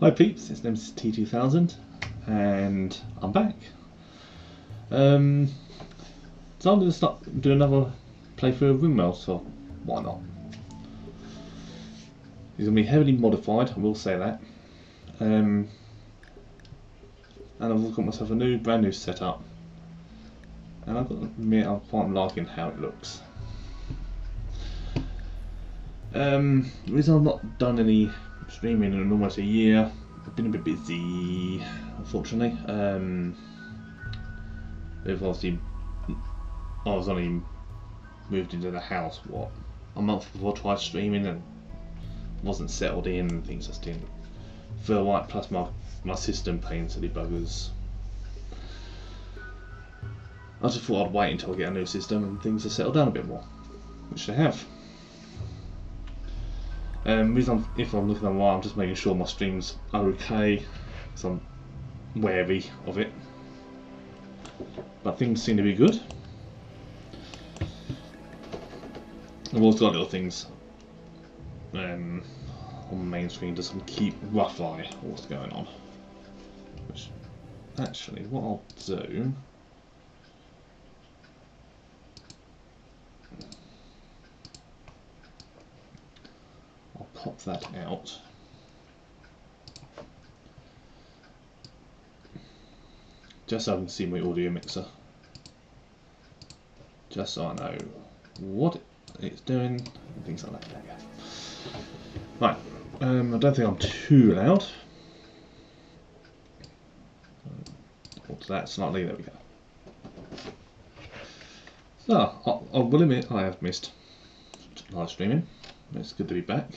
Hi peeps, it's Nemesis T2000 and I'm back. So I'm going to start doing another playthrough of RimWorld, so why not? It's going to be heavily modified, I will say that. And I've got myself a brand new setup, and I've got to admit I'm quite liking how it looks. The reason I've not done any streaming in almost a year, I've been a bit busy, unfortunately. Obviously, I was only moved into the house a month before I tried streaming and wasn't settled in and things just didn't feel right. Plus my system playing silly buggers. I just thought I'd wait until I get a new system and things have settled down a bit more, which they have. Reason if I'm looking online, I'm just making sure my streams are okay, because I'm wary of it. But things seem to be good. I've also got little things on the main screen to keep rough eye of what's going on. Which, actually, what I'll do. I'll pop that out. Just so I can see my audio mixer. Just so I know what it's doing and things like that. There we go. Right, I don't think I'm too loud. Alter that slightly, there we go. So, I will admit I have missed live streaming. It's good to be back.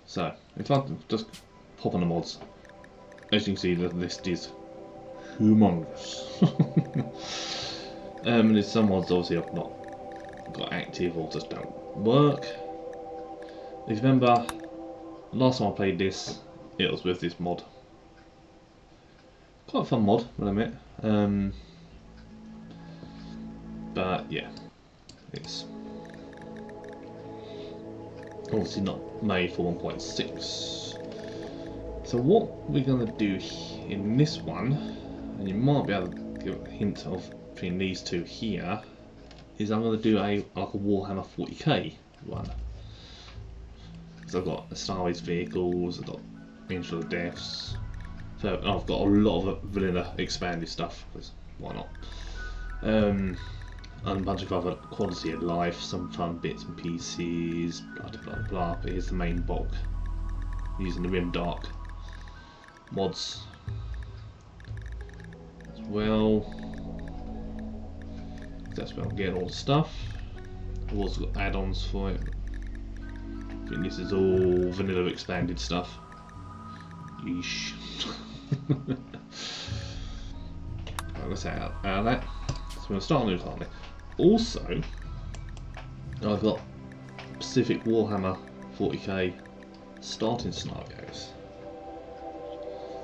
So, if I just pop on the mods, as you can see the list is humongous. There's some mods obviously I've not got active or just don't work. If you remember, last time I played this, it was with this mod. Quite a fun mod, I'll admit. But yeah, it's obviously not made for 1.6. So what we're going to do in this one, and you might be able to give a hint of between these two here, is I'm going to do like a Warhammer 40k run. So I've got the Star Wars vehicles, I've got Angel of Deaths, so I've got a lot of vanilla expanded stuff, because why not? And a bunch of other quality of life, some fun bits and pieces, blah blah blah blah. But here's the main bulk, using the Rim Dark mods as well. That's where I'm getting all the stuff. I've also got add-ons for it. I think this is all vanilla expanded stuff. Yeesh. Right, let's out of that. So we're going to start on new finally. Also, I've got Pacific Warhammer 40k starting scenarios,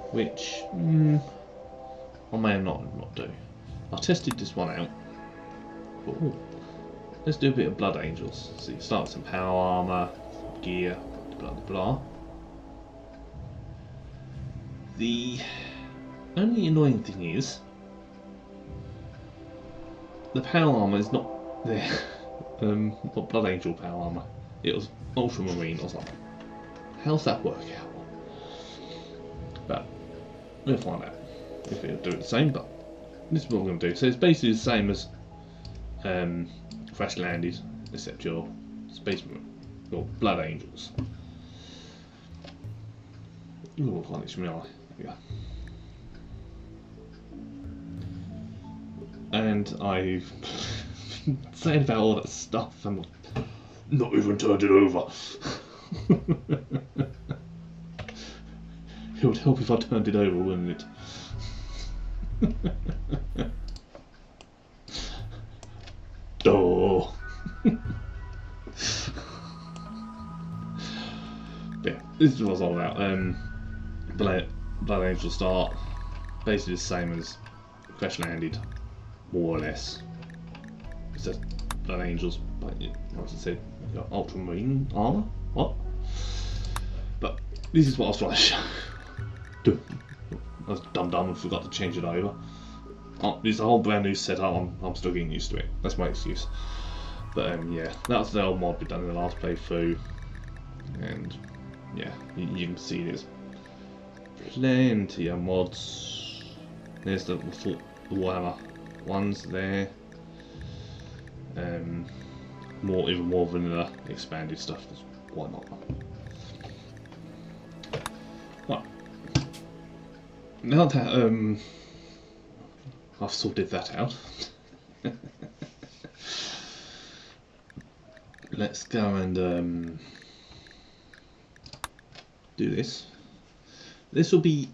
which I may not do. I tested this one out. Ooh, let's do a bit of Blood Angels. So you start with some power armor, gear, blah blah blah. The only annoying thing is the power armor is not there. Not Blood Angel power armor. It was Ultramarine. I was like, how's that work out? But we'll find out if it'll do it the same. But this is what we're going to do. So it's basically the same as Crash Landed, except your Blood Angels. Ooh, I can't actually remember. There we go. And I've been saying about all that stuff and not even turned it over. It would help if I turned it over, wouldn't it? Oh. Yeah, this is what it's all about. Blood Angel start, basically the same as Crash Landed, more or less. It's just Blood Angels, but like I said, you got Ultramarine armor. What? This is what I was trying to show. I was dumb and forgot to change it over. Oh, it's a whole brand new setup. I'm still getting used to it. That's my excuse. But yeah, that's the old mod we've done in the last playthrough, and yeah, you can see there's plenty of mods. There's the Warhammer ones there. Even more vanilla expanded stuff. Why not? Right. Now that I've sorted that out, let's go and do this. This will be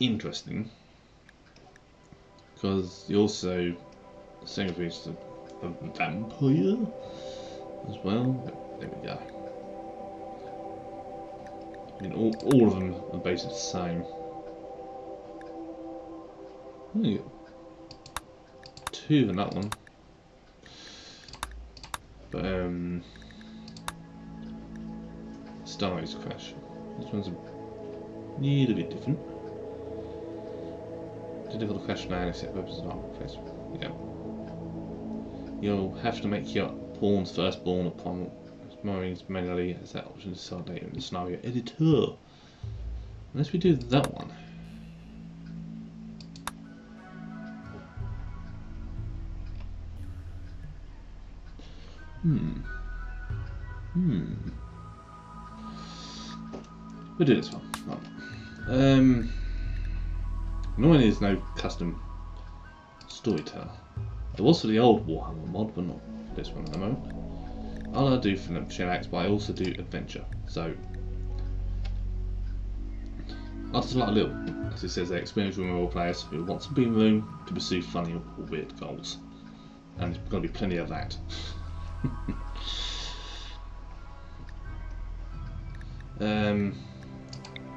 interesting because you also sacrifice a vampire as well. There we go. I mean, all of them are basically the same. Only got 2 in that one. But Star Wars Crash. This one's a little bit different. Difficult to crash now except weapons and armor face. Yeah. You'll have to make your pawns firstborn upon Marines manually as that option is decided later in the scenario editor. Unless we do that one. We'll do this one. Right. Annoying there's no custom storyteller. There was for the old Warhammer mod, but not for this one at the moment. All I do for the chillax, but I also do adventure. So I just like a little, as it says, experienced RimWorld players who want some breathing room to pursue funny or weird goals, and there's going to be plenty of that.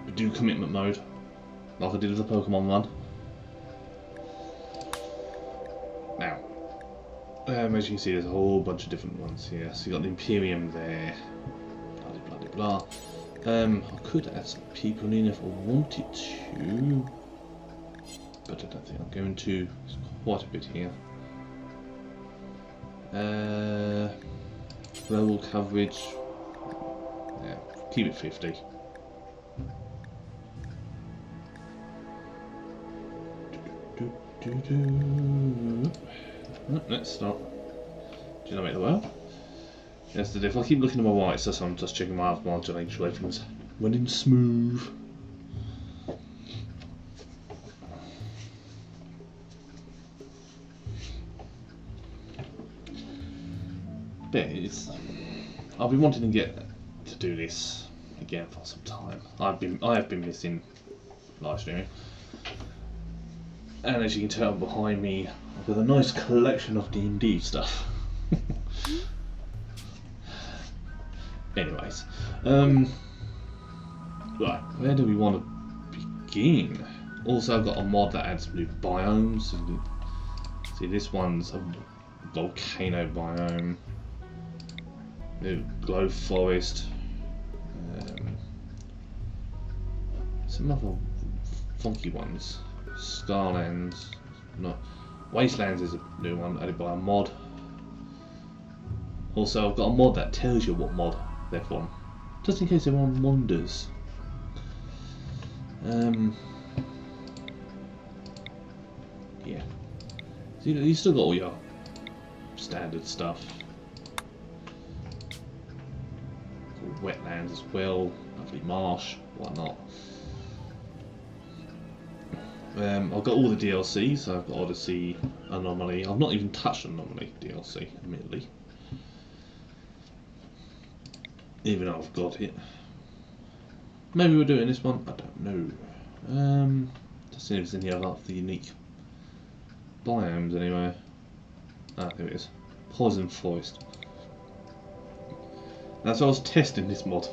We do commitment mode, like I did with the Pokemon one. Now, as you can see, there's a whole bunch of different ones here. So you got the Imperium there, blah blah blah. I could add some people in if I wanted to, but I don't think I'm going to. There's quite a bit here. Global coverage. Yeah, keep it 50. Let's start generate the world. Yes, if I keep looking to my right, so I'm just checking my advanced to make sure everything's running smooth. But I've been wanting to get to do this again for some time. I have been missing live streaming. And as you can tell behind me, I've got a nice collection of D&D stuff. Anyways, right, where do we want to begin? Also, I've got a mod that adds new biomes. See, this one's a volcano biome, new glow forest, some other funky ones. Scarlands, not Wastelands is a new one added by a mod. Also, I've got a mod that tells you what mod they're from, just in case anyone wonders. Yeah. So you still got all your standard stuff. Wetlands as well, lovely marsh, whatnot. I've got all the DLC, so I've got Odyssey, Anomaly. I've not even touched Anomaly DLC, admittedly. Even though I've got it. Maybe we're doing this one, I don't know. Just seeing if there's any other of the unique biomes anyway. Ah, there it is. Poison Forest. Now, so I was testing this mod.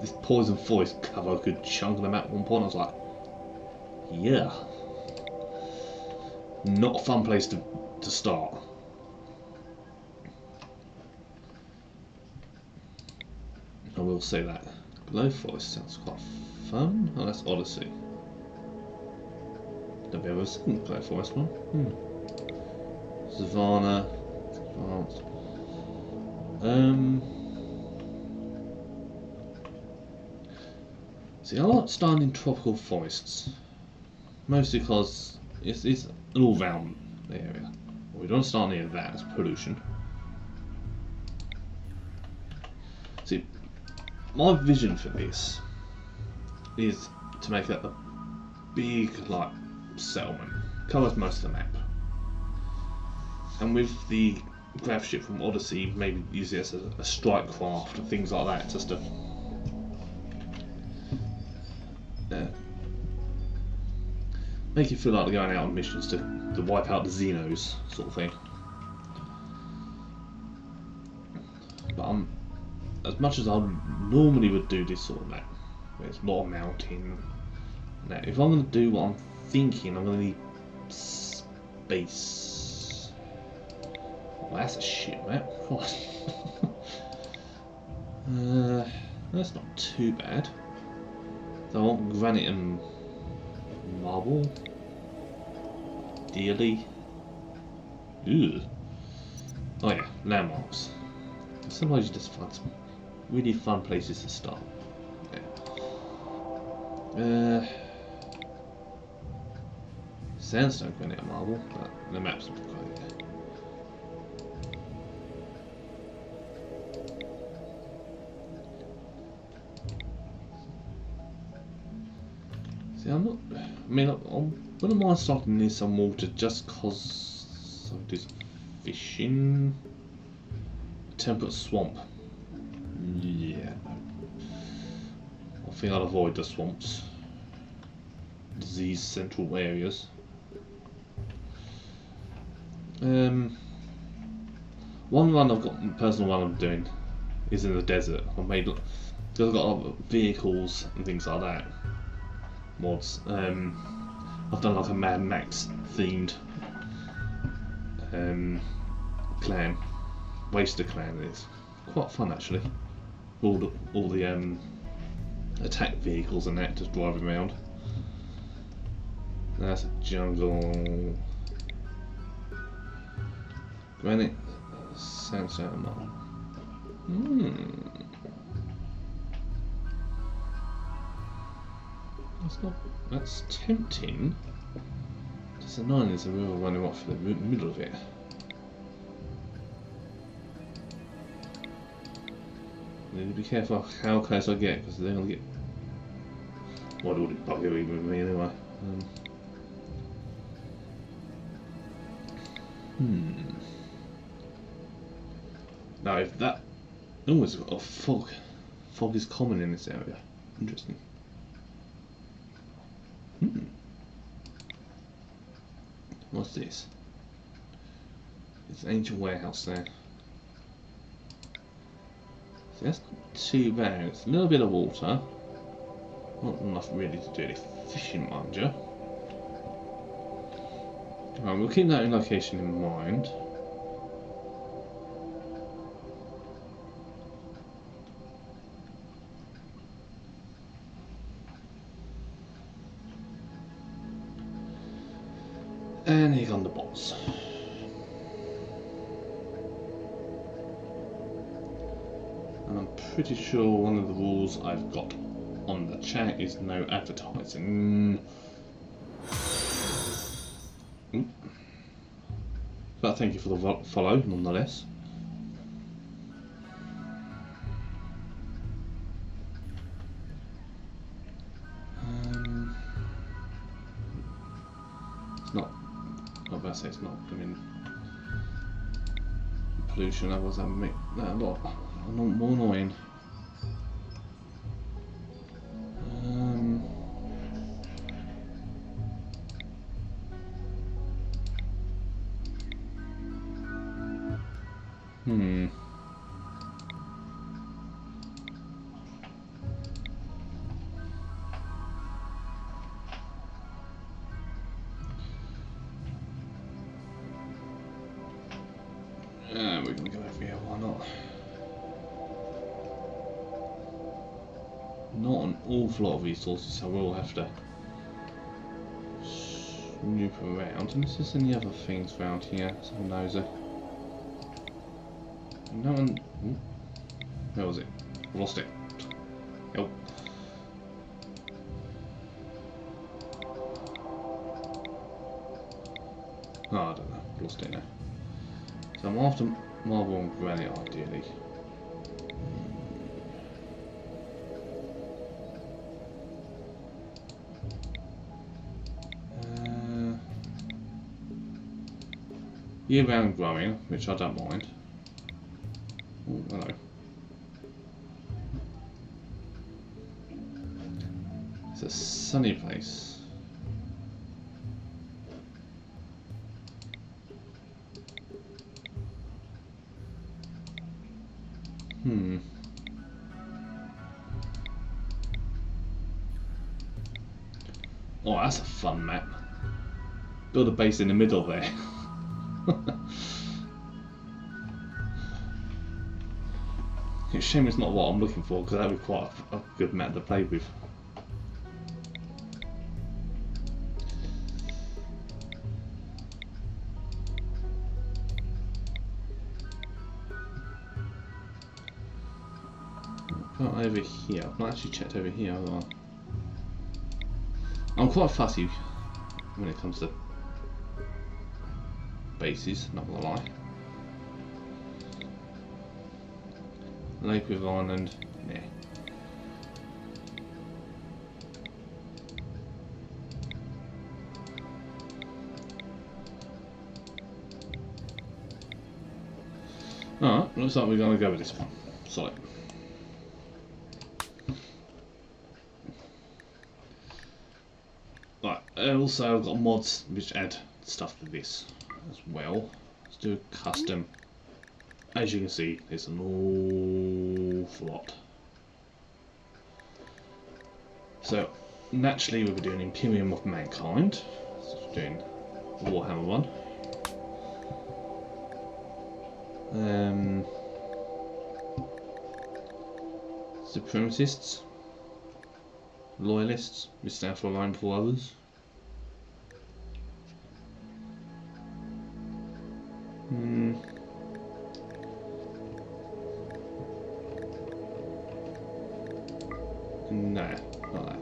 This Poison Forest cover a good chunk of the map at one point. I was like, yeah, not a fun place to start. I will say that. Low Forest sounds quite fun. Oh, that's Odyssey. Don't be ever seen Low Forest one. Savannah. Advanced. See, I like starting in tropical forests. Mostly because it's an all-round area. We don't start near that, it's pollution. See, my vision for this is to make it a big, like, settlement. Covers most of the map. And with the grav ship from Odyssey, maybe use it as a strike craft and things like that, just to make you feel like they're going out on missions to wipe out the Xenos, sort of thing. But as much as I normally would do this sort of map, where it's a lot of mountain, now if I'm going to do what I'm thinking, I'm going to need space. Well, that's a shit map. That's not too bad. So I want granite and marble. Dearly. Ugh. Oh yeah, landmarks. Sometimes you just find some really fun places to start. Yeah. Sandstone granite and marble, but the map's not quite there. See, I wouldn't mind starting in some water just cause I do some fishing. Temperate swamp. Yeah. I think I'd avoid the swamps. Disease central areas. One run I've got, personal one I'm doing, is in the desert. I've got other vehicles and things like that. Mods. I've done like a Mad Max themed clan. Waster clan is quite fun actually. All the attack vehicles and that just driving around. That's a jungle. Granite, sandstone, marble. That's tempting. Just annoying there's a river running off the middle of it. I need to be careful how close I get because they're going to get. Well, they're already buggering with me anyway. Now, if that. Oh, it's got a fog. Fog is common in this area. Interesting. What's this? It's an ancient warehouse there. See, that's not too bad. It's a little bit of water. Not enough really to do any fishing, mind you. Right, we'll keep that in location in mind. And here come the bots. And I'm pretty sure one of the rules I've got on the chat is no advertising. But thank you for the follow, nonetheless. It's not. I was about to say it's not. I mean, pollution. Otherwise, that would make that a lot more annoying. We're gonna go over here, why not? not an awful lot of resources, so we'll have to snoop around. And is there any other things around here? Someone knows it. No one. Where was it? Lost it. Help. Oh, I don't know. Lost it now. So I'm after marble and granite ideally. Year-round growing, which I don't mind. Oh, hello. It's a sunny place. Oh, that's a fun map. Build a base in the middle there. It's a shame it's not what I'm looking for, because that would be quite a good map to play with. Not over here. I've not actually checked over here, have I? I'm quite fussy when it comes to bases, not gonna lie. Lake with Island, nah. Alright, looks like we're gonna go with this one. Solid. Right, also I've got mods which add stuff to this as well. Let's do a custom. As you can see, there's an awful lot. So naturally we'll be doing Imperium of Mankind. So we're doing Warhammer 1. Supremacists, Loyalists, we stand for a line before others. Nah, not that.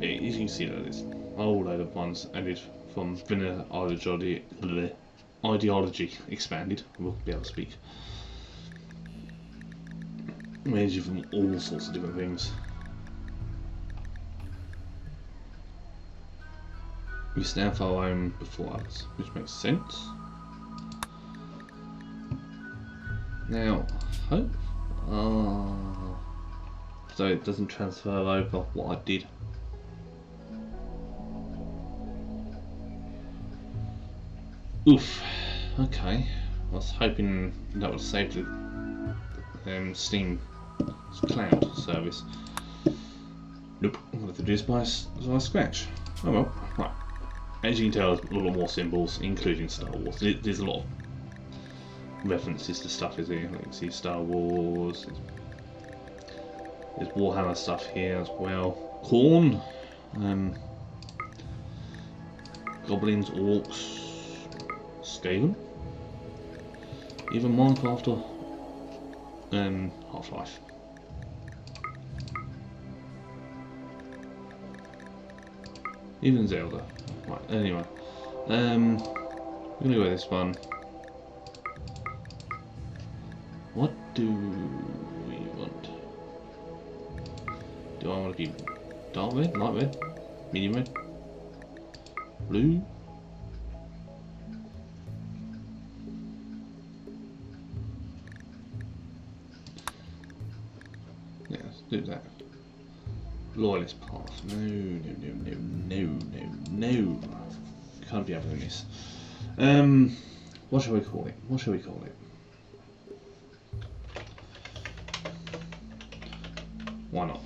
Yeah, as you can see that there's a whole load of ones added from vanilla ideology expanded. We'll be able to speak. Range from all sorts of different things. We stand for our own before others, which makes sense. Now, hope. So it doesn't transfer over what I did. Oof. Okay. I was hoping that would save the Steam cloud service. Nope. I'm going to have to do this by scratch. Oh well. Right. As you can tell, there's a lot more symbols, including Star Wars. There's a lot of references to stuff, is there? Like you can see Star Wars. There's Warhammer stuff here as well. Khorne, goblins, orcs, Skaven, even Minecraft or Half-Life. Even Zelda. Right. Anyway, we're gonna go with this one. What do we want? Do I want to be dark red, light red, medium red, blue? Yeah, let's do that. Loyalist path. No, no, no, no, no, no, no. Can't be having this. What shall we call it? What shall we call it? Why not?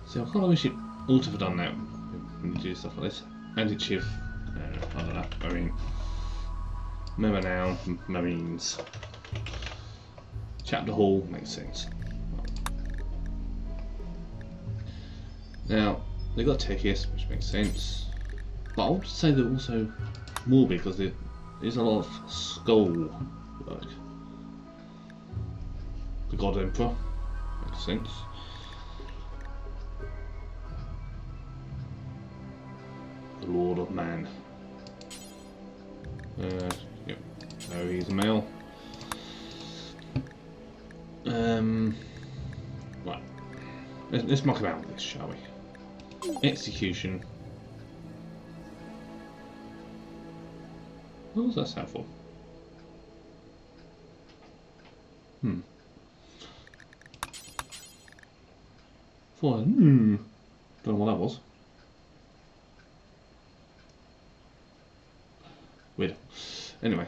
See, I kind of wish it ought have done that when you do stuff like this. Additive, I don't know, I mean, Member noun, marines. Chapter hall makes sense. Now they got techiest, which makes sense, but I would say they're also morbid because there is a lot of skull work. The God Emperor makes sense. The Lord of Man. Yep. So he's a male. Right. Let's muck about with this, shall we? Execution. What does that stand for? Don't know what that was. Weird. Anyway,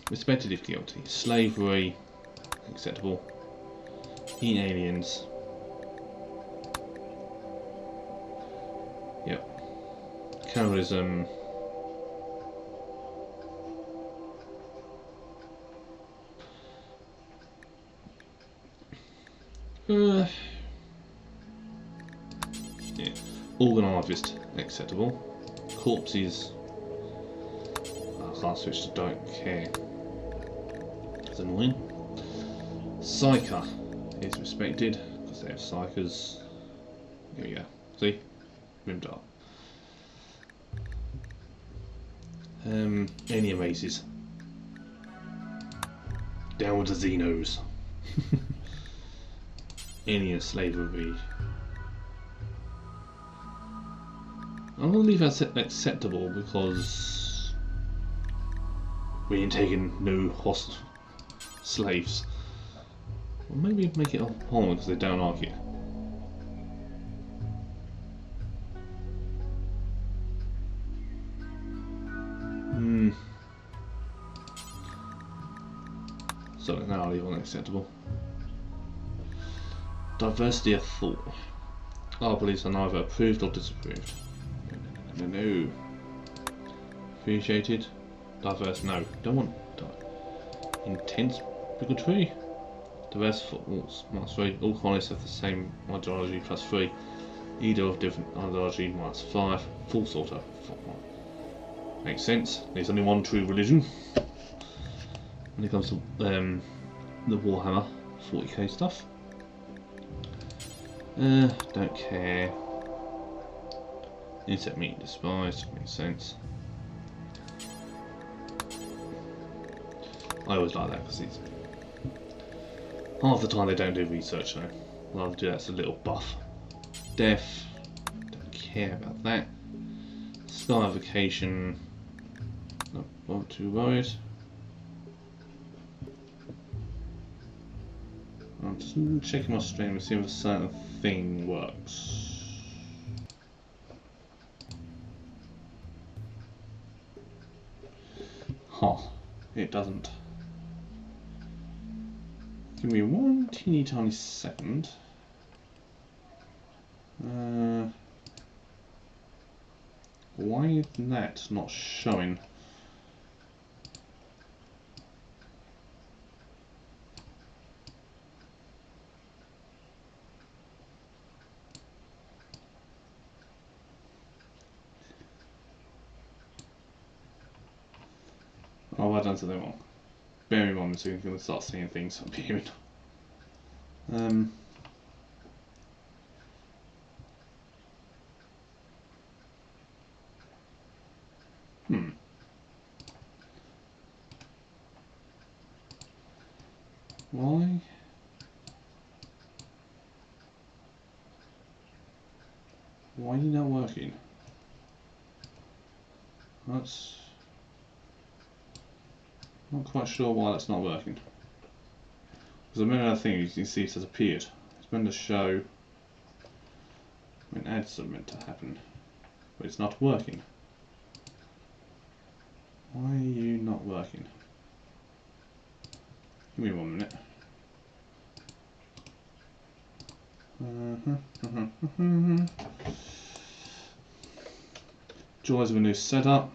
respected if guilty. Slavery, acceptable. Eating aliens. Yep. Terrorism. Yeah. Organised, acceptable. Corpses. I can't switch to don't care. It's annoying. Psyker is respected because they have psychers. Here we go. See? Rimmed up. Alien races. Down with the Xenos. Alien slavery. I'm going to leave that acceptable because we ain't taking no slaves. Or maybe make it a home because they don't like it. So now I'll leave on acceptable. Diversity of thought. Our beliefs are neither approved or disapproved. No. Appreciated. Diverse, no. Don't want intense bigotry. Diverse thoughts, -3. All colonists have the same ideology, +3. Either of different ideology, -5. Full sorter. Makes sense. There's only one true religion. When it comes to the Warhammer 40k stuff. Don't care. Insect meat despised, makes sense. I always like that because it's half the time they don't do research though. I'd rather do that as a little buff. Death, don't care about that. Scarification, not too worried. I'm just checking my stream to see if a certain thing works. It doesn't. Give me one teeny tiny second. Why is that not showing? Oh, I've done something wrong. Bear in mind, so you're going to start seeing things appearing. Why? Why are you not working? That's not quite sure why that's not working. Because the main other thing you can see it has appeared. It's meant to show when ads are meant to happen, but it's not working. Why are you not working? Give me 1 minute. Joys of a new setup.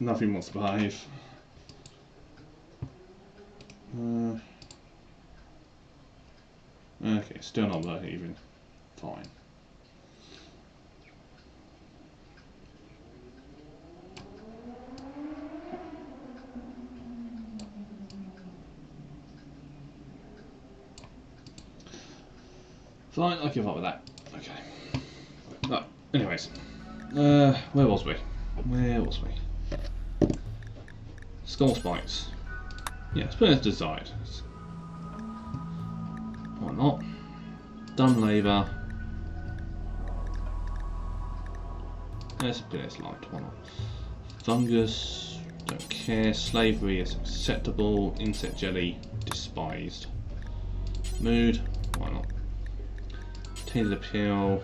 Nothing wants to behave. Okay, still not behaving. Fine. Fine, I'll give up with that. Okay. Right, anyways. Where was we? Skull spikes. Yeah, it's put as desired. Why not? Done labour. Let's put it as light. Why not? Fungus. Don't care. Slavery is acceptable. Insect jelly. Despised. Mood. Why not? Tainted appeal.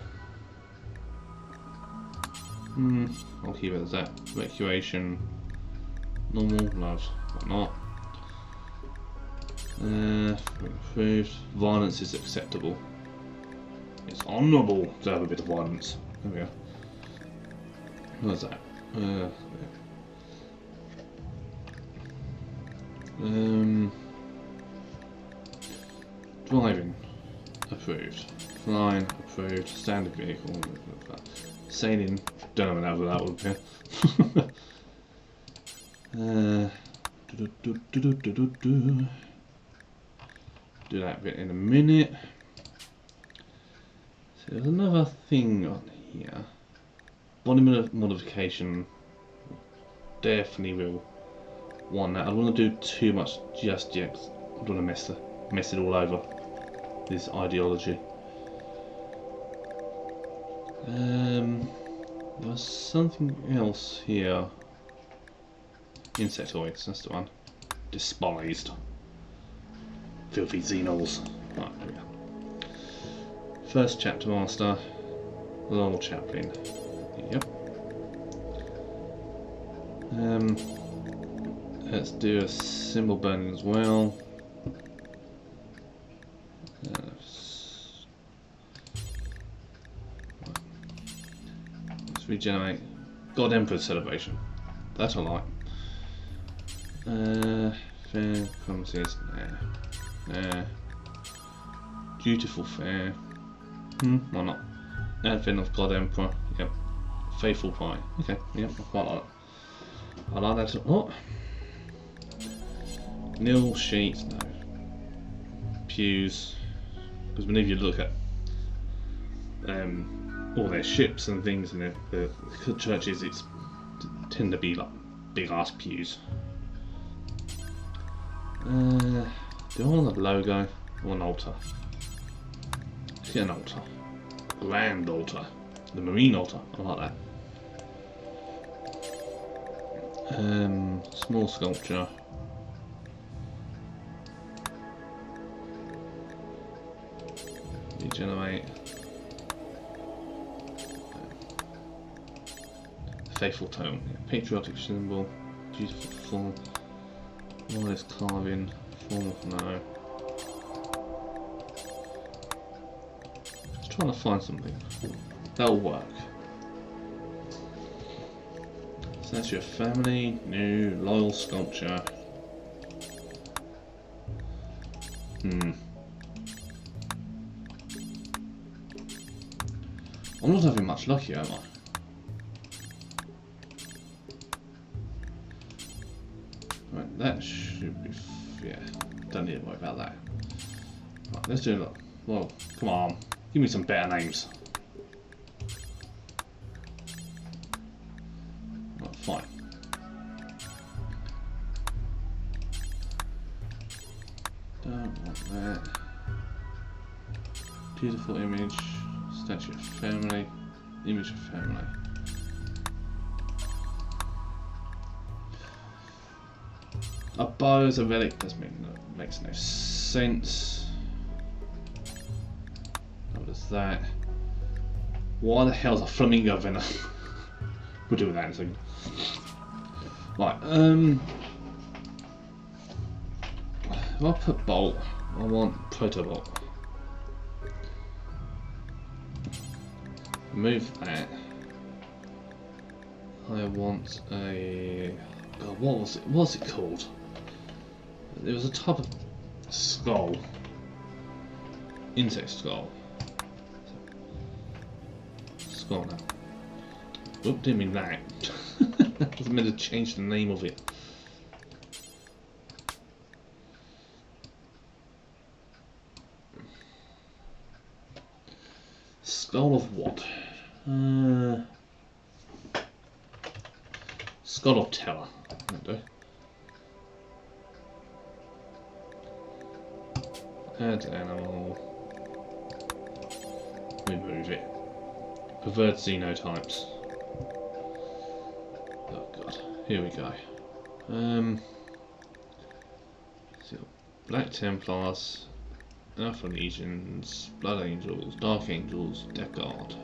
I'll keep it as that. Evacuation. Normal. Love. Why not? Improved. Violence is acceptable. It's honourable to have a bit of violence. There we go. What's that? Driving. Approved. Flying. Approved. Standard vehicle. Sailing. Don't know what that would be. Do that bit in a minute. So there's another thing on here. Body modification. Definitely will want that. I don't want to do too much just yet. I don't want to mess it all over. This ideology. There's something else here. Insectoids, that's the one. Despised. Filthy xenols. Right, there we go. First chapter master. Lord Chaplain. Yep. Let's do a symbol burning as well. Let's regenerate. God Emperor celebration. That I like. Fair promises. Nah. Dutiful fair. Why not? Advent of God Emperor. Yep. Faithful pie. Okay. Yep. I quite like it. I like that a lot. Nil sheets. No. Pews. Because whenever you look at all their ships and things in the churches, it's tend to be like big ass pews. Do I want a logo or an altar? Let's get an altar. Grand altar. The marine altar. I like that. Small sculpture. Regenerate. Faithful tone. Patriotic symbol. Beautiful form. All this carving. Form of no. Just trying to find something that'll work. So that's your family, new, loyal sculpture. I'm not having much luck here, am I? Right, that should be. Yeah, don't need to worry about that. Right, let's do it. Well, come on, give me some better names. Right, fine. Don't want that. Beautiful image. Statue of family. Image of family. A bow as a relic makes no sense. What is that? Why the hell's a flamingo venom? We'll do that in a second. Right, if I put bolt, I want protobolt. Move that. I want a... God, what was it? What's it called? It was a type of skull. Insect skull. Skull now. Oop, didn't mean that. I was meant to change the name of it. Skull of what? Skull of Terror. That'll do. Add animal. Remove it. Pervert xenotypes. Oh god. Here we go. So Black Templars, Alpha Legions, Blood Angels, Dark Angels, Death Guard,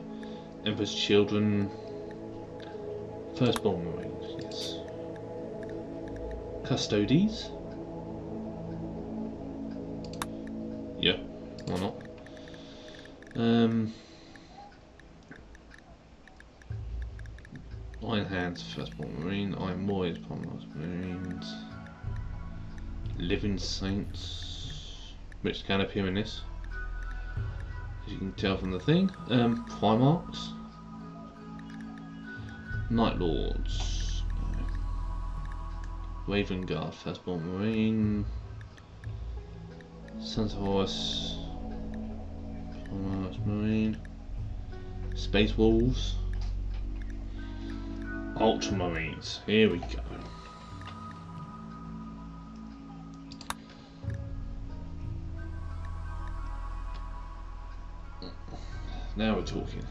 Emperor's Children, Firstborn Marines, yes. Custodes. Yeah, why not? Iron Hands, Firstborn Marine, Iron Warriors, Prominence Marines, Living Saints, which can appear in this, as you can tell from the thing. Primarchs, Night Lords, Raven Guard, Firstborn Marine, Sons of Horus, Prominence Marine, Space Wolves, Ultramarines. Here we go. Now we're talking.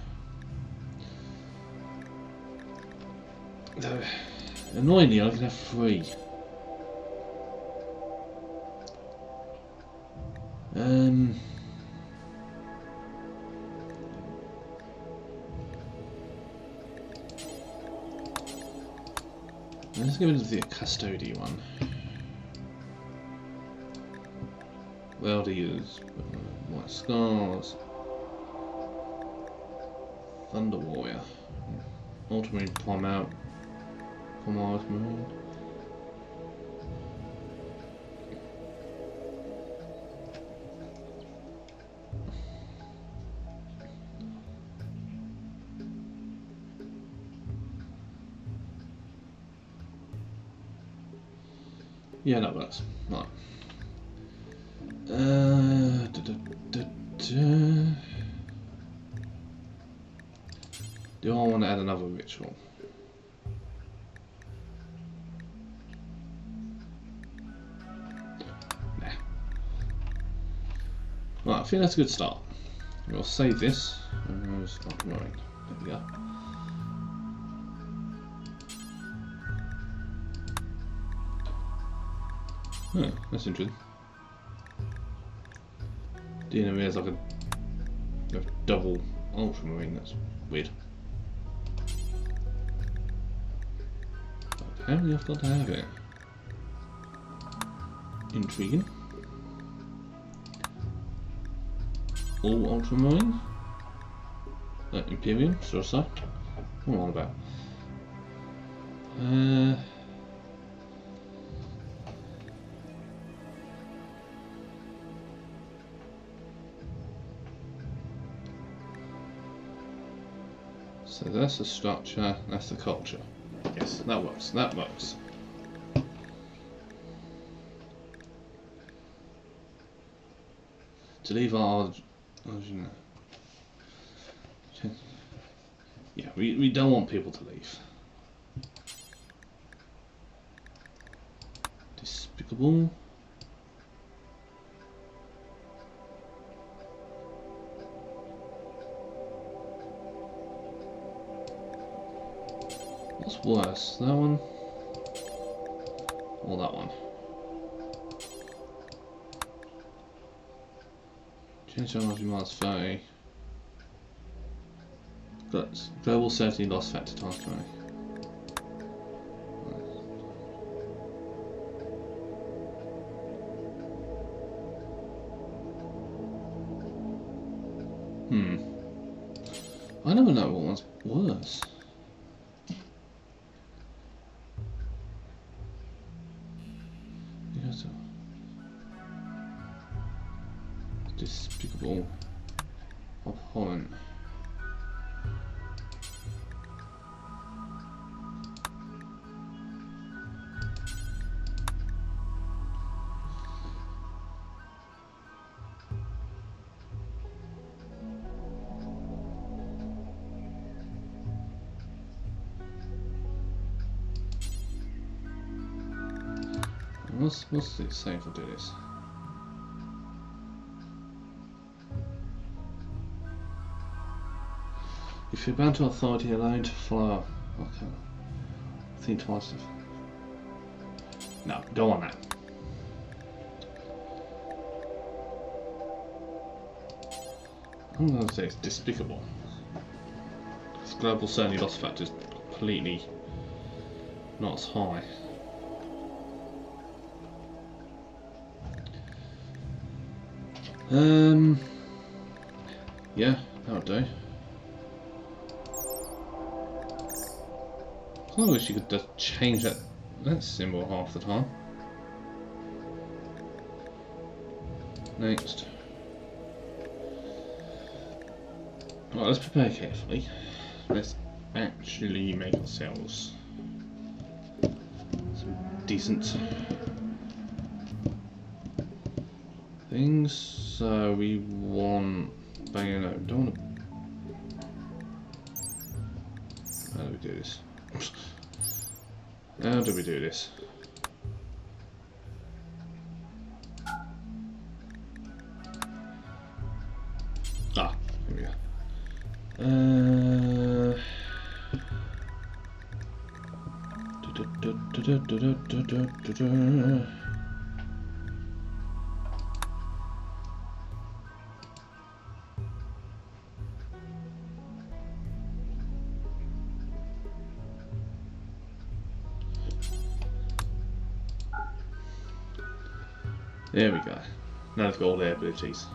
Annoyingly, I can have 3. Let's get rid of the custody one. Weldiers, White Scars, Thunder Warrior, Ultramarine Primarch, Primarch Marine. Yeah, that works. Right. Do I want to add another ritual? Nah. Right, I think that's a good start. We'll save this. There we go. Huh, that's interesting. Didn't realise I could have double Ultramarine, that's weird. Apparently I've got to have it. Intriguing. All Ultramarine? Imperium, Suicide. What am I on about? So that's the structure, that's the culture. Yes, that works, that works. To leave our... Yeah, we don't want people to leave. Despicable. What's worse, that one or that one? Change technology minus 30. Got global certainty loss factor times 20. I never know what one's worse. despicable opponent. What's it say if I do this? If you're bound to authority allowed to follow, okay. Think twice. No, don't want that. I'm going to say it's despicable. This global certainty loss factor is completely not as high. Yeah, that'll do. I wish you could just change that symbol half the time. Next. Right, let's prepare carefully. Let's actually make ourselves some decent things. So we want bayonet. Don't want to. How do we do this? How do we do this? Ah, here we go. There we go. Now they've got all their abilities.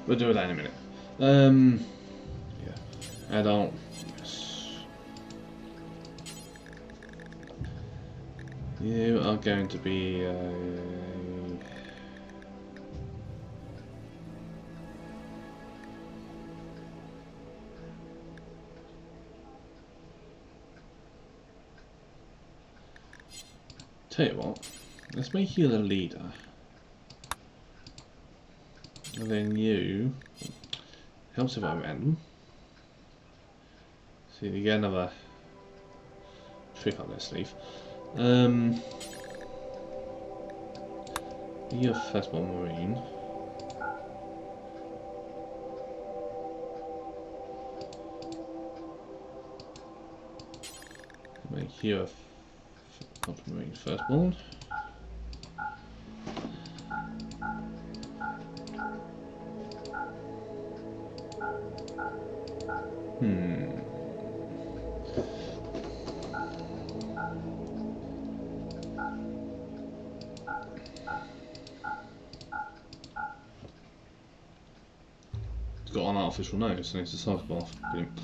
We'll do that in a minute. Yeah. Adult. Yes. You are going to be tell you what, let's make you the leader. And then you helps if I random. See, you get another trick up their sleeve. You're firstborn marine. Make you a marine firstborn. It's got an artificial nose and it's a psychopath. Brilliant.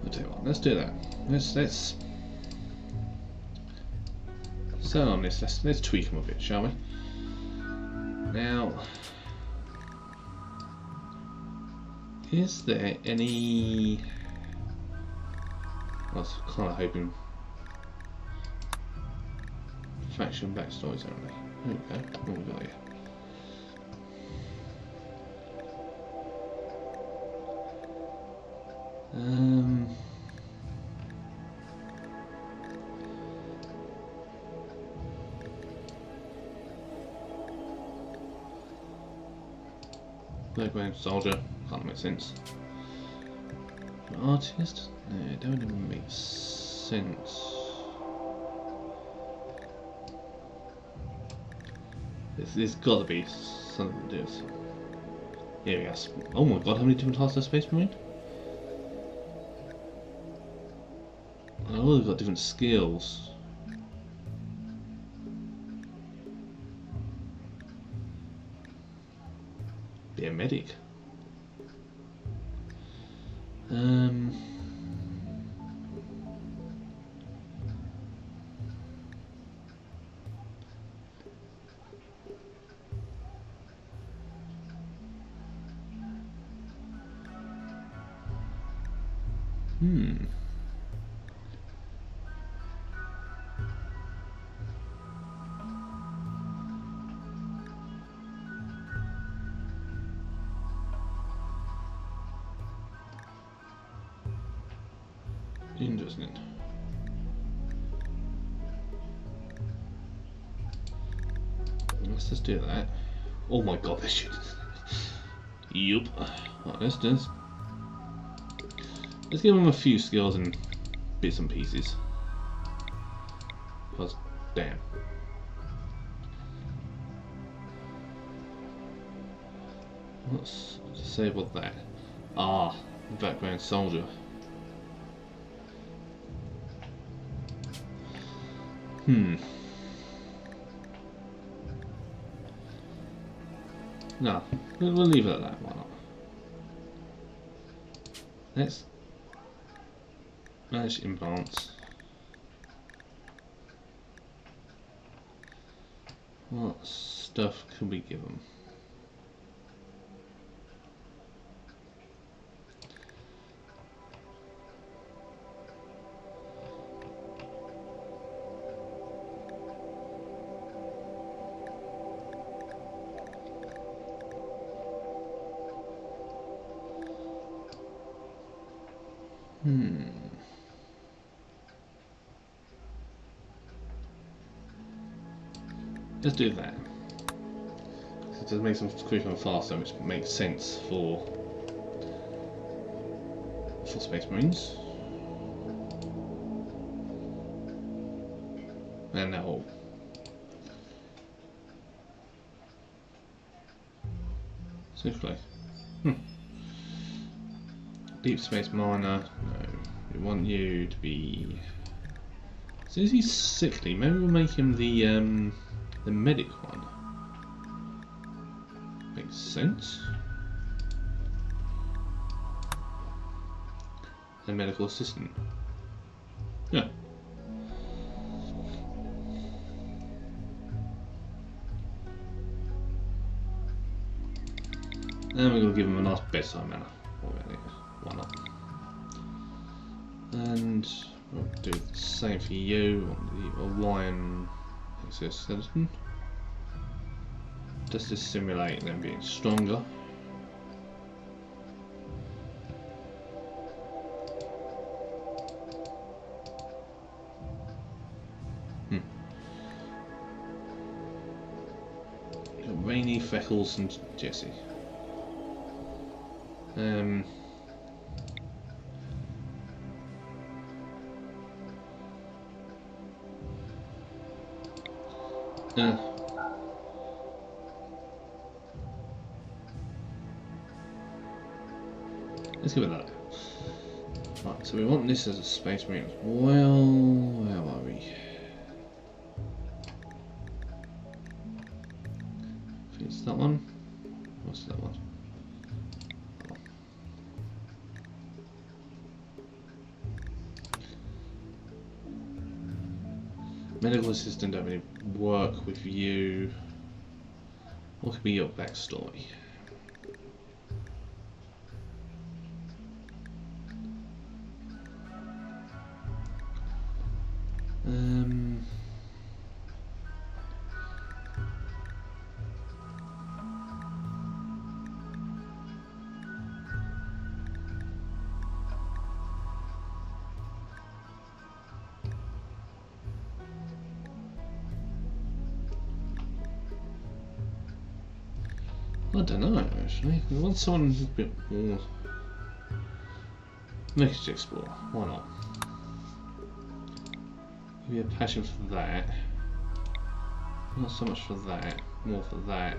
I'll tell you what, let's do that. Let's so on this, let's tweak them a bit, shall we? Now, is there any? I was kind of hoping faction backstories only. There we go. What we got here? Background soldier, can't make sense. Artist, no, it don't even make sense. There's got to be something to do with Here we go. Oh my god, how many different types of Space Marine? Oh, they've got different skills. Be a medic. Interesting. Let's just do that. Oh my god, they're shooting. Yup. Right, let's give them a few skills and bits and pieces. Because, damn. Let's disable that. Ah, background soldier. No, we'll leave it at that. Why not? Let's manage implants. What stuff can we give them? Let's do that. So to make them quicker and faster, which makes sense for Space Marines. And now Swiftly. Deep Space Miner, no. We want you to be... So is he sickly? Maybe we'll make him the medic one. Makes sense. The medical assistant. Yeah. And we're going to give him a nice bedside manner. Why not? And we'll do the same for you on the Orion exoskeleton. Just to simulate them being stronger. Rainy, Freckles, and Jesse. Let's give it that. Right, so we want this as a Space Marine as well. Where are we? I think it's that one. What's that one? Medical assistant don't really work with you. What could be your backstory? I don't know actually. I want someone a bit more. Next explore. Why not? Give me a passion for that. Not so much for that. More for that.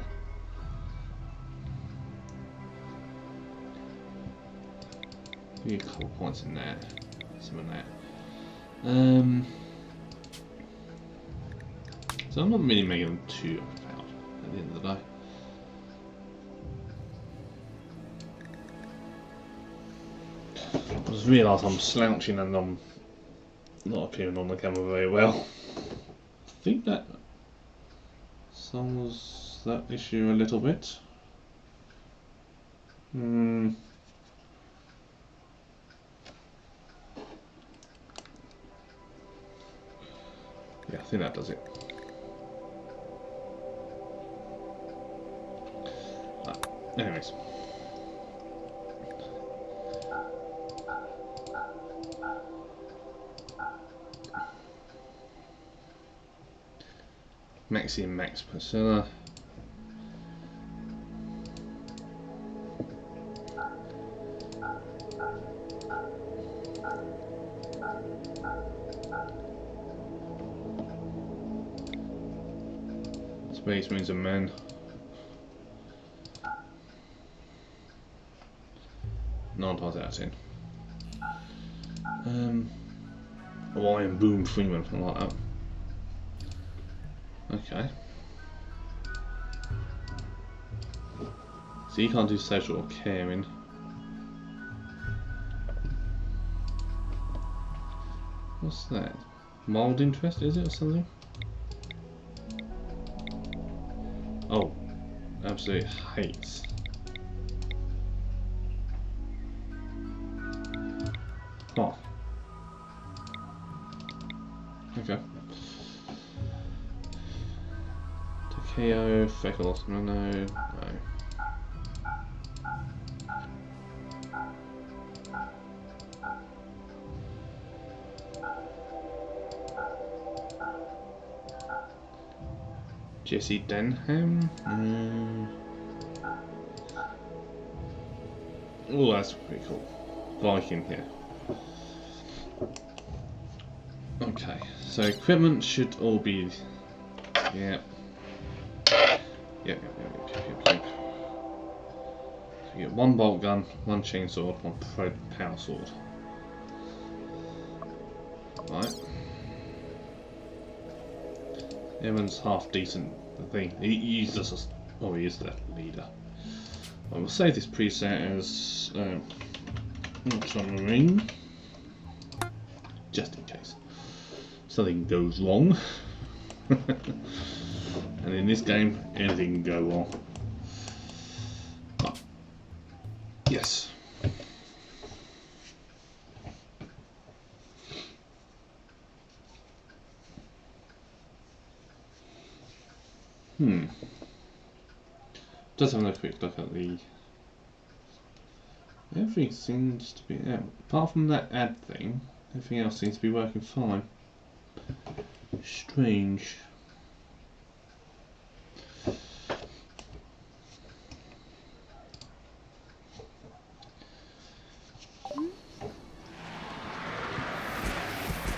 Give you a couple points in there. Some in there. So I'm not really making them too proud at the end of the day. I just realised I'm slouching and I'm not appearing on the camera very well. I think that solves that issue a little bit. Yeah, I think that does it. Anyways. Maxi and Max Persona. Space Marines and Men. 9 times out of 10. Hawaiian Boom Freeman, I like that. Okay. So you can't do social or caring. What's that? Mild interest, is it, or something? Oh, absolutely hates. Oh. Okay. Takeo, Feckle, no. Jesse Denham. Oh, that's pretty cool. Viking here. Okay, so equipment should all be. Yep. Yep. So you get 1 bolt gun, 1 chainsword, 1 power sword. Right. Everyone's half decent. The thing he's just he is the leader. I will save this preset as Ultramarine, just in case something goes wrong. And in this game, anything can go wrong. Oh. Yes. Just having a quick look at the. Everything seems to be apart from that ad thing. Everything else seems to be working fine. Strange.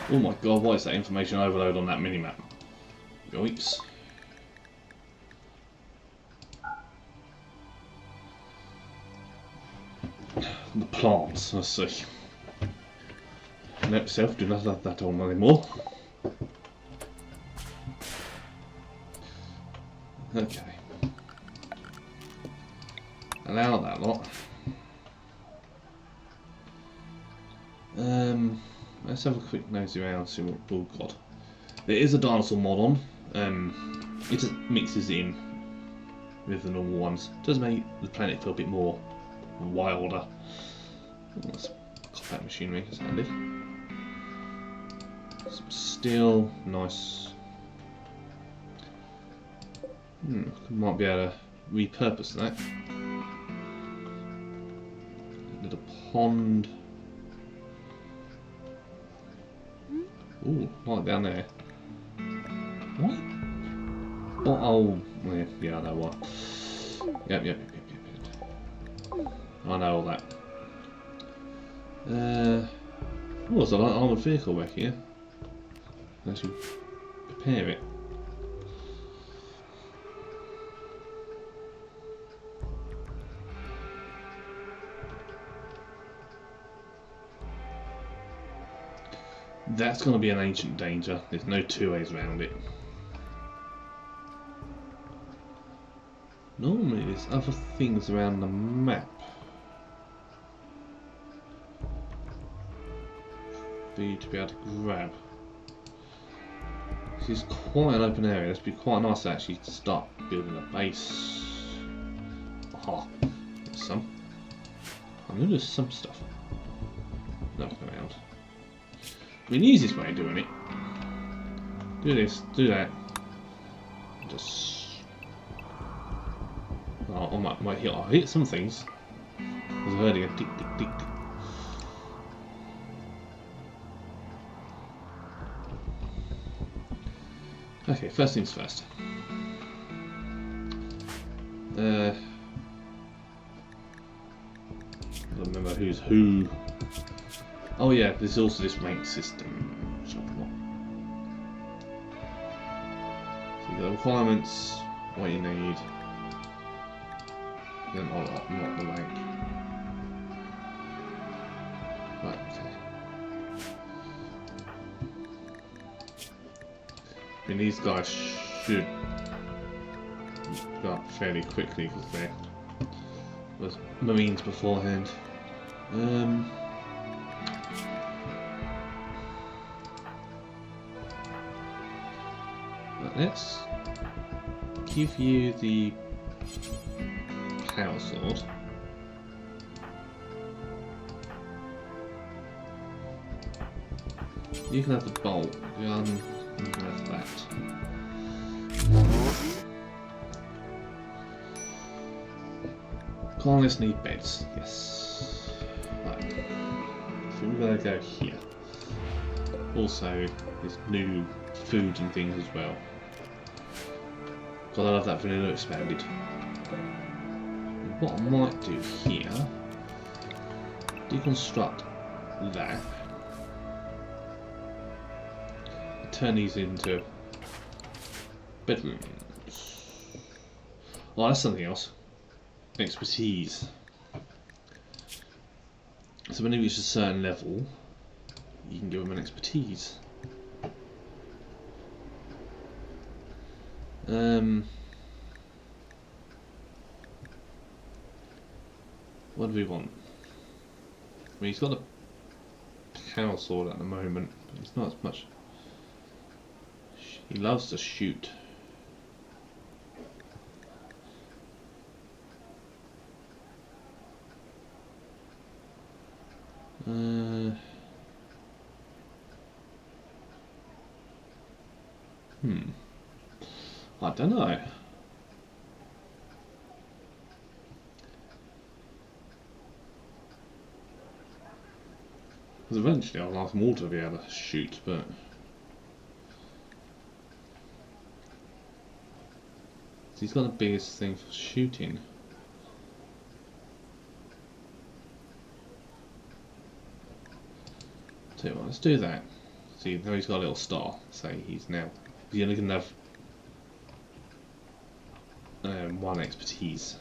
Oh my god, what is that information overload on that minimap? Yikes. The plants, let's see. Note self, do not have that on anymore. Okay. Allow that lot. Let's have a quick nosy around and see what we've got. There is a dinosaur mod on. It just mixes in with the normal ones. Does make the planet feel a bit more wilder. Let's combat machinery, that's handy. Some steel, nice. Might be able to repurpose that. A little pond. Ooh, right down there. What? Oh, yeah, I know what. Yep. I know all that. Oh, there's an armoured vehicle back here. I should prepare it. That's going to be an ancient danger. There's no two ways around it. Normally there's other things around the map for you to be able to grab. This is quite an open area. It's be quite nice to actually start building a base. Aha, there's some. I know there's some stuff. Nothing around. I mean, the easiest way of doing it. Do this, do that. Just. Oh, I hit some things. I was hearing a tick, tick, tick, tick. Okay, first things first. I don't remember who's who. Oh yeah, there's also this rank system. Which I forgot. So you've got the requirements, what you need. Then not the rank. Right, okay. I mean, these guys should go up fairly quickly because they was Marines beforehand. Right, let's give you the power sword. You can have the bolt gun, you can have that. Colonists need beds, yes. Right. So we're going to go here. Also, there's new food and things as well. God, I love that vanilla expanded. What I might do here, deconstruct that, turn these into bedrooms. Oh, that's something else. Expertise. So when you reach a certain level, you can give them an expertise. What do we want? I mean, he's got a power sword at the moment. It's not as much. He loves to shoot. I don't know. Because eventually I'd like them all to be able to shoot, but he's got the biggest thing for shooting. Tell you what, let's do that. See, now he's got a little star. Say he's only going to have one expertise.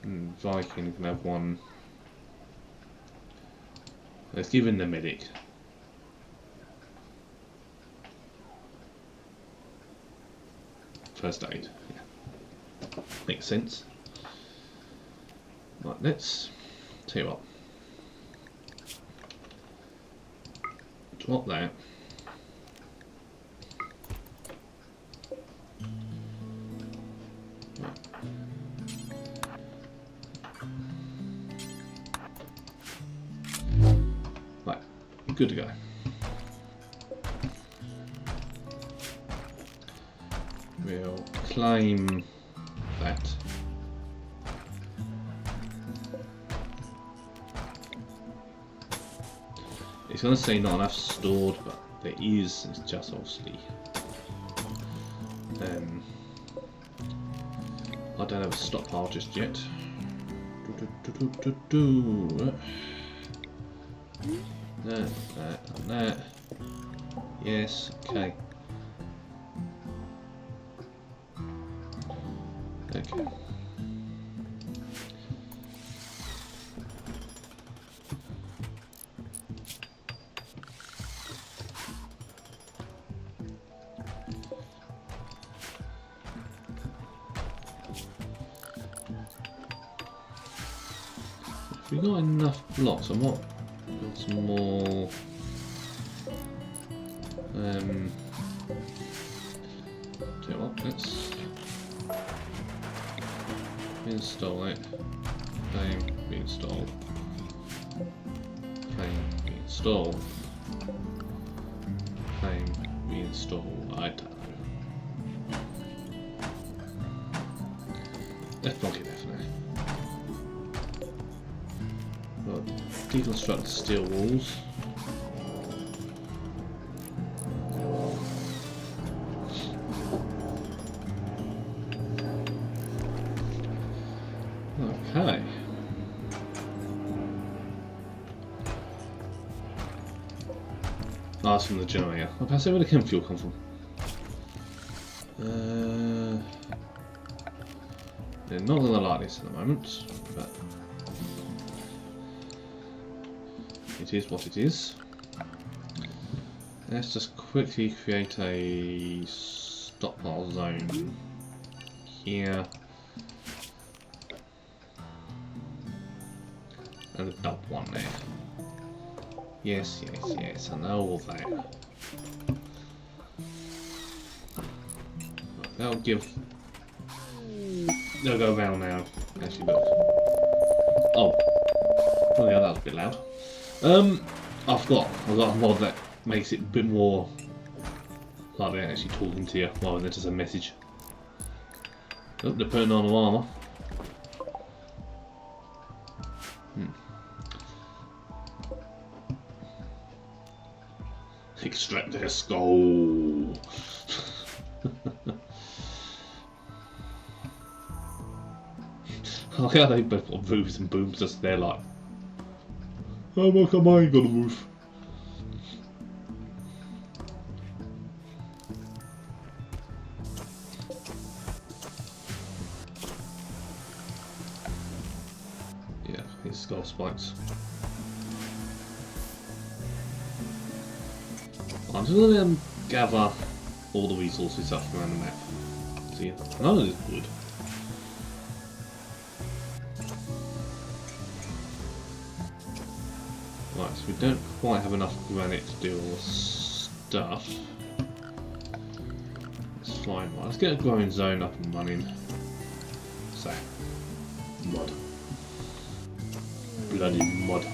And Viking can have one. Let's give him the medic. First aid. Yeah. Makes sense. Right, let's tell you what. Drop that. Right, good to go. We'll claim that. It's going to say not enough stored, but there is. It's just obviously. I don't have a stockpile just yet. That. Yes. Okay. Okay. If we got enough blocks, I might build some more. Tell you what, let's install it. Claim, reinstall. Claim, reinstall. Claim, reinstall. I don't know. Let's block it definitely. Well, deconstruct the steel walls. Okay. Oh, that's from the generator. Okay, so where did the chem fuel come from? Yeah, not gonna like this at the moment, but it is what it is. Let's just quickly create a stockpile zone here. And a dump one there. Yes, yes, yes, I know all that. That'll give... They'll go around now. Actually, look. Oh. Oh yeah, that was a bit loud. I forgot. I've got a mod that makes it a bit more like they're actually talking to you rather than just a message. Oh, they're putting on the armour. Extract their skull. I like how they both got roofs and booms just there like, oh, well, come on, you got a roof. Yeah, these skull spikes. I'm just going to gather all the resources up around the map. See, none of this wood. Right, so we don't quite have enough granite to do all the stuff. It's fine. Right, let's get a growing zone up and running. So, mud. Bloody mud.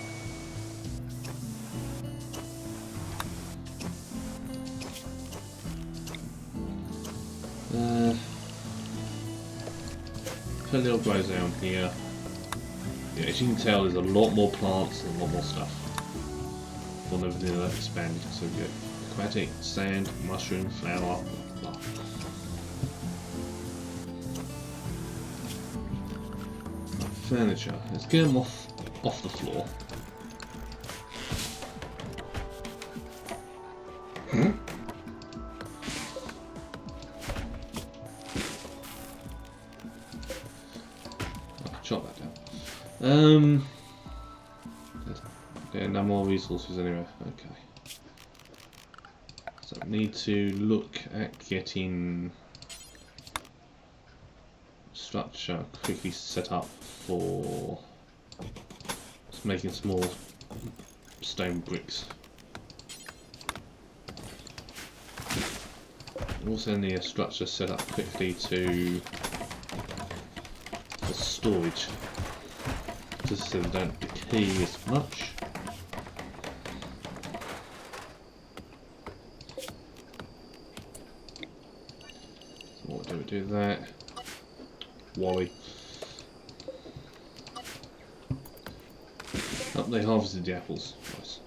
Put a little grow zone here. Yeah, as you can tell, there's a lot more plants and a lot more stuff. On everything that expanded. So we get aquatic, sand, mushroom, flower, blah. Furniture. Let's get them off the floor. Chop that down. Yeah, no more resources anyway. Okay. So I need to look at getting structure quickly set up for just making small stone bricks. Also need a structure set up quickly for storage, just so they don't decay as much. So what do we do that? Wally. Oh, they harvested the apples. Nice.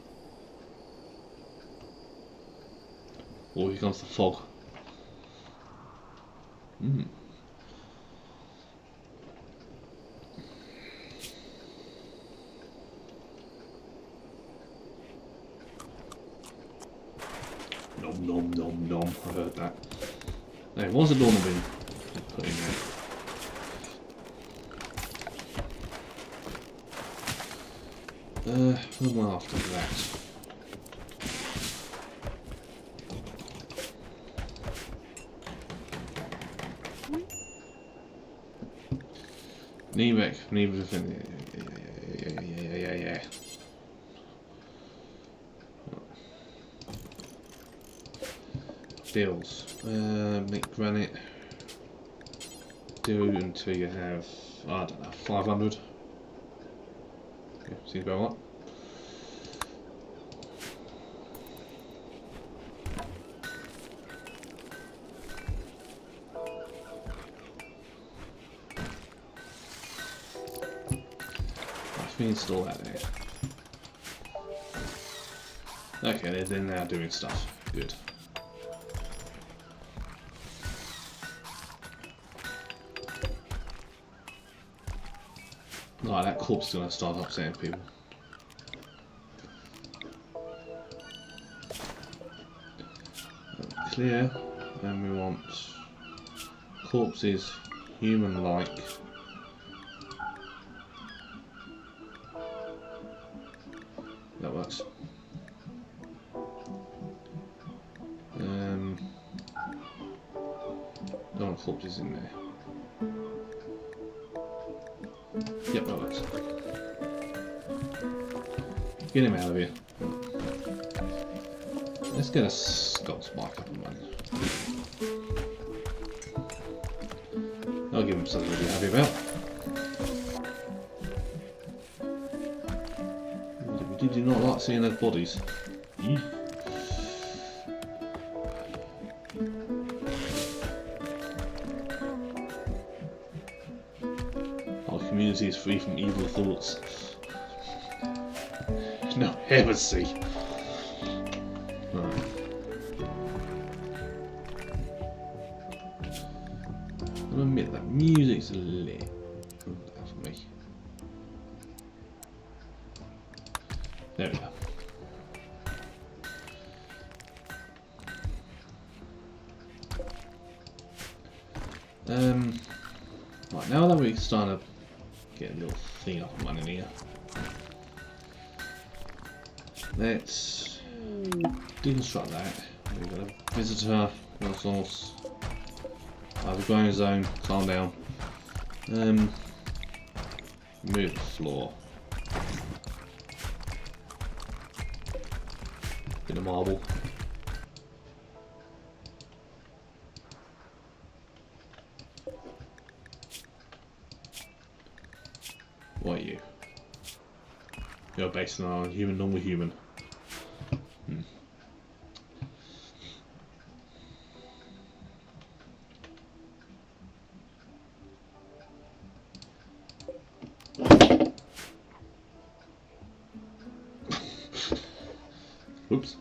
Oh, here comes the fog. Mm. Nom nom nom nom, I heard that. Hey, what's the normal bin put in there? What am I after that? Need everything. Yeah. Deals. Make granite. Do until you have, I don't know, 500. Yeah, seems about right. Let me install that there. Okay, they're now doing stuff. Good. Right, that corpse is going to start upsetting people. Clear, and we want corpses human-like. That works. Don't want corpses in there. Yep, that works. Get him out of here. Let's get a Scots bike up and running. I'll give him something to be happy about. Did you not like seeing those bodies? Eek. Our community is free from evil thoughts. No heresy. Right. I'll admit that music's a lit for me. There we go. Right, now that we're starting to get a little thing up and running here, let's deconstruct that. We've got a visitor, no source, overgrown zone, calm down. Move the floor. Bit of marble. What are you? You're based on a human, normal human. Oops.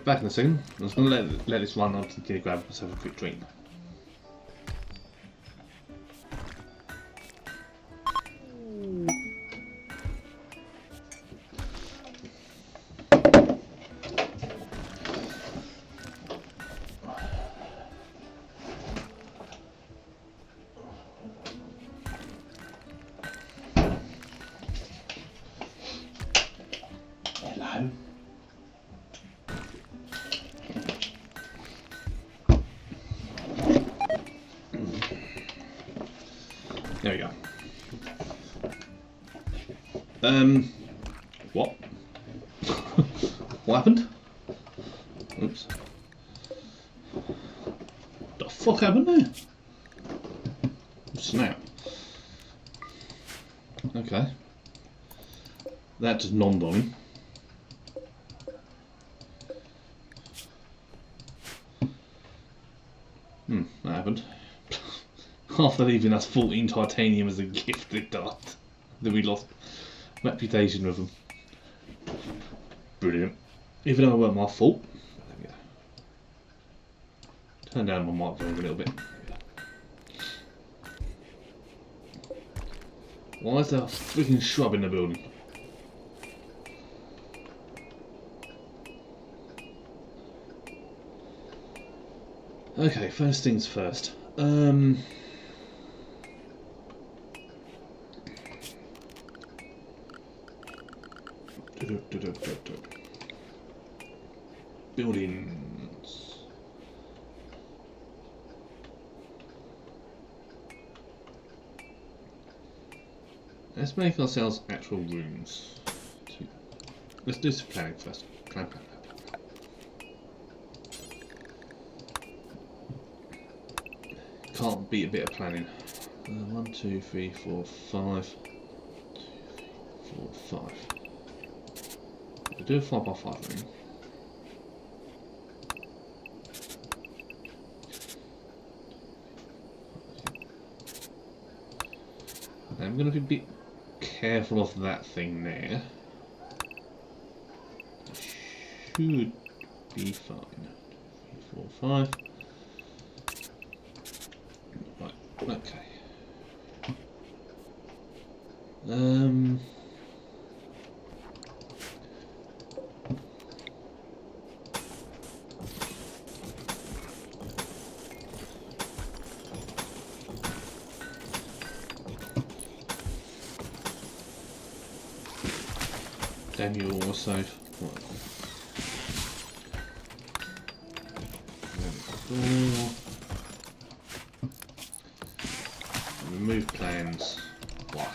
Back in a second. I was going to let this run on to grab myself a quick drink. Hello. There we go. What? What happened? Oops. The fuck happened there? Snap. Okay. That just nommed on him. That happened. After leaving us 14 titanium as a gift, they died. Then we lost reputation with them. Brilliant. Even though it weren't my fault. There we go. Turn down my microphone a little bit. Why is there a freaking shrub in the building? Okay, first things first. buildings. Let's make ourselves actual rooms. Let's do some planning first. Plan. Can't beat a bit of planning. 1, 2, 3, 4, 5. 2, 3, 4, 5. We'll do a 5x5 room. I'm going to be a bit careful of that thing there. Should be fine. 3, 4, 5. Right, okay. Then you also right. Remove plans. What?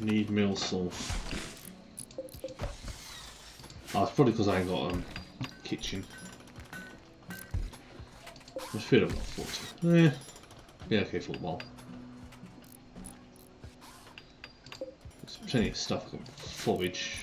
Need mill source. Oh, it's probably because I ain't got kitchen. I should have got 40. Yeah, be okay for a while. There's plenty of stuff. Got forage.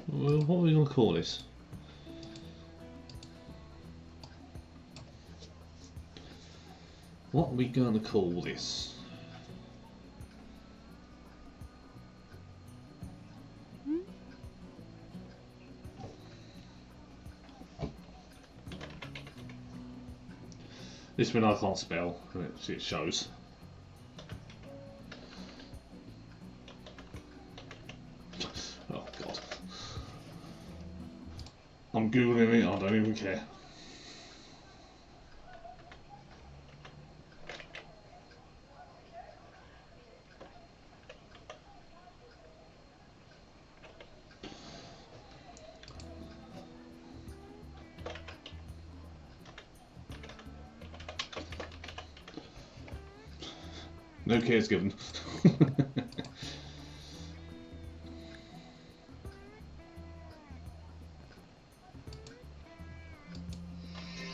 Well, what are we going to call this? What are we going to call this? This one I can't spell, it shows. Oh god. I'm googling it, I don't even care. No cares given.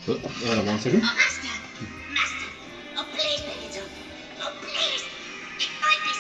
But, 1 second. Master! Master! Oh, please make it up! Oh, please! It might be...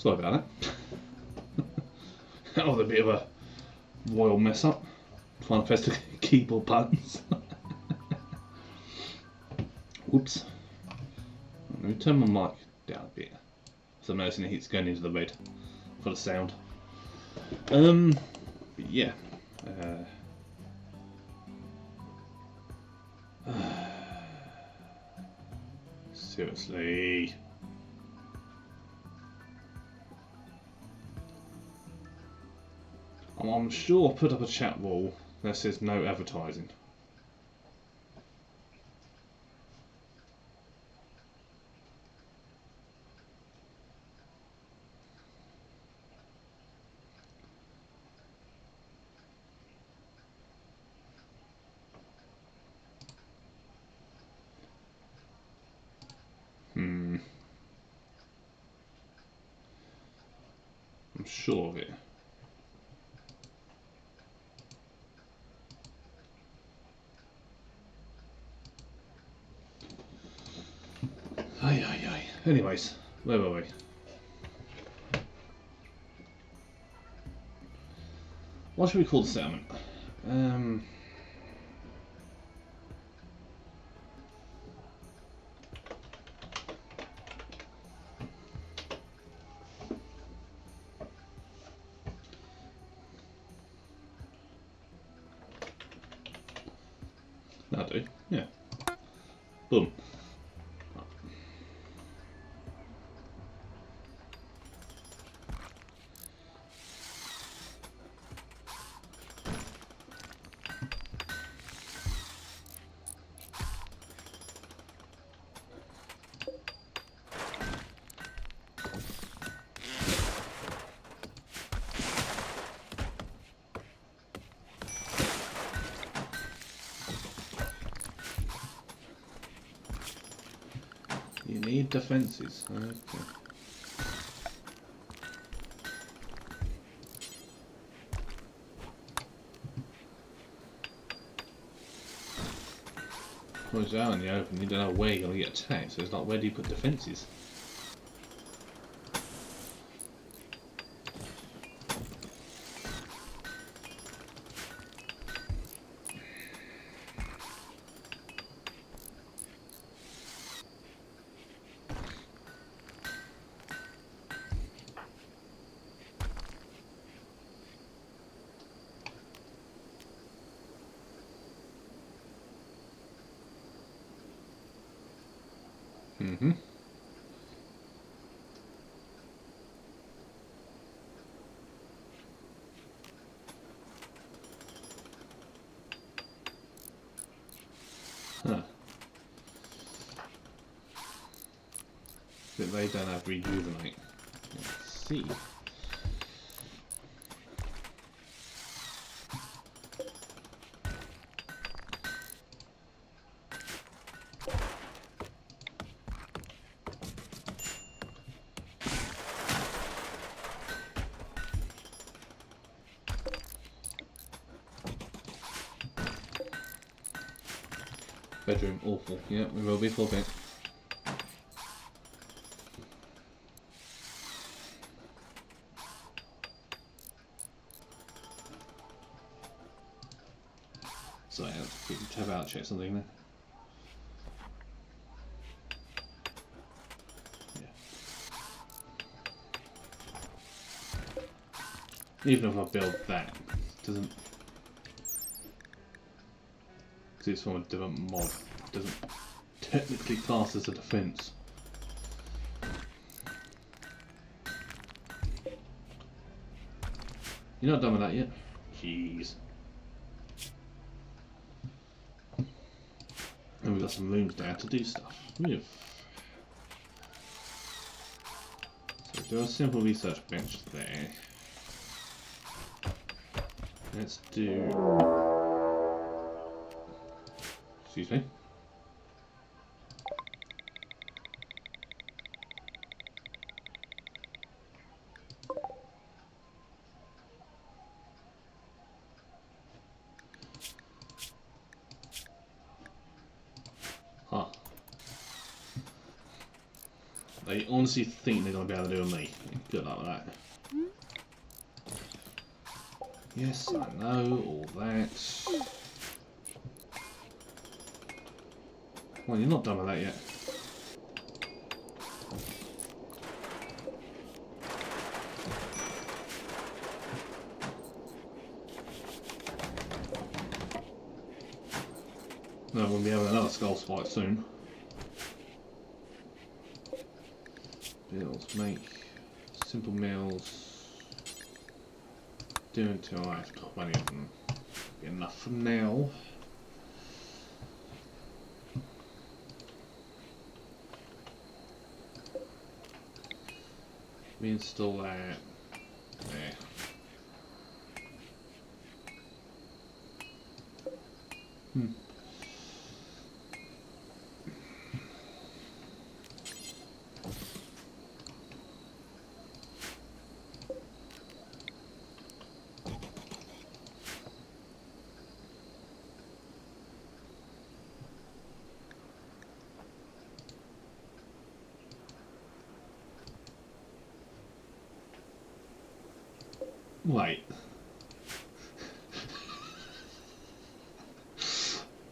Sorry about that. That was a bit of a royal mess up. Trying to press the keyboard buttons. Whoops. Let me turn my mic down a bit. So I'm noticing it's going into the red for the sound. But yeah. Seriously. I'm sure I put up a chat wall that says no advertising. I'm sure of it. Aye, aye, aye. Anyways, where were we? What should we call the settlement? That'll do, yeah. Boom. You need defences. Okay. Well, it's out in the open, you don't know where you're going to get attacked, so it's like, where do you put defences? Mm-hmm. Huh. But they don't have rejuvenate. Let's see. Bedroom, awful. Yeah, we will be flipping. Sorry, I have to quickly tab out, check something there. Yeah. Even if I build that, it doesn't. Because it's from a different mod, it doesn't technically class as a defence. You're not done with that yet? Jeez. And we've got some rooms there to do stuff with. So do a simple research bench there. Let's do... Excuse me. Huh. They honestly think they're going to be able to do with me. Good luck with that. Yes, I know all that. Well, you're not done with that yet. No, we'll be having another skull fight soon. Bills, make simple meals. Do until I have 20 of them. Be enough for now. Reinstall that. There. Wait.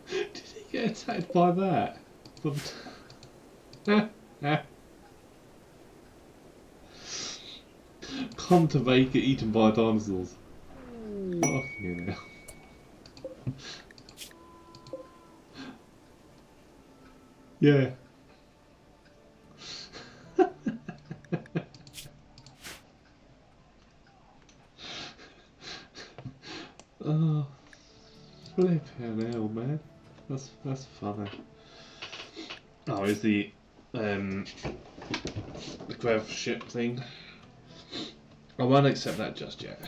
Did he get attacked by that? Come to make it eaten by dinosaurs. Fucking hell. Yeah. Oh, flipping hell, man. That's funny. Oh, is the grav ship thing? I won't accept that just yet.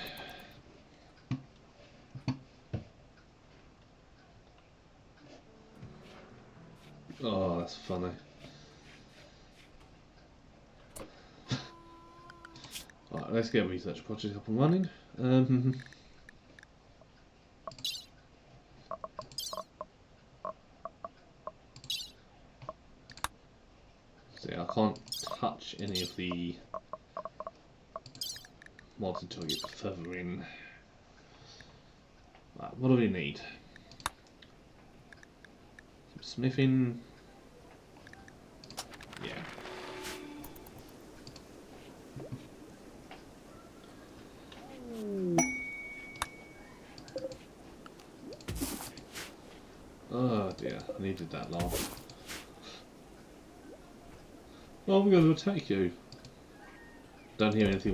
Oh, that's funny. Right, let's get research project up and running. See, I can't touch any of the mods until I get further in. Right, what do we need? Some smithing. Yeah. Oh dear, I needed that laugh. Oh, we're going to attack you. Don't hear anything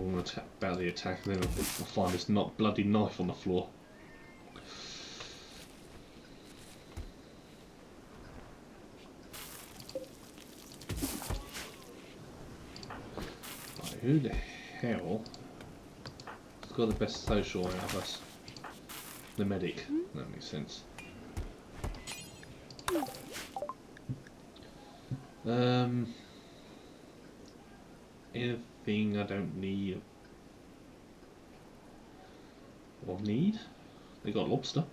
about the attack, and then I find this not bloody knife on the floor. Right, who the hell has got the best social out of us? The medic. That makes sense. Anything I don't need or need? They got lobster.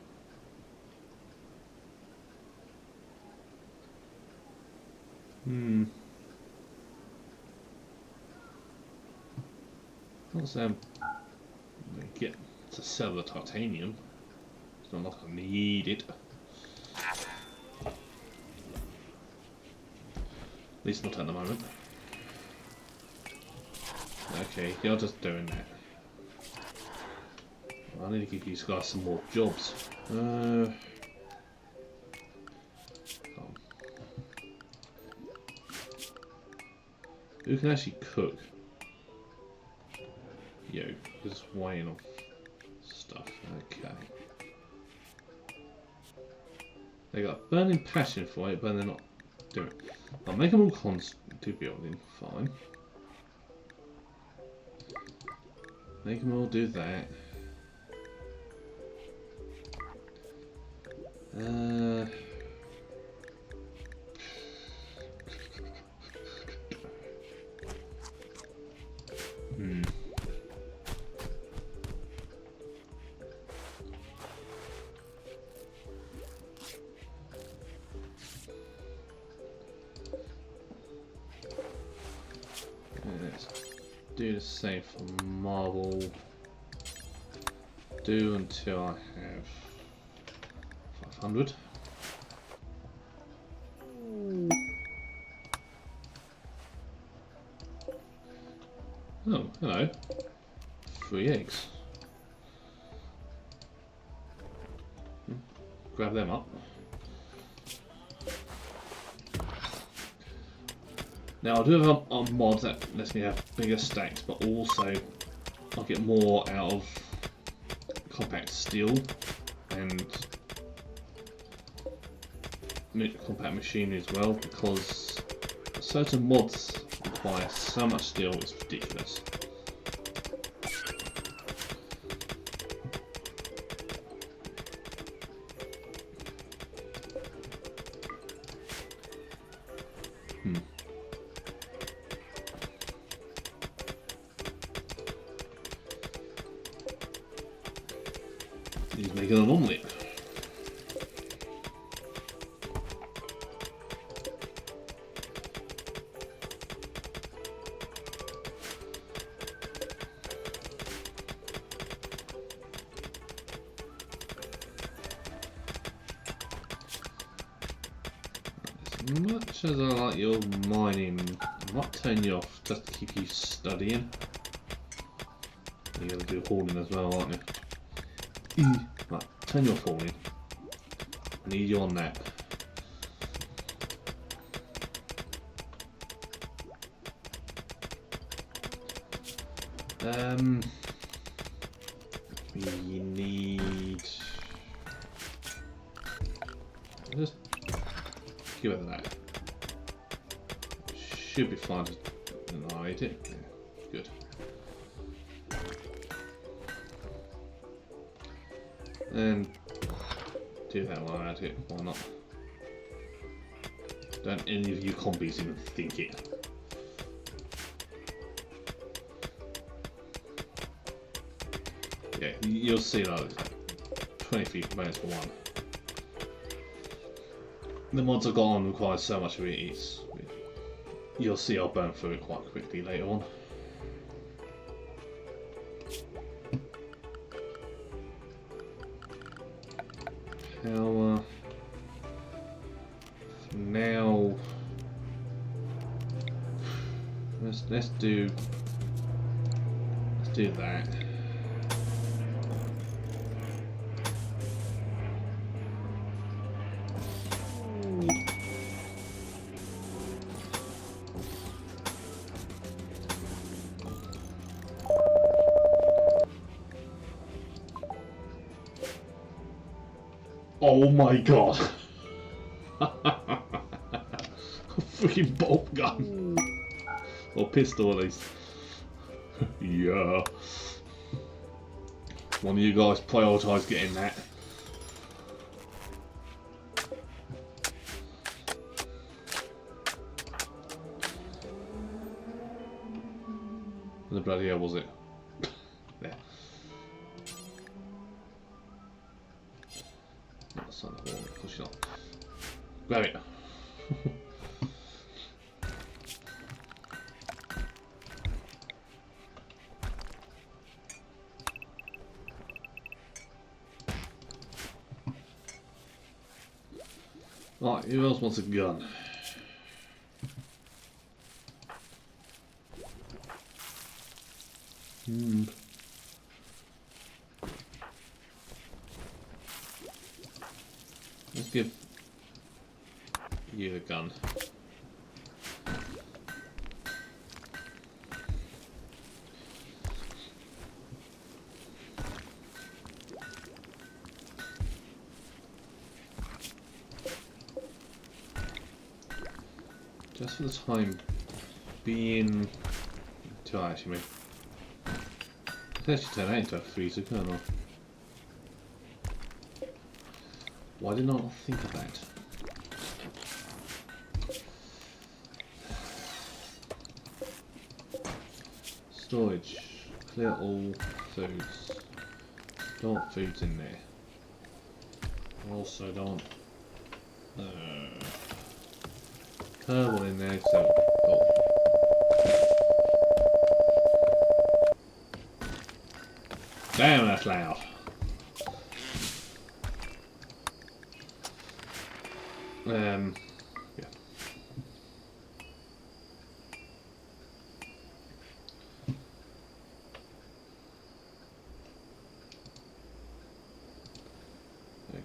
Can't say I'm gonna get to sell the titanium. It's not like I need it. At least not at the moment. Okay, you're just doing that. I need to give these guys some more jobs. Who can actually cook? You, just weighing off stuff. Okay. They got burning passion for it, but they're not doing it. I'll make them all cons to building. Fine. Make them all do that. Yes. do the same for marble. Do until I have 500. Oh, hello. 3 eggs. Grab them up. Now I do have a mod that lets me have bigger stacks, but also I'll get more out of compact steel and compact machinery as well, because certain mods require so much steel, it's ridiculous. He's making an omelette. As much as I like your mining, I might turn you off just to keep you studying. You're going to do hauling as well, aren't you? Right, turn your hauling. I need you on that. We need... Just give it that. Should be fine to annihilate it. Yeah, good. And do that while I'm at it, why not? Don't any of you combies even think it. Yeah, you'll see that 23 components for one. The mods I've got on require so much of it, you'll see I'll burn through it quite quickly later on. Power. For now, let's do that. Oh my god! A freaking bolt gun! Or pistol at least. Yeah. One of you guys prioritise getting that. Where the bloody hell was it? There. That's not the wall, of course not. Grab it. Right, who else wants a gun? Let's give you the gun. Just for the time being... to actually make... Let's actually turn that into a freezer, can't I? Why did I not think of that? Storage. Clear all foods. Don't want foods in there. Also don't... Herbal in there, so... Oh. Damn, that's loud. Yeah.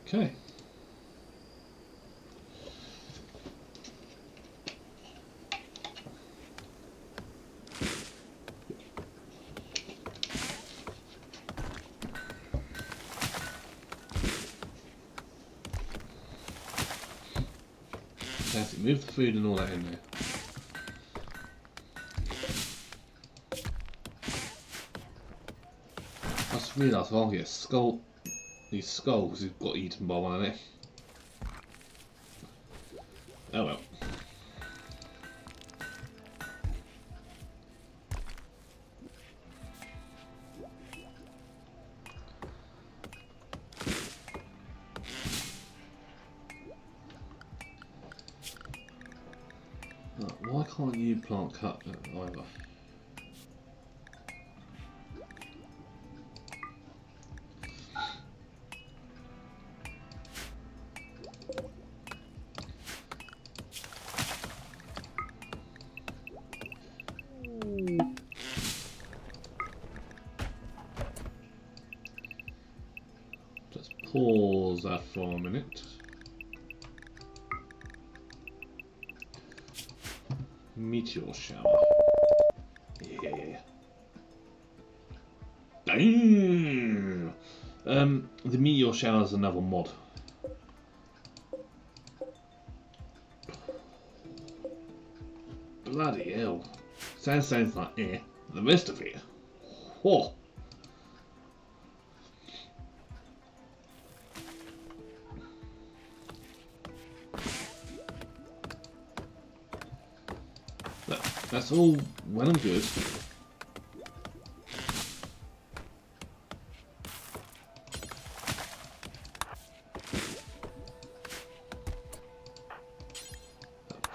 Okay. That's it. Move the food and all that in there. I just realised I can't get a skull. These skulls have got eaten by one of them. Oh well. Right, why can't you plant cut either? Let's pause that for a minute. Meteor shower. Yeah. Damn. The meteor shower is another mod. Bloody hell. Sounds like the rest of it. Whoa. That's all well and good.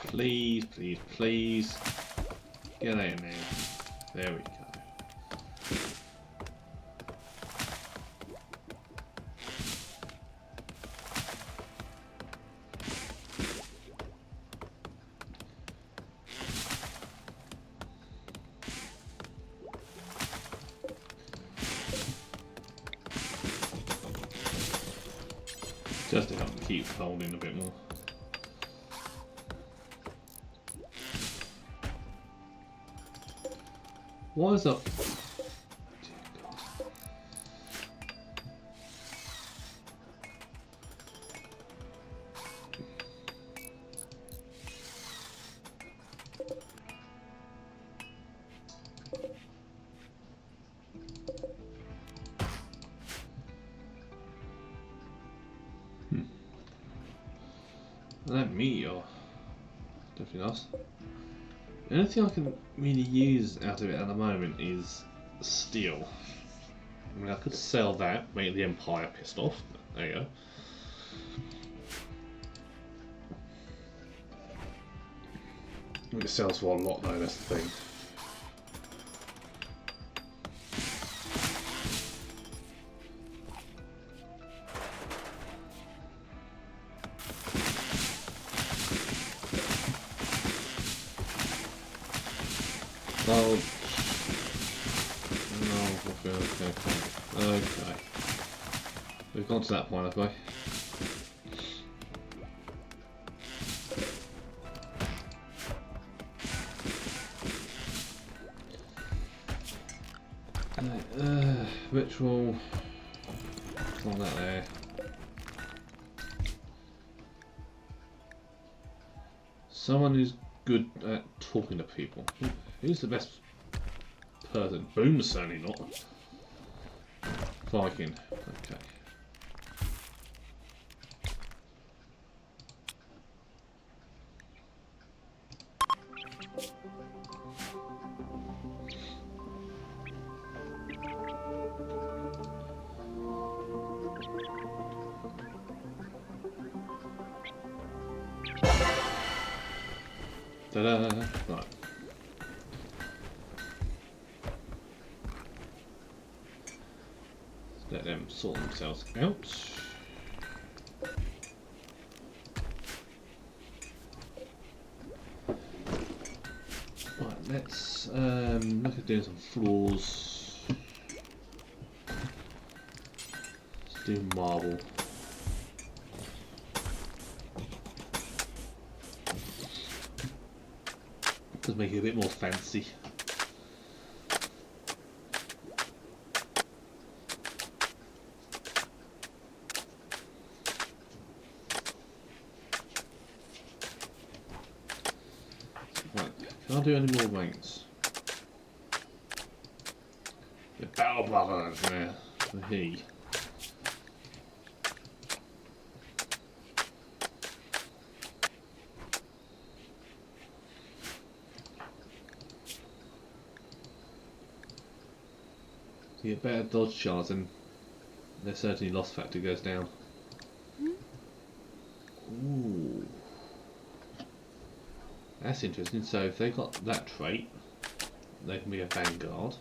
Please, please, please. Get out in there. There we go. Just to help them keep holding a bit more. What is up? That meteor. Definitely nice. The only thing I can really use out of it at the moment is steel. I mean, I could sell that, make the Empire pissed off. There you go. It sells for a lot though, that's the thing. Oh. No, okay. We've gone to that point, have we? Ritual. Not that there. Someone who's good at talking to people. Who's the best person? Boom's certainly not. Viking. Okay. Ta-da! Right. them sort themselves out. Right, let's look at doing some floors. Let's do marble. Does make it a bit more fancy. Right, can't do any more ranks. The Battle Brothers, yeah, the he. You get better dodge shards and their certainly loss factor goes down. Ooh. That's interesting. So if they got that trait, they can be a vanguard.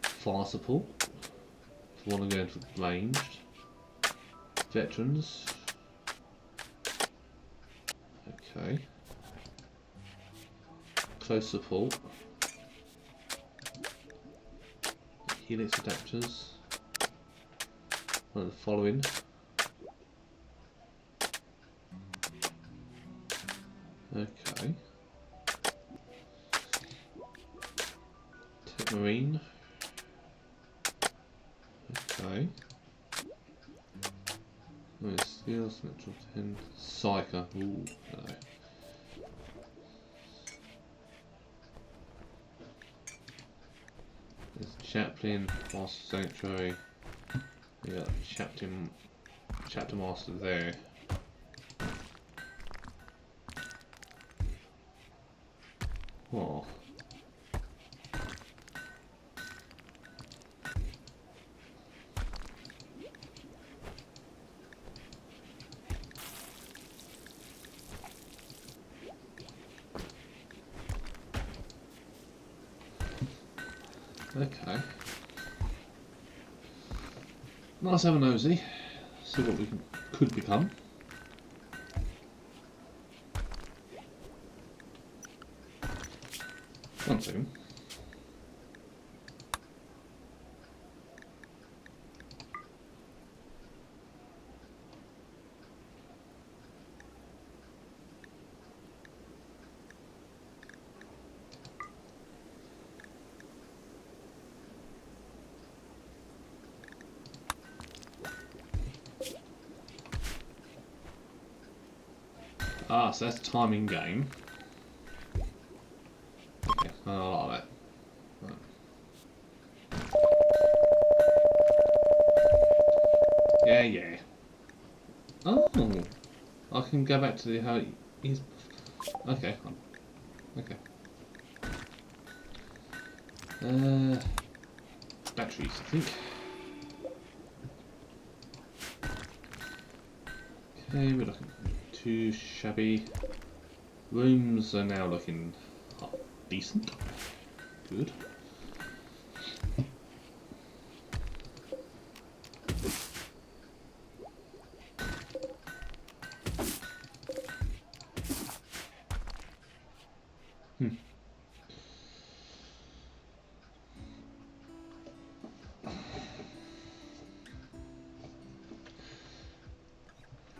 Fire support. If you want to go into ranged. Veterans. Okay. Close support. Helix adapters. One of the following. Okay. Tech Marine. Okay. Nice skills, natural 10. Psyker. Ooh, hello. There's Chaplain, Master Sanctuary. We got Chapter Master there. Oh. Okay. Let's have a nosy. See what we could become. One second. Ah, so that's timing game. Okay, I like that. Right. Yeah, yeah. Oh, I can go back to how it is. Okay, okay. Batteries, I think. Okay, we're looking too shabby. Rooms are now looking decent. Good.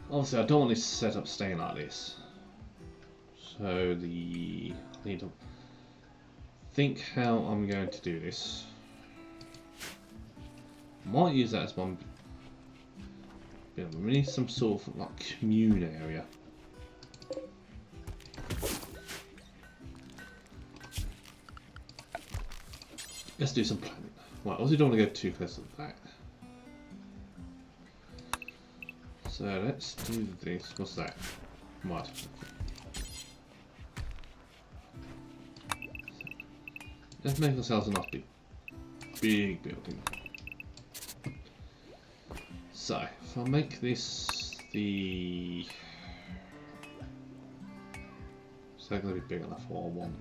Obviously, I don't want this setup staying like this. So I need to think how I'm going to do this. Might use that as one. Yeah, we need some sort of like commune area. Let's do some planning. Right, obviously don't want to go too close to the back. So let's do this. What's that? Mud. Let's make ourselves a nice big building. So if I make this the, is that going to be big enough for what I want?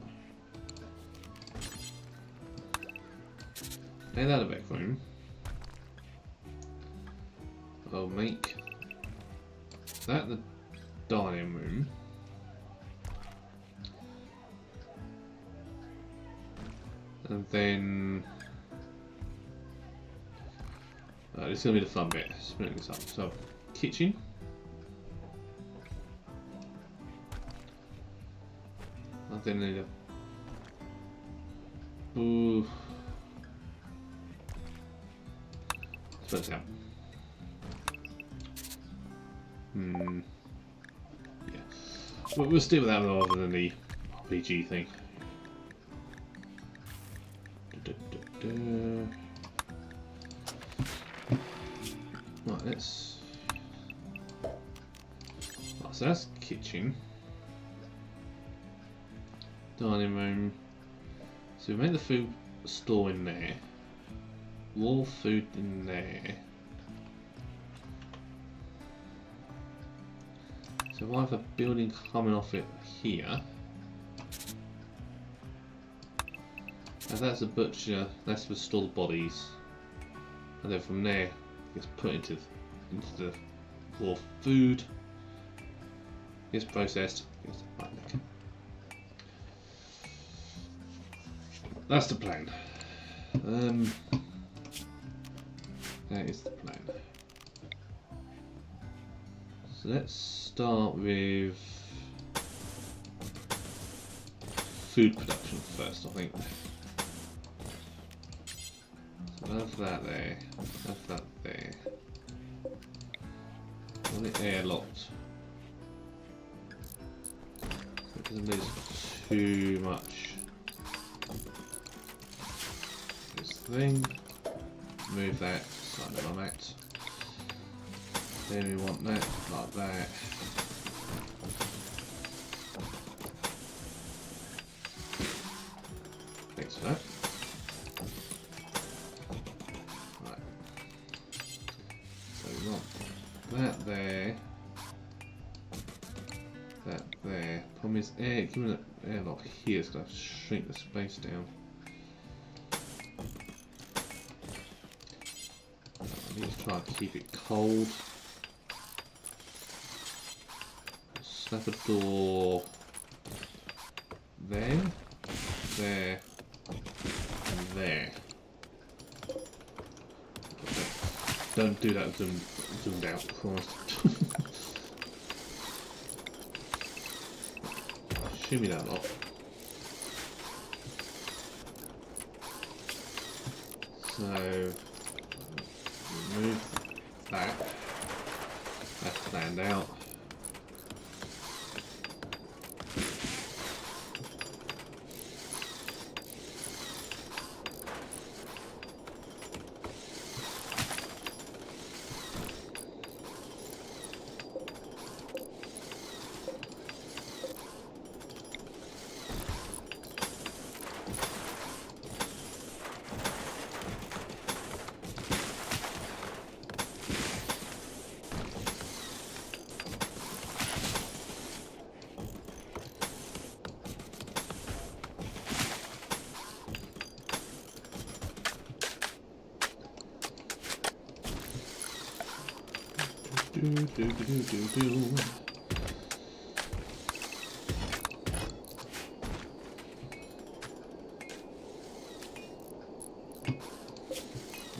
Make that a back room. I'll make that the dining room. And then this is going to be the fun bit, splitting this up. So, kitchen. I then need a... Ooh. Split this out. Yeah. We'll stick with that rather than the RPG thing. Right, let's... Right, so that's kitchen. Dining room. So we make the food store in there. Raw food in there. So I have a building coming off it here. And that's a butcher, that's to store the bodies. And then from there, it gets put into the raw food. Gets processed, gets back. That's the plan. That is the plan. So let's start with food production first, I think. So have that there, have that there. I want it airlocked. So it doesn't lose too much. This thing. Move that slightly like that. Then we want that like that. Thanks for that. Right. So we want that there. That there. Problem is given an airlock here, it's going to shrink the space down. I need to try and keep it cold. Snap a door there, there, and there. Don't do that zoomed out, Christ. Shimmy that lot. So remove that. That's planned out.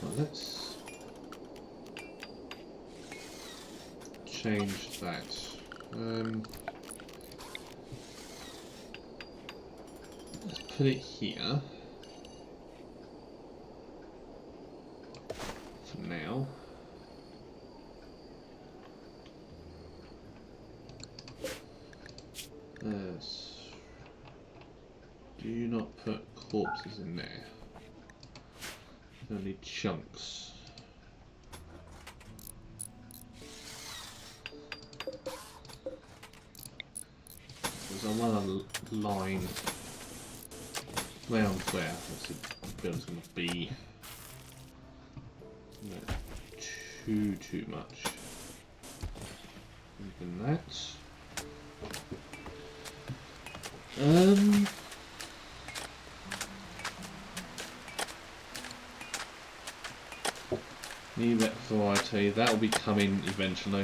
Well, let's change that. Let's put it here for now. Do not put corpses in there. Only chunks. Because I want to line round where the building's going to be. Not too much. Even that. Evac variety, that will be coming eventually.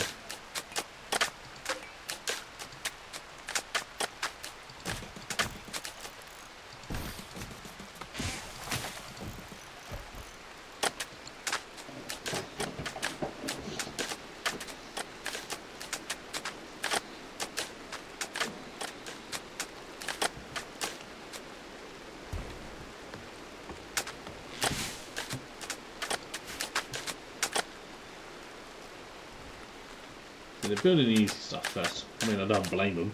They're building easy stuff first. I mean, I don't blame them.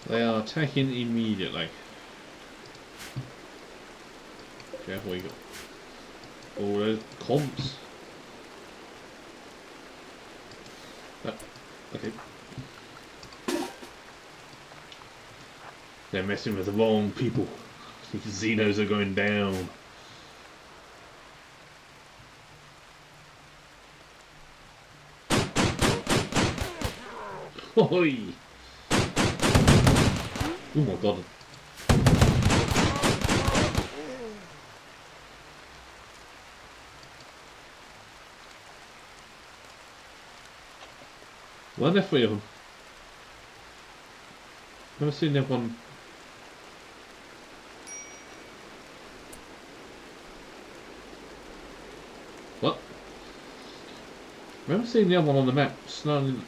They are attacking immediately. Careful, we got all those comps. Oh, okay. They're messing with the wrong people. These Xenos are going down. Oi! Oh my god. Why are there three of them? Never seen everyone. What? Never seen the other one on the map snarling,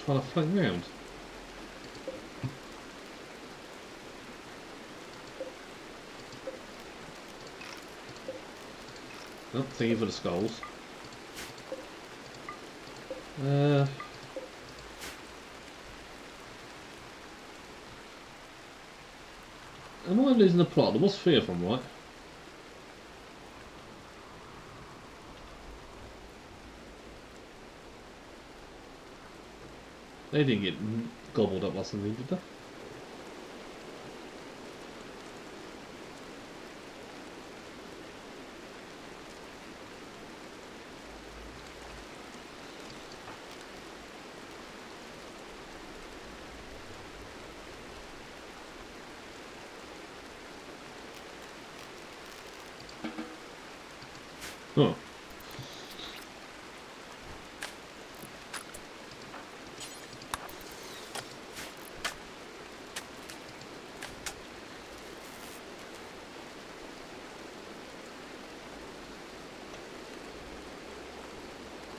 trying to flank round. Oh, thank you for the skulls. Am I losing the plot? There was three of them, right? They didn't get gobbled up by something, did they? Oh.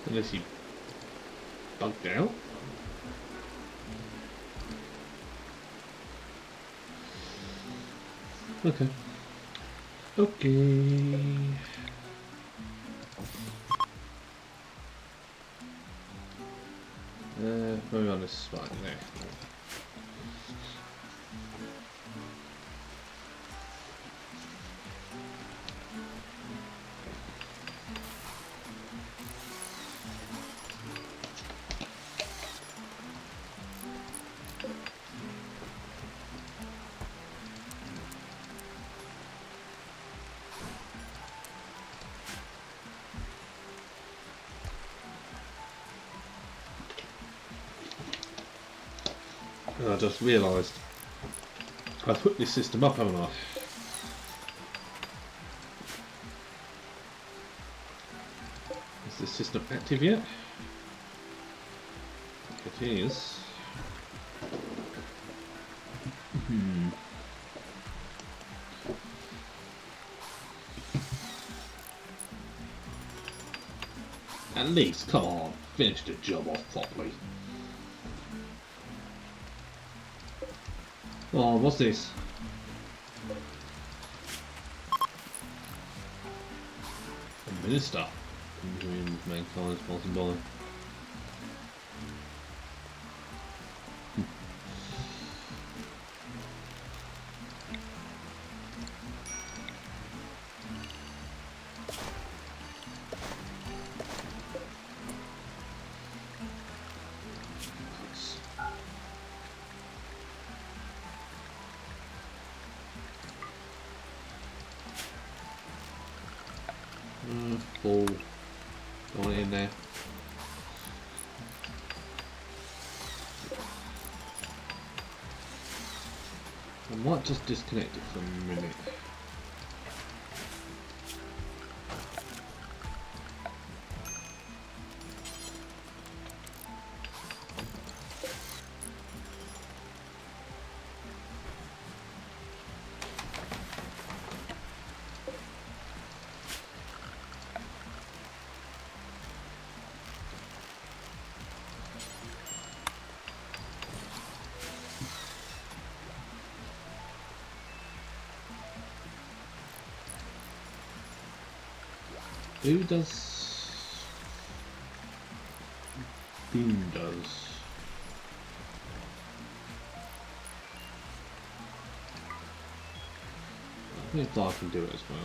Unless he bugged out. Okay. Okay. Maybe on this spot there. I just realised I've put this system up, haven't I? Is this system active yet? It is. At least, come on, finish the job off properly. Oh, what's this? A minister. Mankind's passing by. Ball. Don't want it in there. I might just disconnect it for a minute. Who does? Beam does. I think I can do it as well.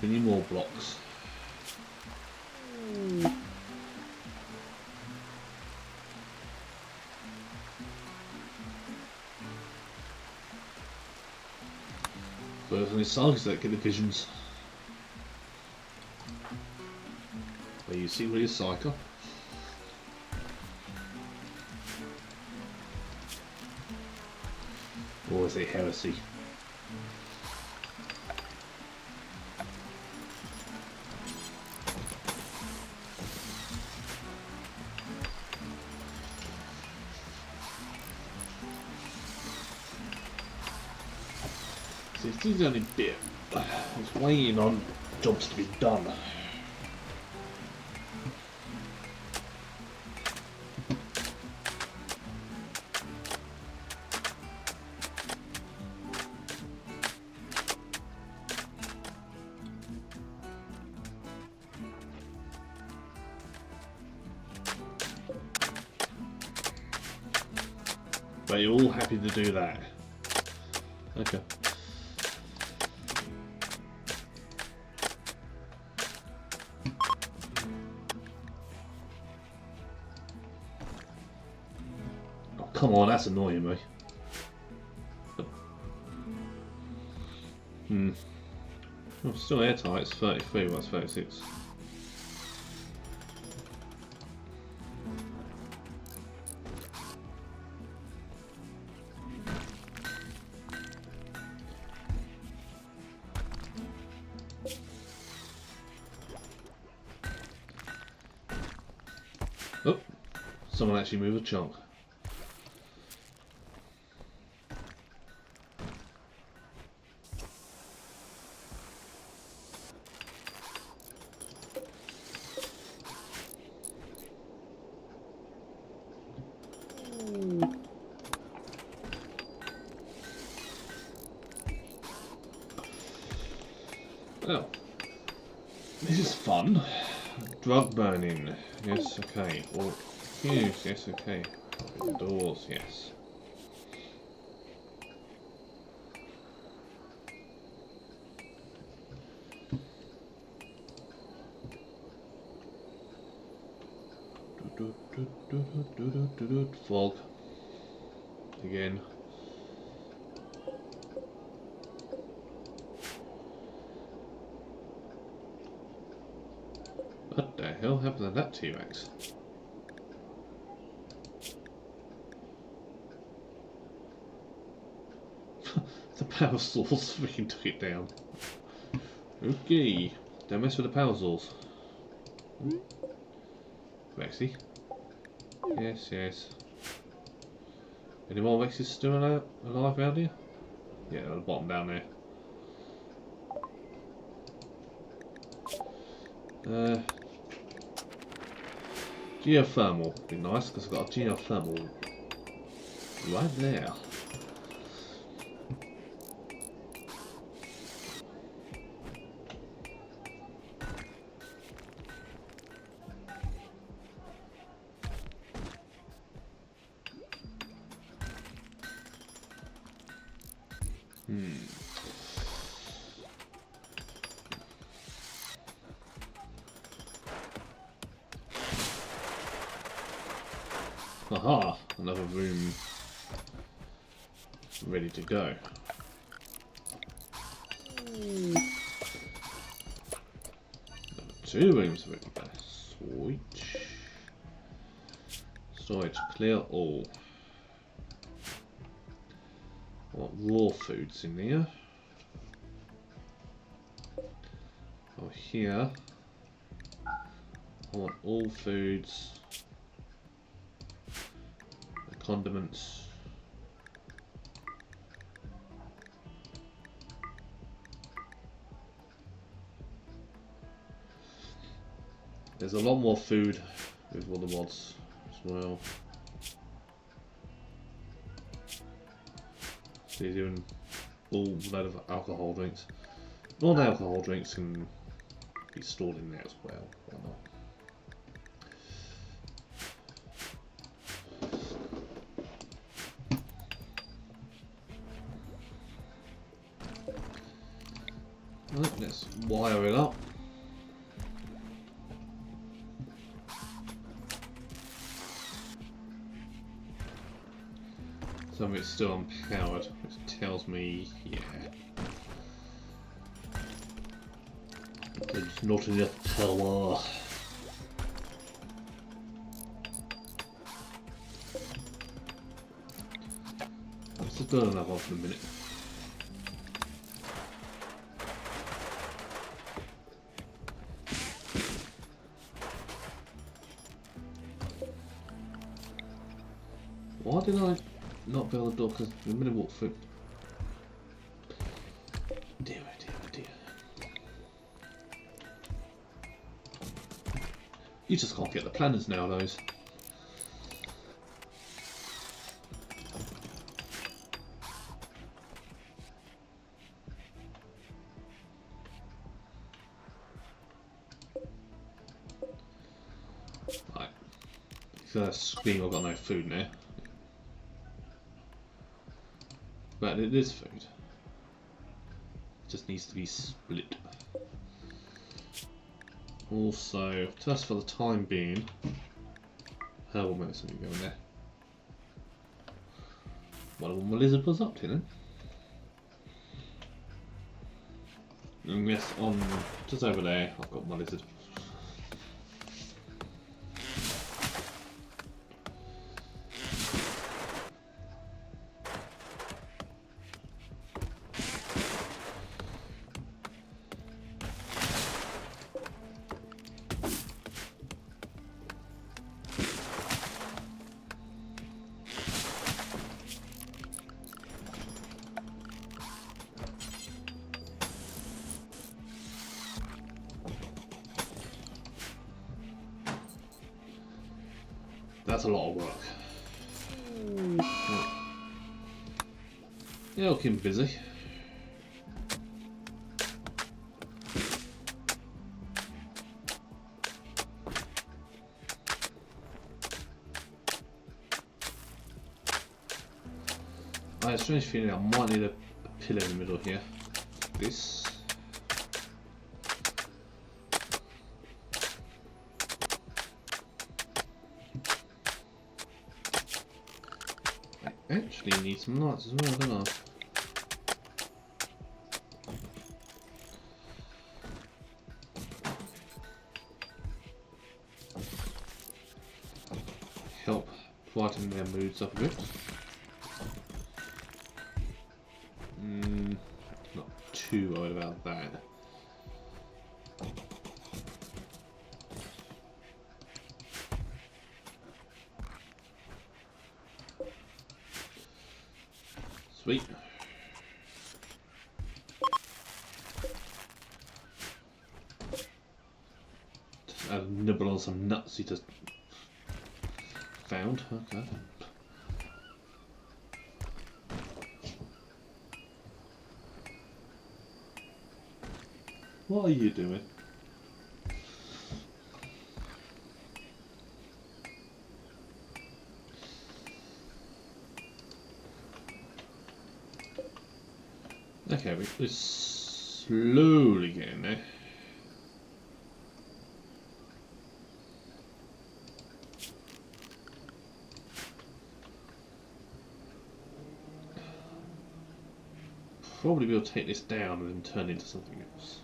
We need more blocks. But only Sarks that get the visions. Where you see where you're Psycho. Or is it heresy? See, this is the only bit. It's waiting on jobs to be done. But you're all happy to do that. Okay. Oh, come on, that's annoying me. Oh, still airtight, it's 33, well, it's 36. Oh, someone actually moved a chunk. Well, this is fun. Drug burning, yes, okay. Or fuse, yes, okay. Doors, yes. Fog. Again. What the hell happened to that T-Rex? The power source freaking took it down. Okay, don't mess with the power source. Rexy. Yes, yes. Any more Rexes still alive around here? Yeah, at the bottom down there. Geothermal would be nice because I've got a geothermal right there. Aha! Another room ready to go. 2 rooms already there. Sweet. Storage clear all. I want raw foods in here. Oh, here. I want all foods. The condiments. There's a lot more food with all the mods as well. So you're doing all load of alcohol drinks. All the alcohol drinks can be stored in there as well. Why not? Right, let's wire it up. Some of it's still unpowered, which tells me, yeah, there's not enough power. Let's just do another one for a minute. Why did I not build the door? Because the minute I walk through. Dear, oh dear, oh dear. You just can't get the planners nowadays. Right. First screen, I've got no food now. But it is food. It just needs to be split. Also, just for the time being, herbal medicine can go in there. Wonder what my lizard was up to then. And yes, on just over there, I've got my lizard. That's a lot of work. Yeah, I'll keep him busy. I have a strange feeling I might need a pillar in the middle here. This. I actually need some lights as well, don't I? Help brighten their moods up a bit. Not too worried about that. Sweet. Just add a nibble on some nuts he just found. Okay. What are you doing? Okay, we're slowly getting there. Probably be able to take this down and then turn it into something else.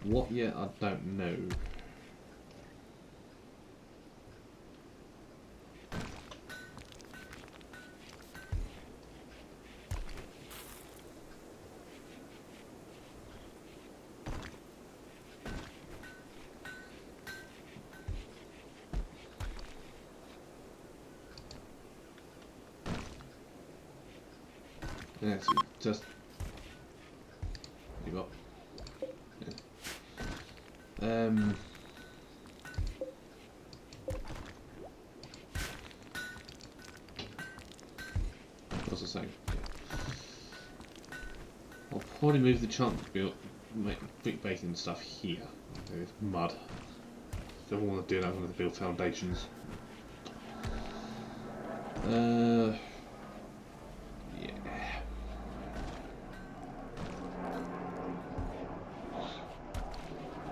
What yet? I don't know. Yeah, so just give up. Yeah. What was I saying? Yeah. I'll probably move the chunk build, make brick baking stuff here. There's mud. Don't want to do that. I want to build foundations. Yeah.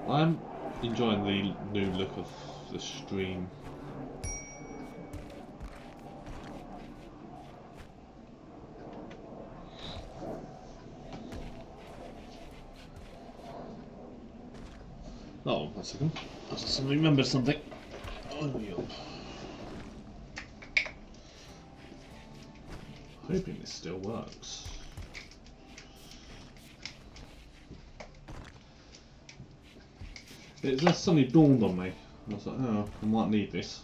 I'm enjoying the new look of the stream. Oh, 1 second. I just remembered something. Oh, yeah. Hoping this still works. It just suddenly dawned on me. I was like, oh, I might need this.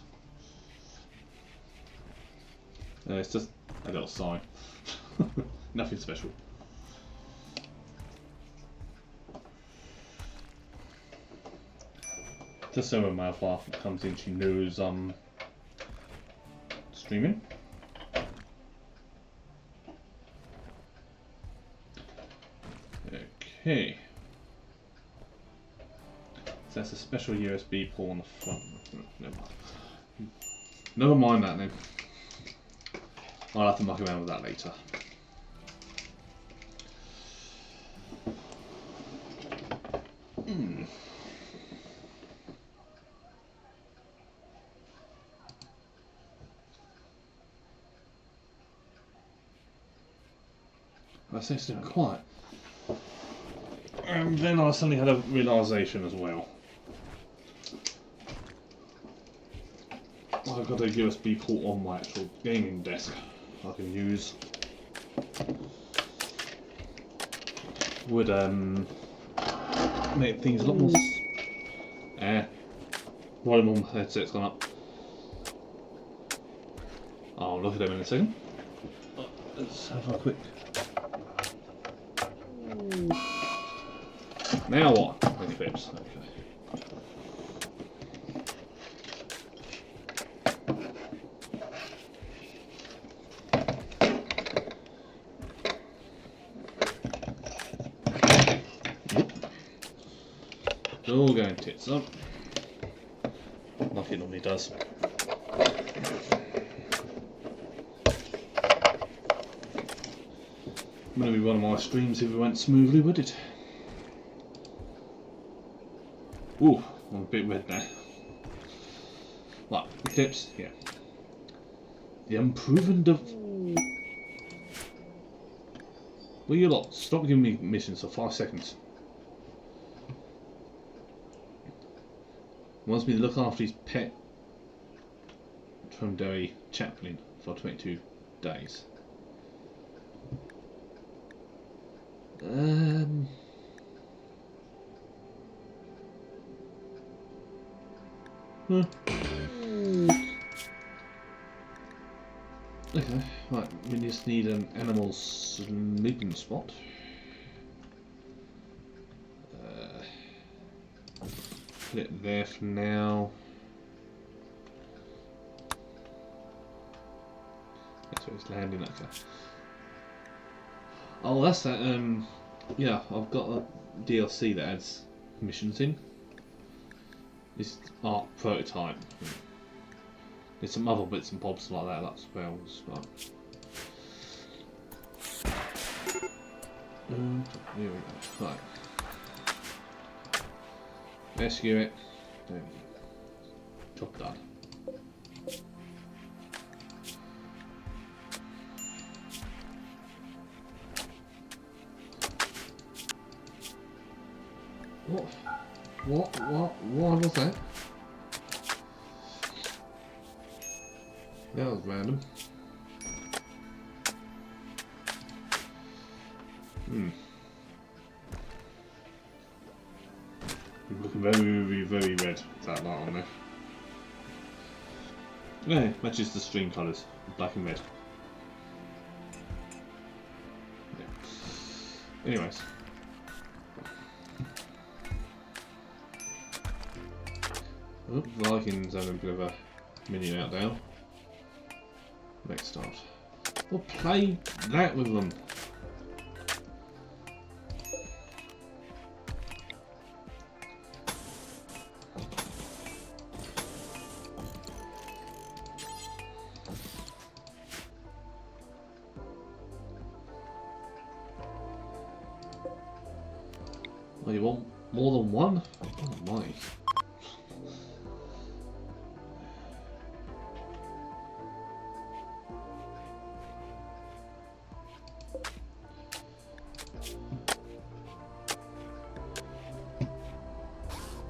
It's just a little sign. Nothing special. Just so when my wife comes in, she knows I'm streaming. Okay. So that's a special USB port on the front. Never mind that then. I'll have to muck around with that later. I say it's doing quiet. And then I suddenly had a realisation as well. I've got a USB port on my actual gaming desk I can use. Would make things a lot more. Volume on my headset's gone up. I'll look at them in a second. Let's have a quick. Now what? Any clips? Okay. It's all going tits up. Like it normally does. Maybe one of my streams if it went smoothly, would it? Ooh, I'm a bit red there. Right, clips, yeah. The unproven Will you lot stop giving me missions for 5 seconds? Wants me to look after his pet from Derry Chaplin for 22 days. Okay, right, we just need an animal sleeping spot. Put it there for now. That's where it's landing, okay. Oh, that's that, yeah, I've got a DLC that adds missions in. This art prototype. There's some other bits and bobs like that as well. Here we go. Right. Rescue it. There we go. Job done. What? Why was that? That was random. Looking very red with that light on there. Yeah, matches the stream colours, black and red. Yeah. Anyways. Oh, Vikings having a bit of a mini meltdown. Next start. Well, play that with them. Oh, you want more than one? Oh my.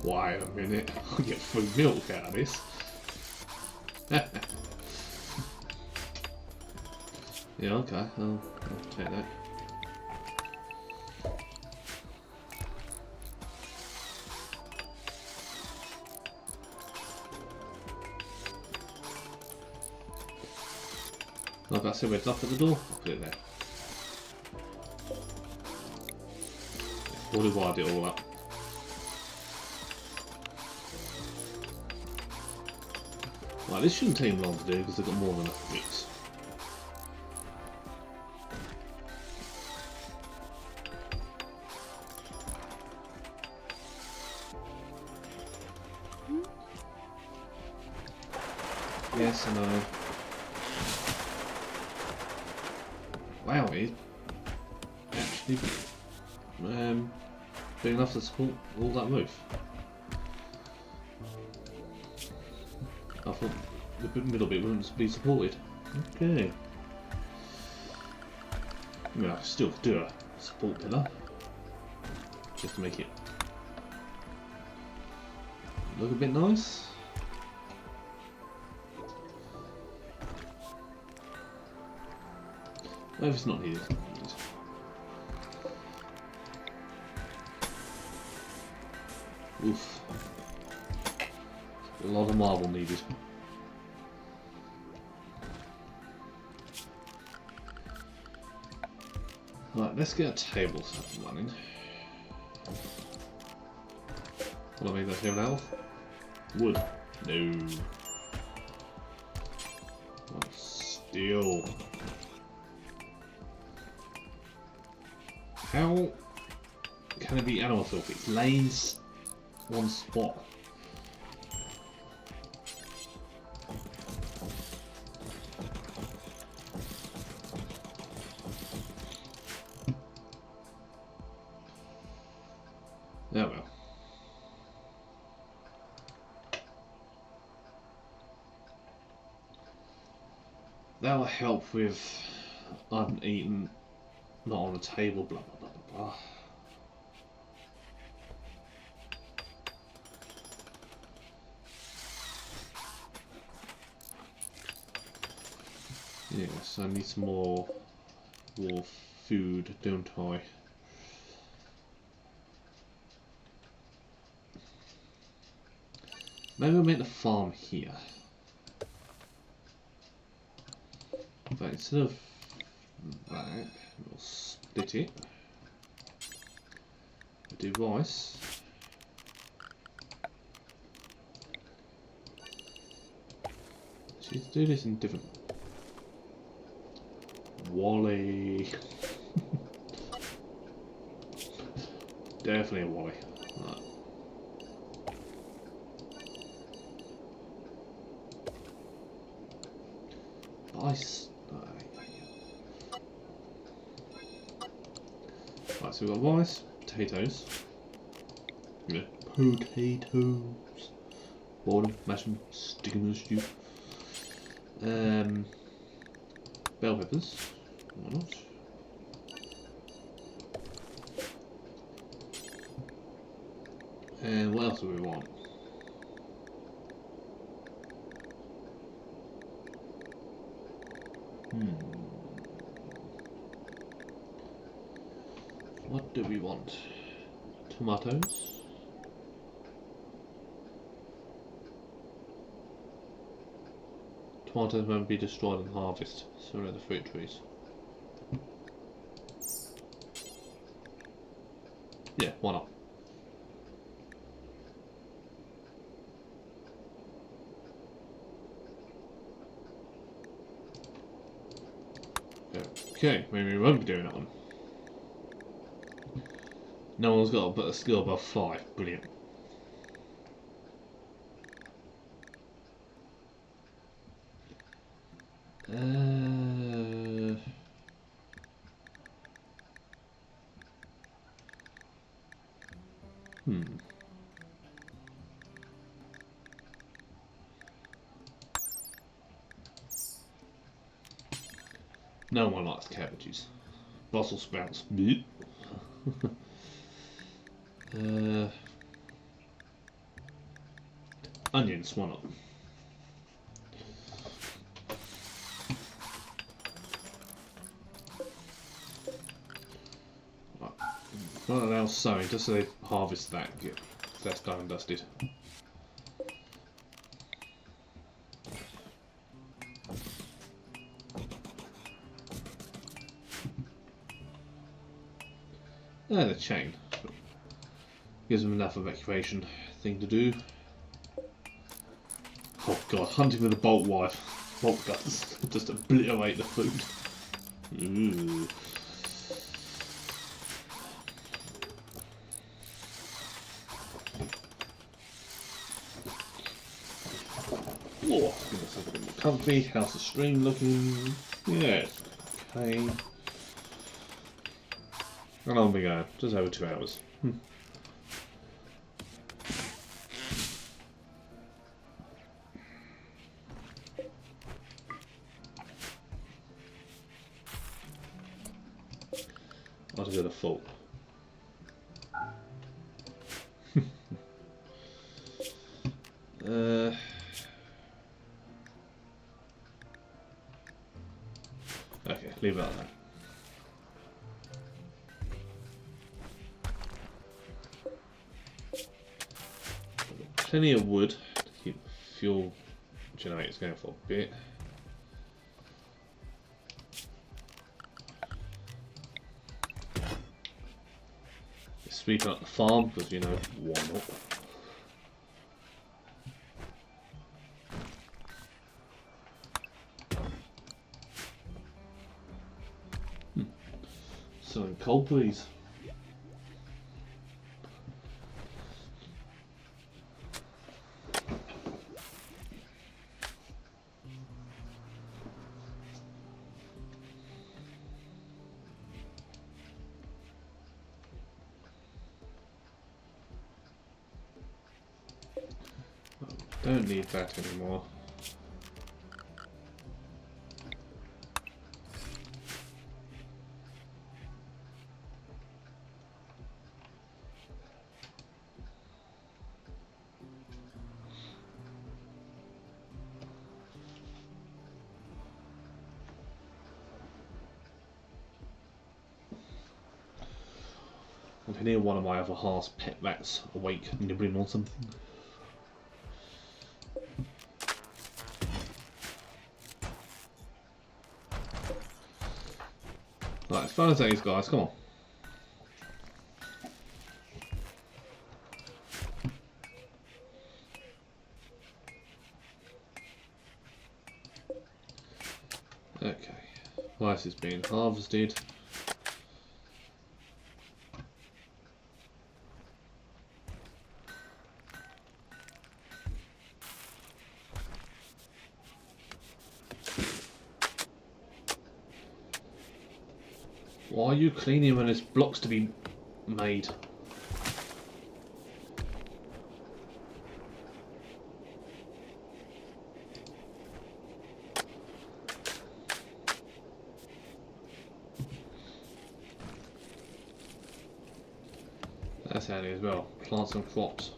Wait a minute, I'll get free milk out of this. Yeah, okay, I'll take that. Like I said, we're up at the door, I'll put it there. Already wired it all up. Right, this shouldn't take long to do because they've got more than enough bricks. Yes, I know. Wow, it is actually big enough to support all that roof. I thought the middle bit wouldn't be supported. Okay. I mean, I could still do a support pillar just to make it look a bit nice. No, if it's not needed. Oof. A lot of marble needed. Right, let's get a table up and running. Will I make that table out of? Wood? No. Oh, steel. How can it be animal filth? It lays one spot. Oh well. That will help with uneaten, not on the table, blah blah blah blah blah. Yes, I need some more food, don't I? Maybe we'll make the farm here. But instead of that, we'll split it. We'll do rice. Let's do this in different. Wally. Definitely a Wally. Right. Right, so we've got rice, potatoes. Yeah, potatoes. Boil them, mash them, stick them in the stew. Bell peppers. Why not? And what else do we want? What do we want? Tomatoes? Tomatoes won't be destroyed in harvest, so are the fruit trees. Yeah, why not? Okay, maybe we won't be doing that one. No one's got but a skill above 5. Brilliant. No one likes cabbages. Brussels sprouts. Onions, why not? Right. Not allow sowing, just so they harvest that, get that's done and dusted. And a chain. Gives them enough evacuation thing to do. Oh god, hunting with a bolt guns. Just obliterate the food. Ooh. Oh, goodness, a bit more comfy. How's the stream looking? Yeah, okay. How long have we going? Just over 2 hours. What is it a fault? Okay, leave it like that. Plenty of wood to keep fuel generators going for a bit. Sweeping up the farm because, you know, why not? Selling cold please. Don't need that anymore. I can hear one of my other half pet rats awake, nibbling on something. Right, as far as these guys, come on. Okay, rice is being harvested. Why are you cleaning when there's blocks to be made? That's handy as well. Plant some crops.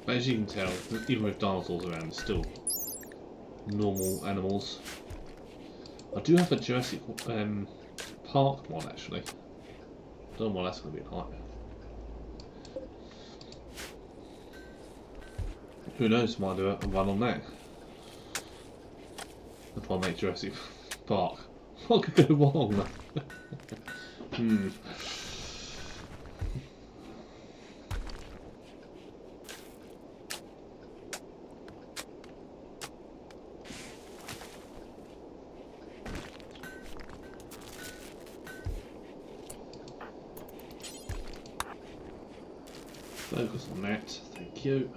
But as you can tell, even with dinosaurs around, it's still normal animals. I do have a Jurassic Park mod actually. Don't know why that's going to be hype. Who knows, might do a run on that. If I make Jurassic Park. What could go wrong? Focus on that, thank you.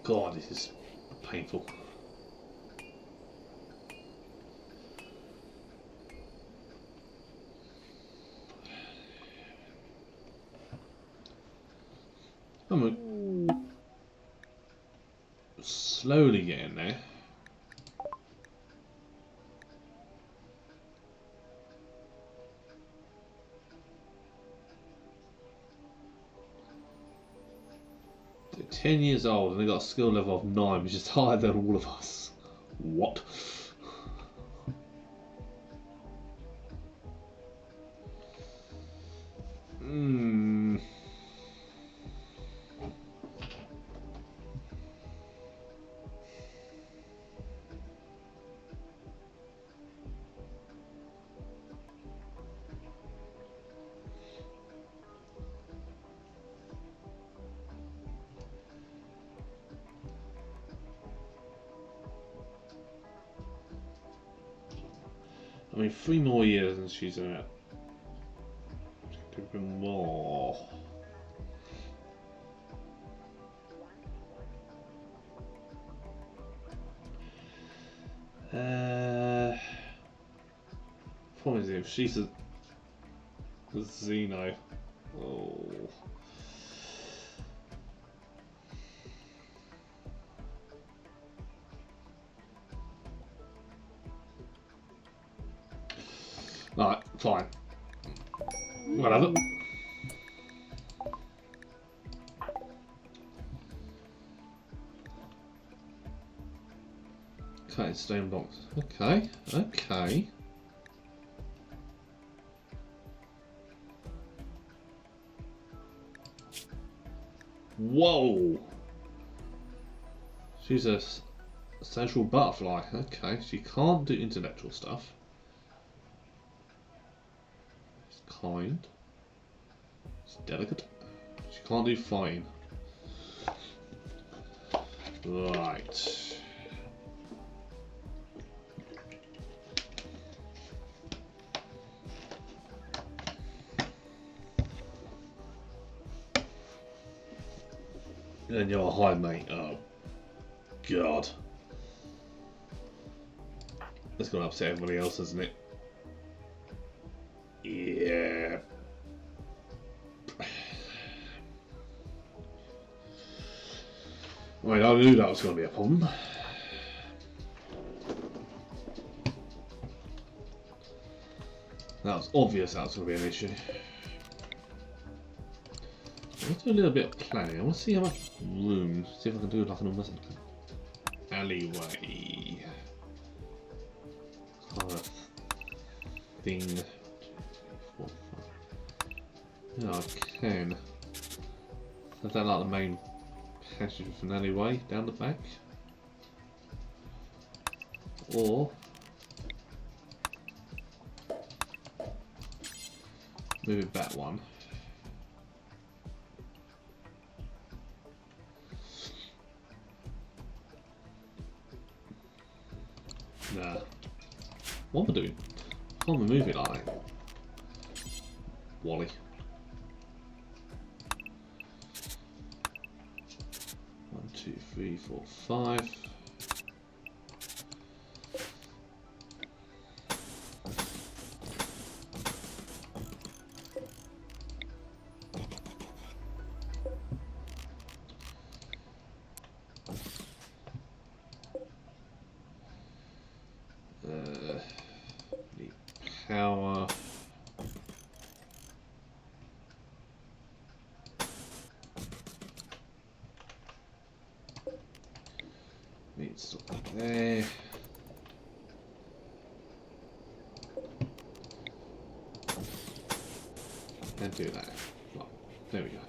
God, this is painful. I'm slowly getting there. They're 10 years old and they got a skill level of 9, which is higher than all of us. What? I mean, 3 more years and she's out. Even more. Problem is, if she's a Xeno. Oh. Alright, fine. Whatever. Okay, stone box. Okay, okay. Whoa! She's a social butterfly. Okay, she can't do intellectual stuff. She's kind. She's delicate. She can't do fine. Right. And you're high, mate. Oh, God. That's going to upset everybody else, isn't it? Yeah. I mean, I knew that was going to be a problem. That was obvious that was going to be an issue. Let's do a little bit of planning. I want to see how much room. See if I can do like an almost alleyway kind of thing. Yeah, I can. Is that like the main passage of an alleyway down the back? Or move it back one. Nah. What am I doing? I can't move it like that. Wally. One, two, three, four, five. power. Need stuff like there. And do that. Right, there we go.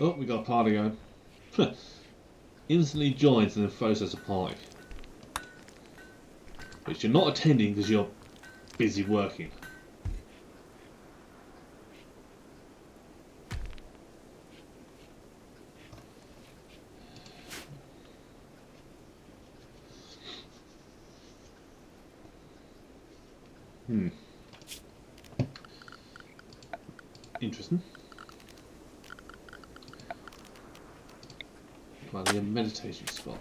Oh, we got a party going. Instantly joins and then throws us a party. Which you're not attending because you're busy working. Interesting. Well, the meditation spot.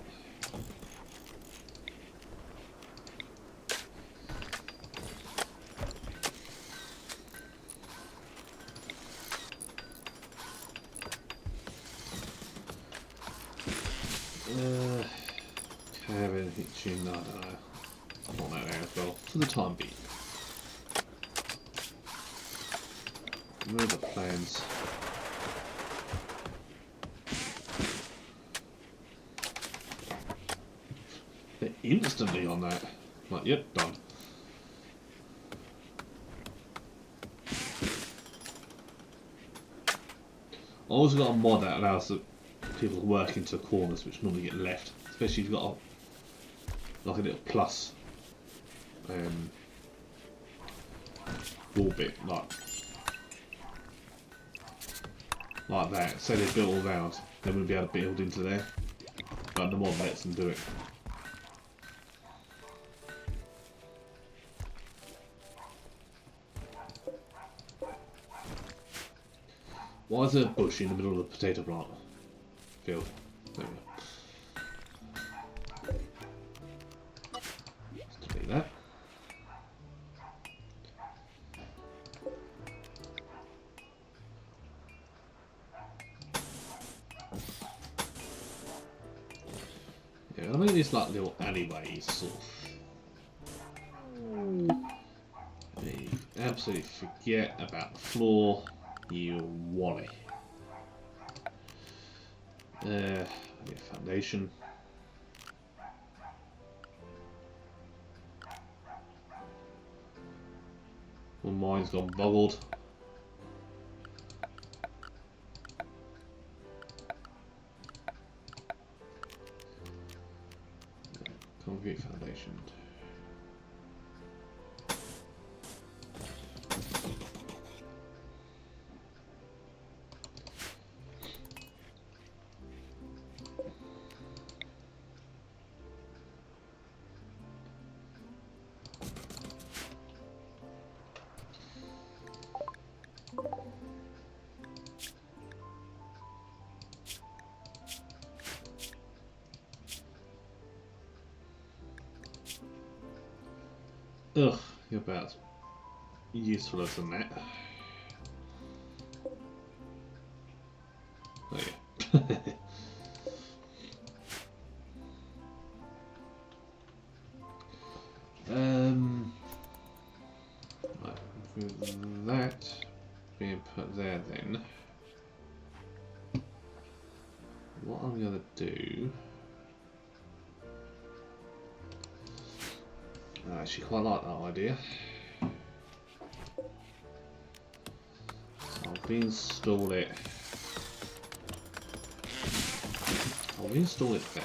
Cabin, hitching, I don't know. I want that there as well, for the time being. Remove the plans. They're instantly on that. Like, yep, done. I also got a mod that allows the people to work into corners which normally get left, especially if you've got like a little plus wall bit, like that. Say they built all round, they wouldn't be able to build into there, but the mod lets them do it. Why is there a bush in the middle of the potato plant field? There we go. Let's delete that. Yeah, I mean these like little alleyways sort of. You absolutely forget about the floor. You wally. Yeah, foundation. Well, mine's gone boggled. Concrete foundation. Ugh, you're about useful as than that. Oh yeah. Right, with that being put there then, what I'm gonna do, I actually quite like that idea. I'll reinstall it. I'll reinstall it there.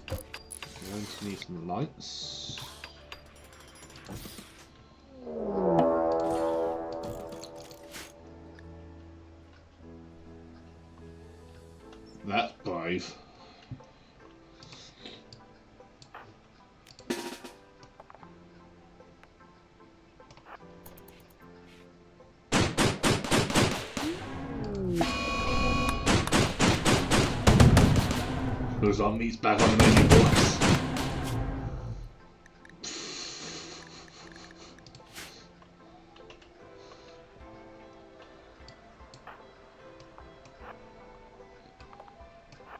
I'm going to need some lights. That's brave. Those zombies back on the menu, boys.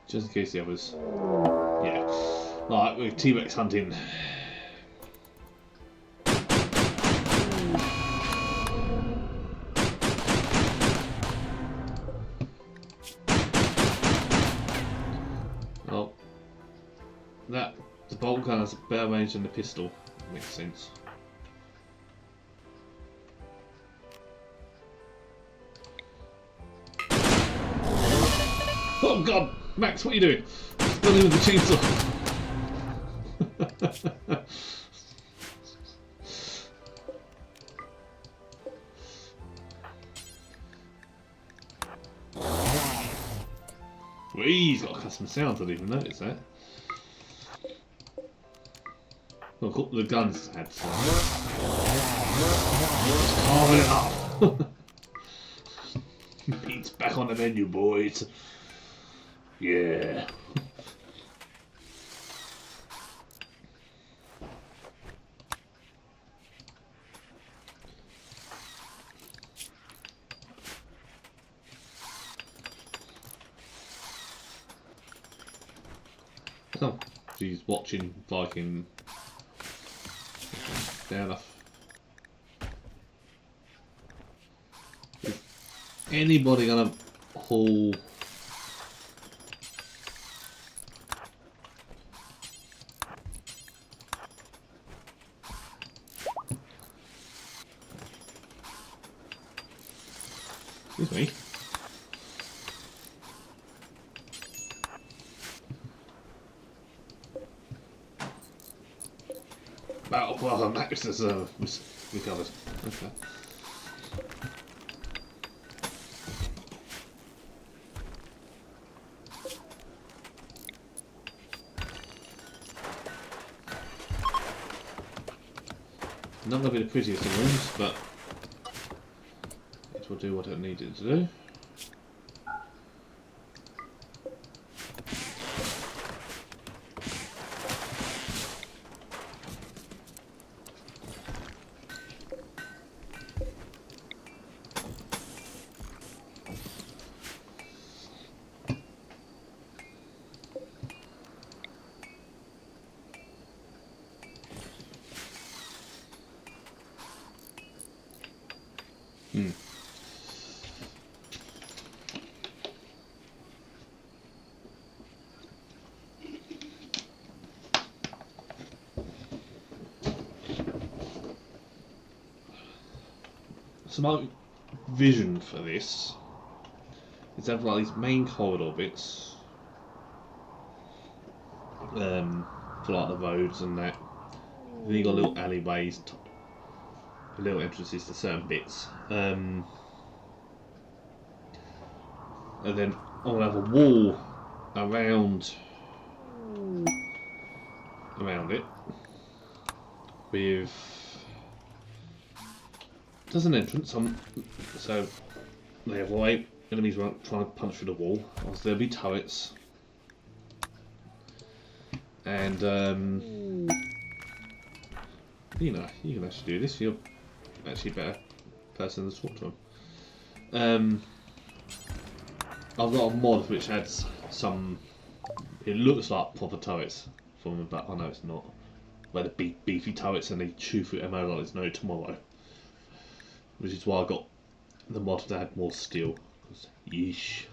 Just in case the others. Yeah. Right, we're T-Rex hunting. Oh, the bolt gun has a better range than the pistol. Makes sense. Oh God, Max, what are you doing? Still in with the chainsaw. Well, he's got a custom sound. I didn't even notice that. Well, the guns had some. Carve it up. Pete's back on the menu, boys. Yeah. Oh, she's watching Viking. Fair enough. Is anybody gonna haul? Excuse me. Battle Brother Max has recovered. Okay. Not going to be the prettiest of rooms, but it will do what it needed to do. So my vision for this is to have like these main corridor bits for like the roads and that. Then you got little alleyways, little entrances to certain bits, and then I'll have a wall around it with there's an entrance on, so they have a way enemies won't try to punch through the wall. Also, there'll be turrets and you know, you can actually do this. You're actually a better person to talk to them. I've got a mod which adds some. It looks like proper turrets from the back. I know it's not. Where the beefy turrets and they chew through ammo like there's no tomorrow. Which is why I got the mod to add more steel. Because yeesh.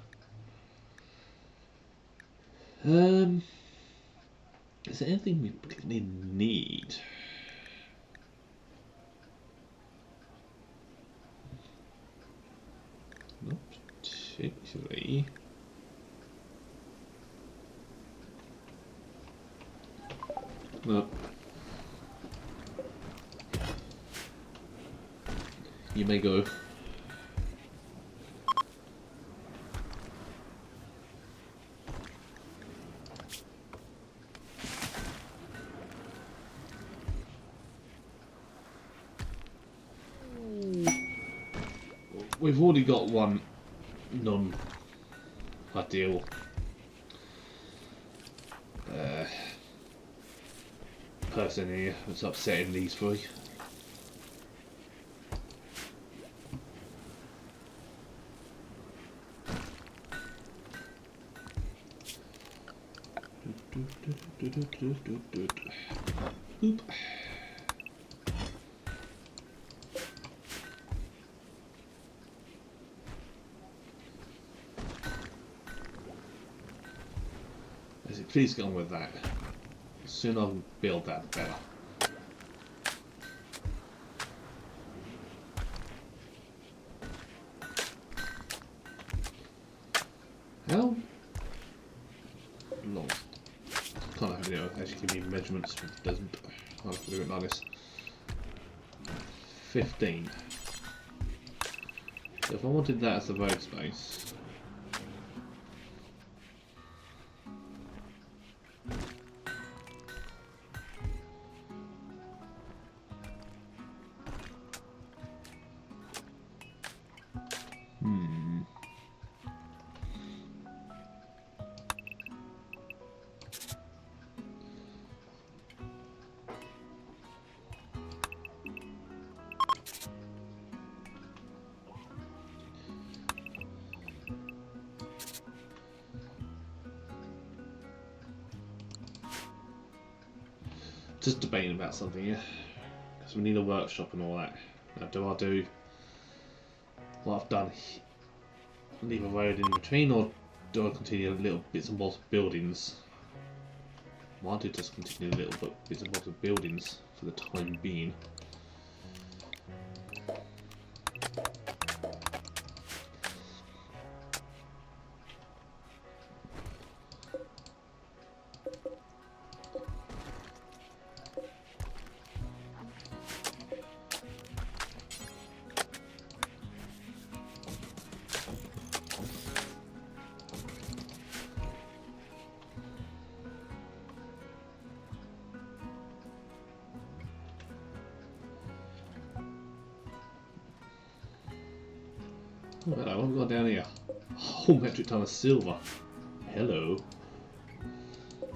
Is there anything we particularly need? Not particularly. No. You may go. We've already got one non-ideal person here that's upsetting these three. Boop. Please get on with that. The sooner I can build that, the better. How long? Can't have a video actually give me measurements. It doesn't. I'll have to do it like this. 15. So if I wanted that as the road space. Just debating about something here, because we need a workshop and all that. Now, do I do what I've done, leave a road in between, or do I continue little bits and bobs of buildings? Well, I do just continue little bits and bobs of buildings for the time being. Oh, hello, what have we got down here? A whole metric ton of silver. Hello.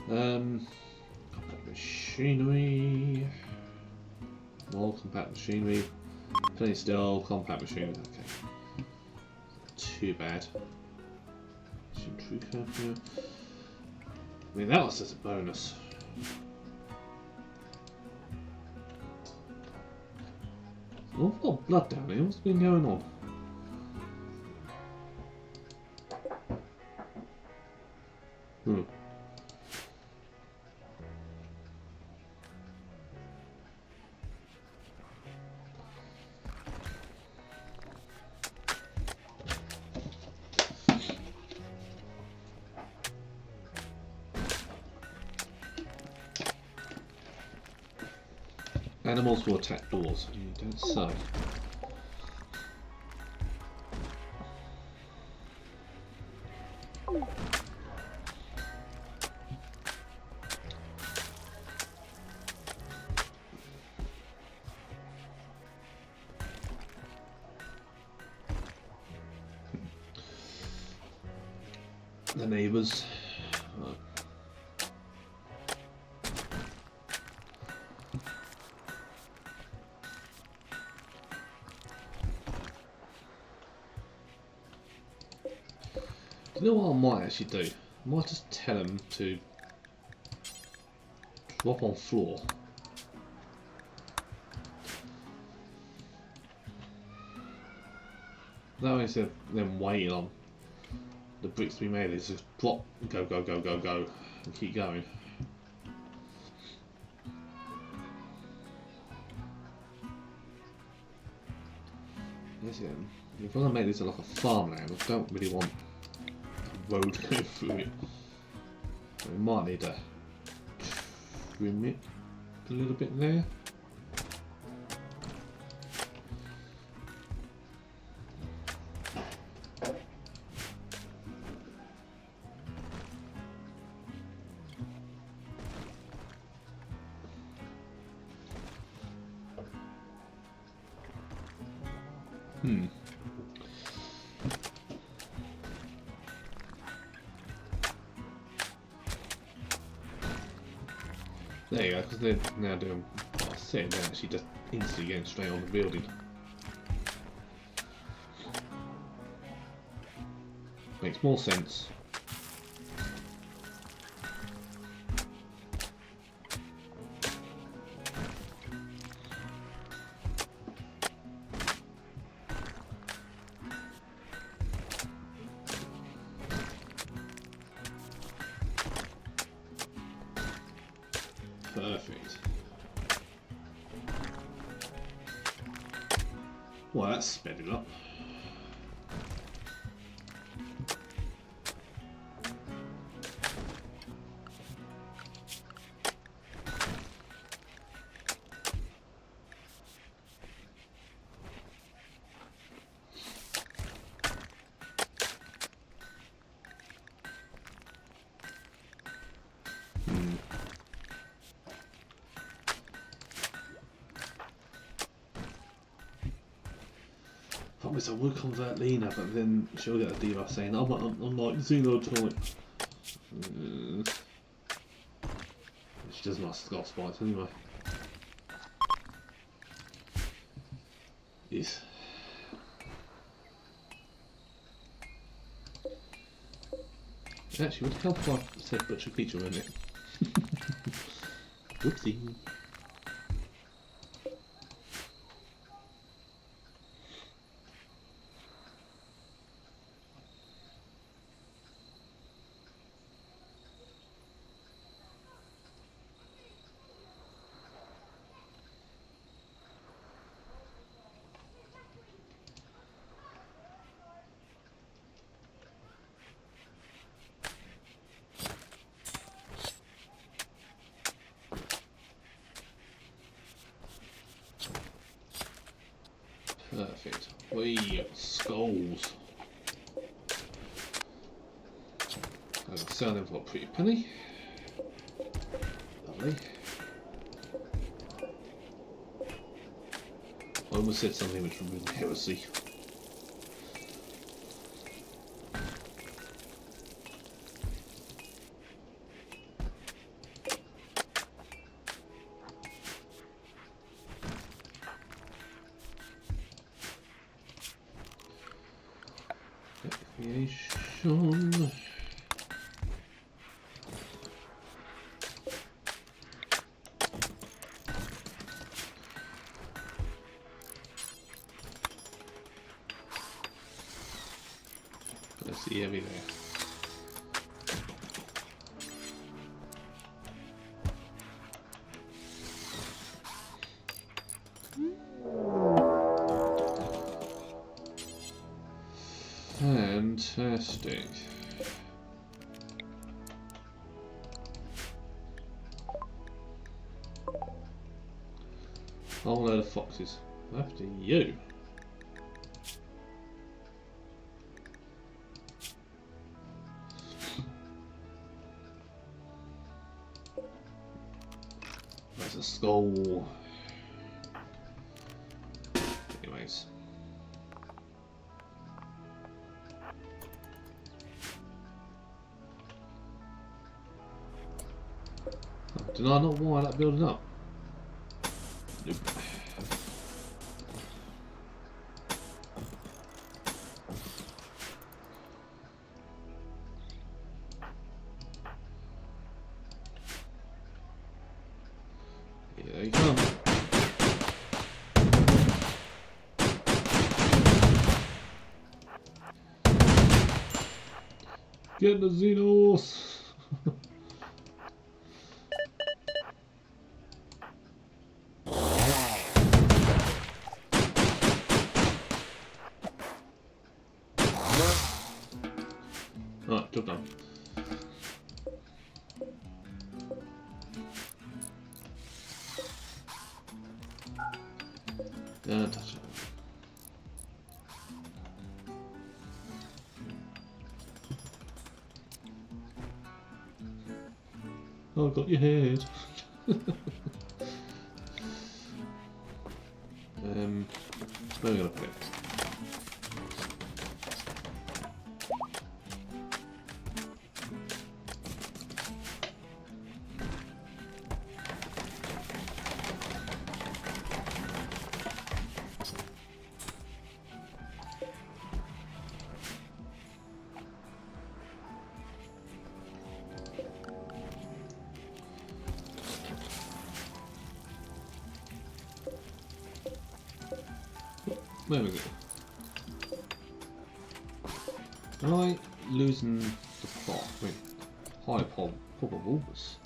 Compact machinery. More compact machinery. Plenty still, compact machinery. Okay. Too bad. I mean, that was just a bonus. Oh, I've got blood down here. What's been going on? Animals will attack doors. You don't say. The neighbours. You know what I might actually do? I might just tell them to drop on floor. That way, instead of them waiting on the bricks to be made, is just drop, go, go, go, go, go, and keep going. Yes, yeah. If I want to make this like a farmland, I don't really want road going through it. We might need to trim it a little bit there. There you go, because they're now doing what I said, they're actually just instantly getting straight on the building. Makes more sense. Perfect. Well, that's sped it up. Promise I will convert Lena, but then she'll get a debuff saying I'm like Xenotype. She doesn't like Skull Spikes anyway. Yes. Actually, what the hell if I said Butcher Creature in it? Whoopsie. Perfect. We skulls. I'll sell them for a pretty penny. Lovely. I almost said something which would be heresy. Creation. Let's see heavy there. Fantastic. Whole load of foxes. After you. That's a skull. Anyways. Did I not wire that building up? Nope. Here they come. Get the Xenos! Right, job done. Don't touch it. Oh, I got your head. Where are we gonna put it? There we go. Am I losing the plot? Wait, high probables.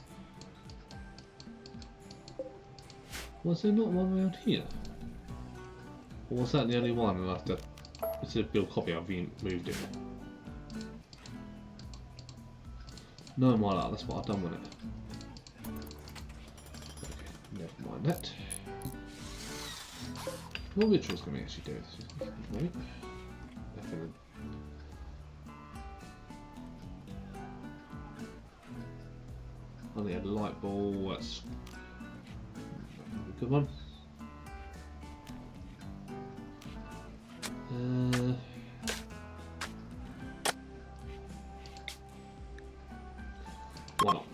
Was there not one around here? Or was that the only one and I have to, instead of build copy, I've moved it? No, my luck, that's what I've done with it. Okay, never mind that. What rituals can we actually do? Wait. Nothing. Only a light ball, that's a good one. Why not?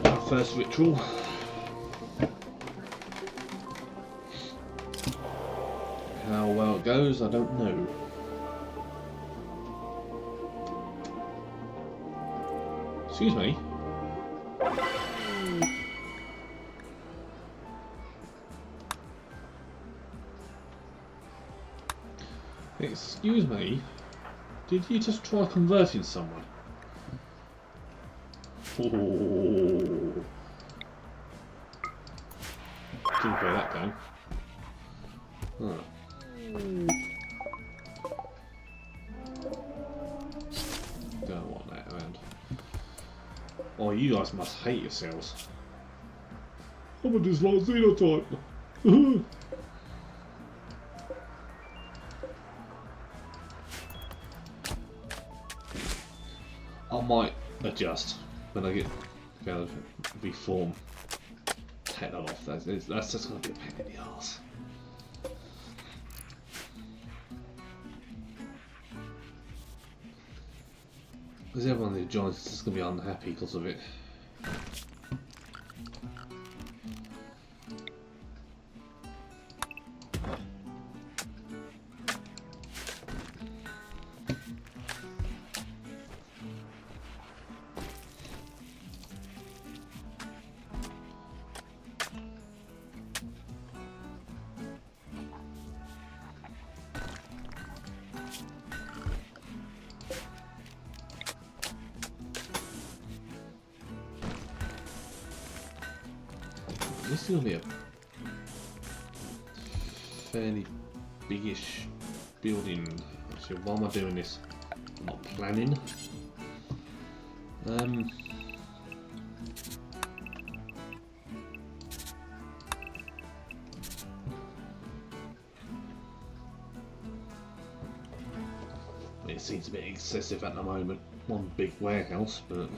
Our first ritual. How well it goes, I don't know. Excuse me. Excuse me. Did you just try converting someone? Oh. Didn't play that game. Huh. Don't want that around. Oh, you guys must hate yourselves. I'm a dislike xenotype. I might adjust when I get to reform. Take that off. That's just going to be a pain in the arse. Because everyone who joins is just going to be unhappy because of it. This is going to be a fairly biggish building. Actually, why am I doing this? I'm not planning. It seems a bit excessive at the moment. One big warehouse, but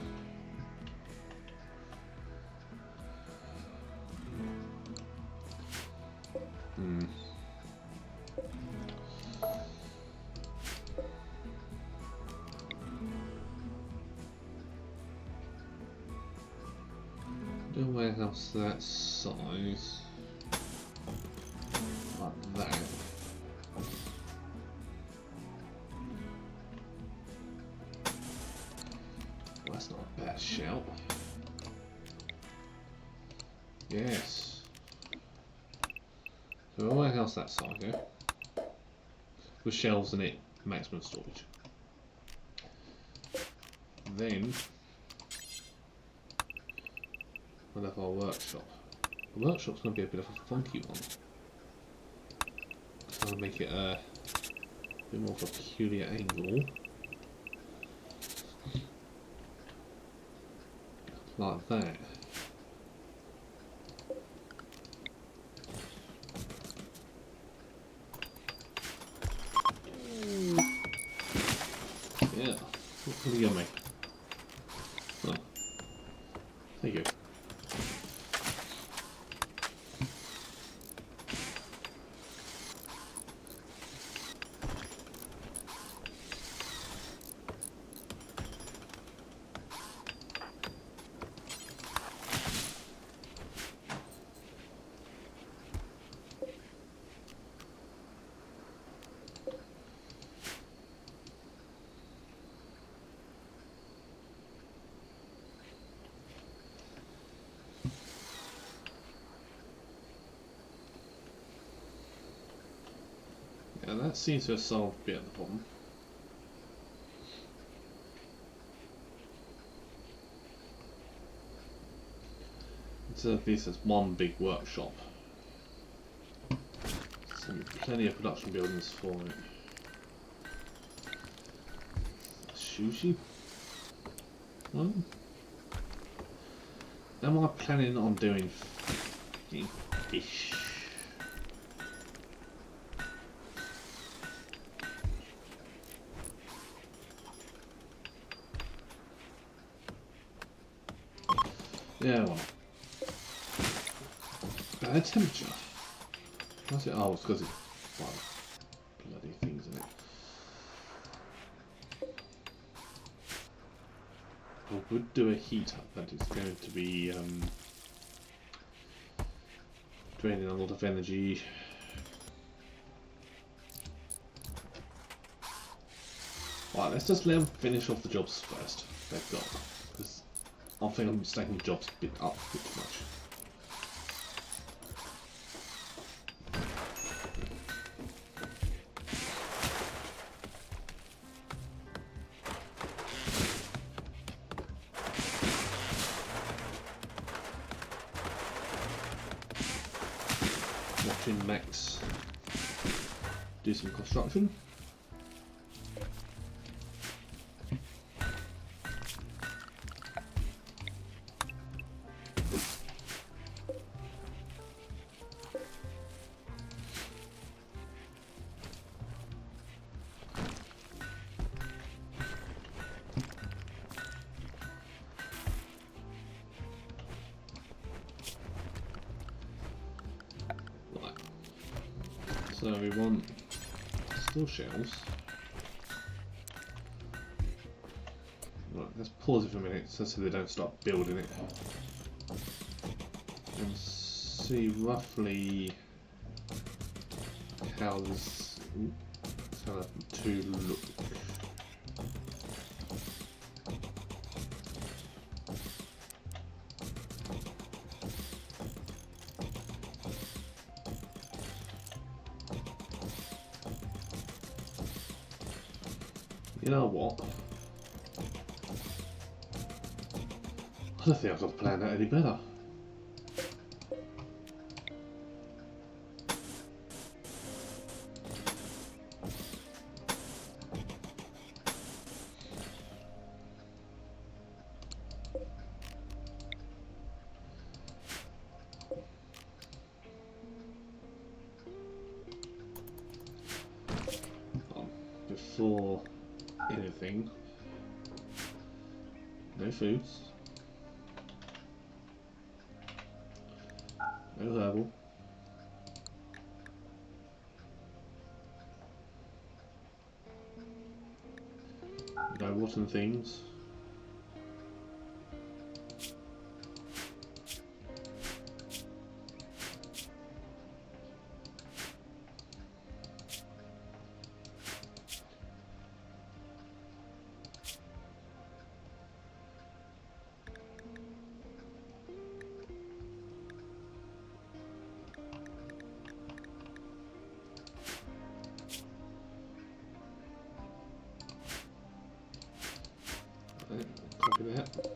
do a warehouse that size, like that. Well, that's not a bad shout. Yes. So a warehouse that size, yeah? With shelves in it, maximum storage. Then we'll have our workshop. The workshop's going to be a bit of a funky one. So I'll make it a bit more of a peculiar angle. Like that. Yeah. What can we go make? Oh. There you go. Yeah, that seems to have solved a bit of the problem. instead of this as one big workshop. Plenty of production buildings for it. Sushi? Well, am I planning on doing fish? Yeah, well. Bad temperature. What's it? Oh, it's because it's bloody things in it. I would do a heat up, but it's going to be draining a lot of energy. Right, let's just let them finish off the jobs first they've got, because I think I'm stacking jobs a bit up a bit too much. Watching Max do some construction. So we want still shells. Right, let's pause it for a minute so they don't start building it. And see roughly how this two look. You know what? I don't think I could plan that any better. Before anything, no foods, no herbal, no rotten things. Copy that.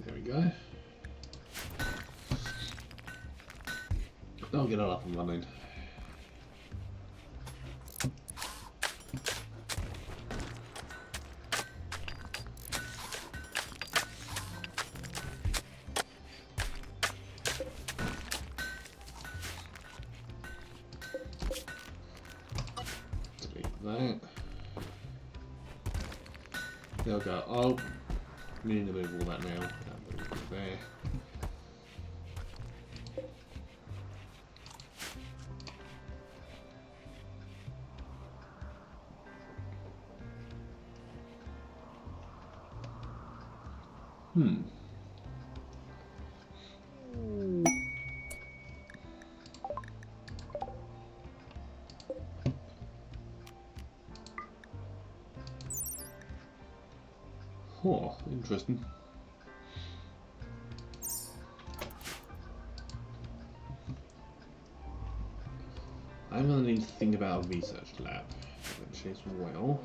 There we go. I'll get it up and running. That. They'll go, oh, we need to move all that now. That moves there. Oh, interesting. need to think about a research lab eventually as well.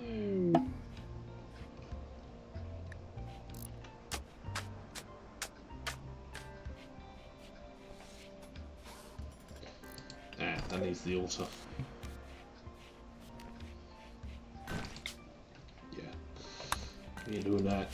Ah, that needs the altar. Yeah, we ain't doing that.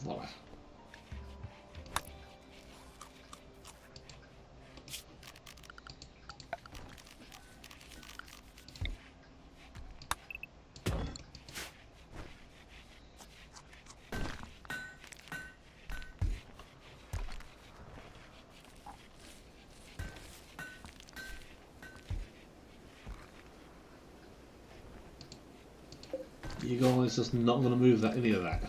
Voila. You guys just not going to move that any of that.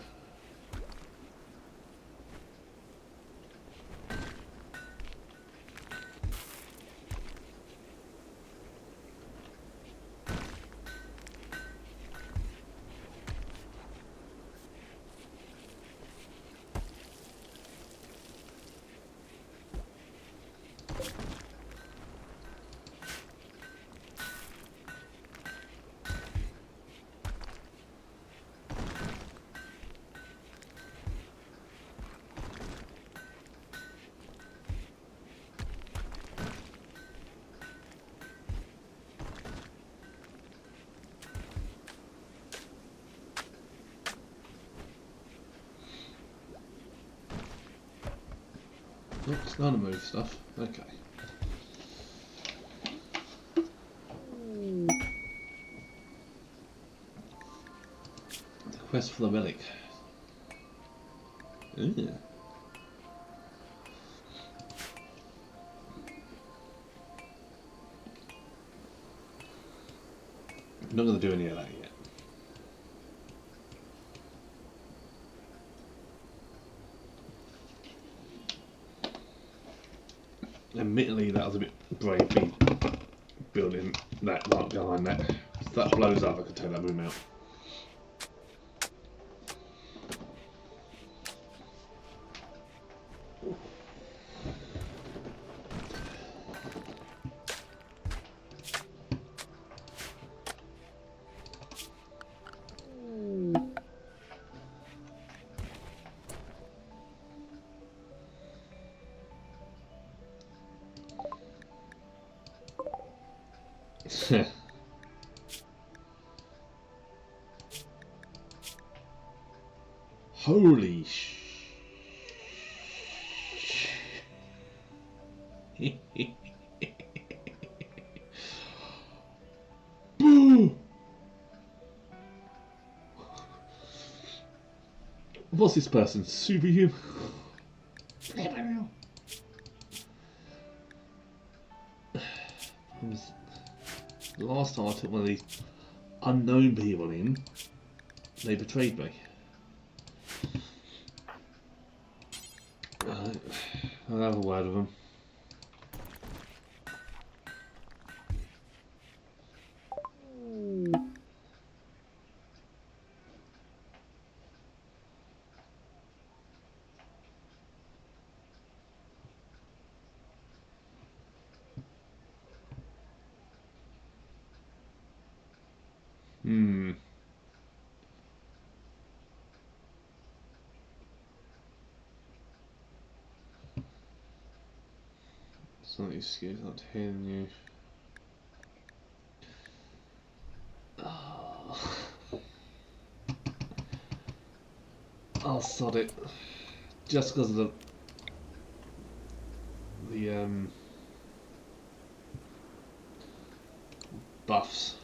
Oh, it's going to move stuff. Okay. The quest for the relic. Ooh. I'm not going to do any of that yet. Admittedly, that was a bit brave, me building that right behind that. If that blows up, I could take that room out. Holy sh! Boo! What's this person? Superhuman? The last time I took one of these unknown people in, they betrayed me. I'll have a word with them. It's not an excuse not hearing you. Oh. I'll sod it. Just because of the buffs.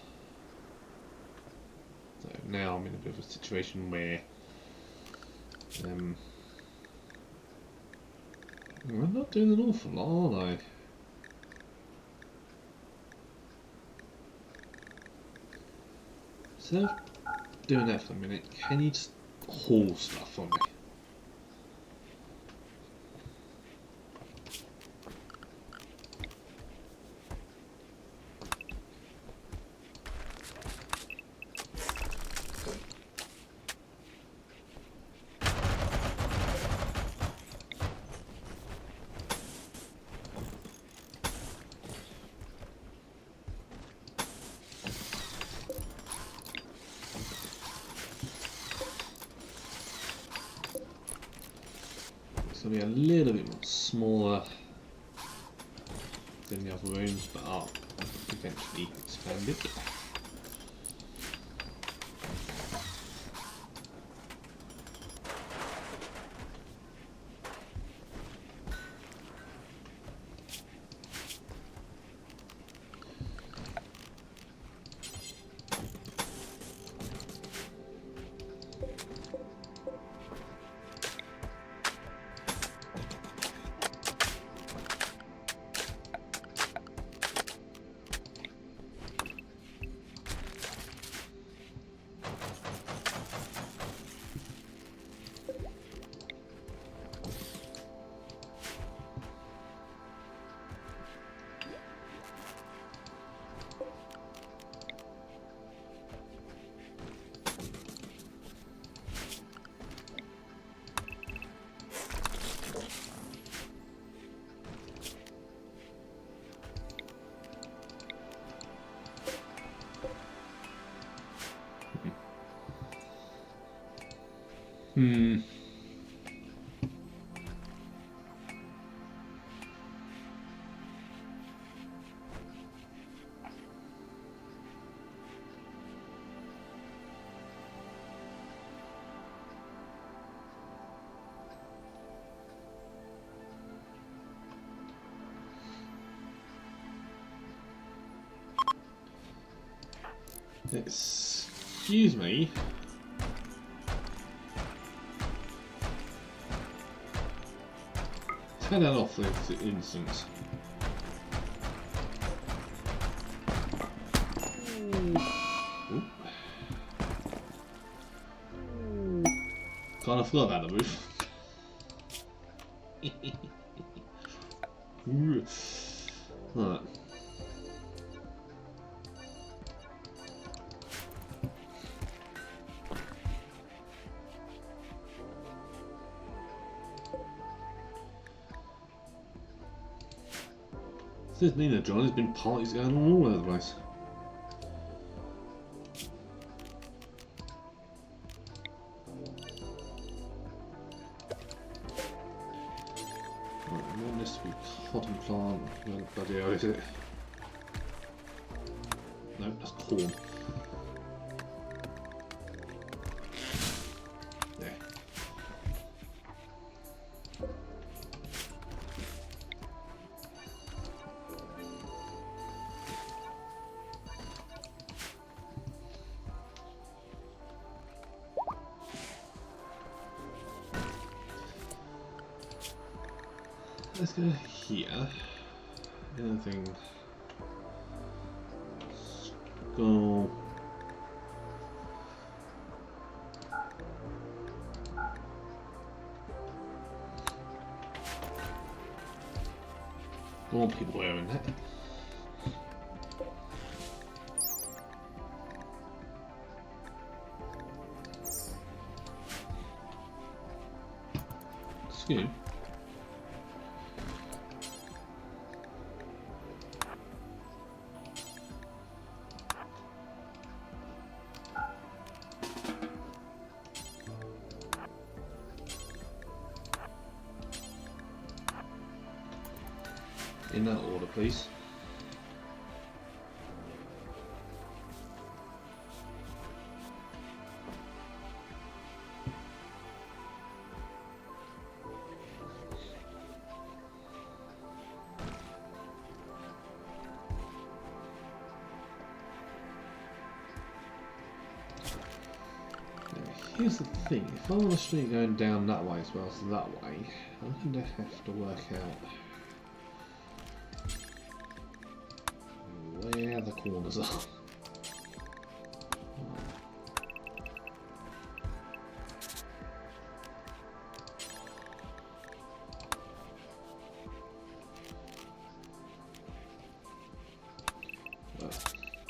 So now I'm in a bit of a situation where I'm not doing an awful lot, are they? So doing that for a minute, can you just haul stuff for me? It's going to be a little bit more smaller than the other rooms, but I'll eventually expand it. Hmm. Excuse me. Turn that off for instance. Kind of forgot about the roof. Right. Since Nina John, there's been parties going on all over the place. Right, I want this to be cotton plant. Where the bloody hell is it? No, that's corn. There. Let's go here. Anything? Let's go. Don't want people wearing that. Excuse. In that order, please. Here's the thing, if I want a street going down that way as well as that way, I'm going to have to work out where the corners are.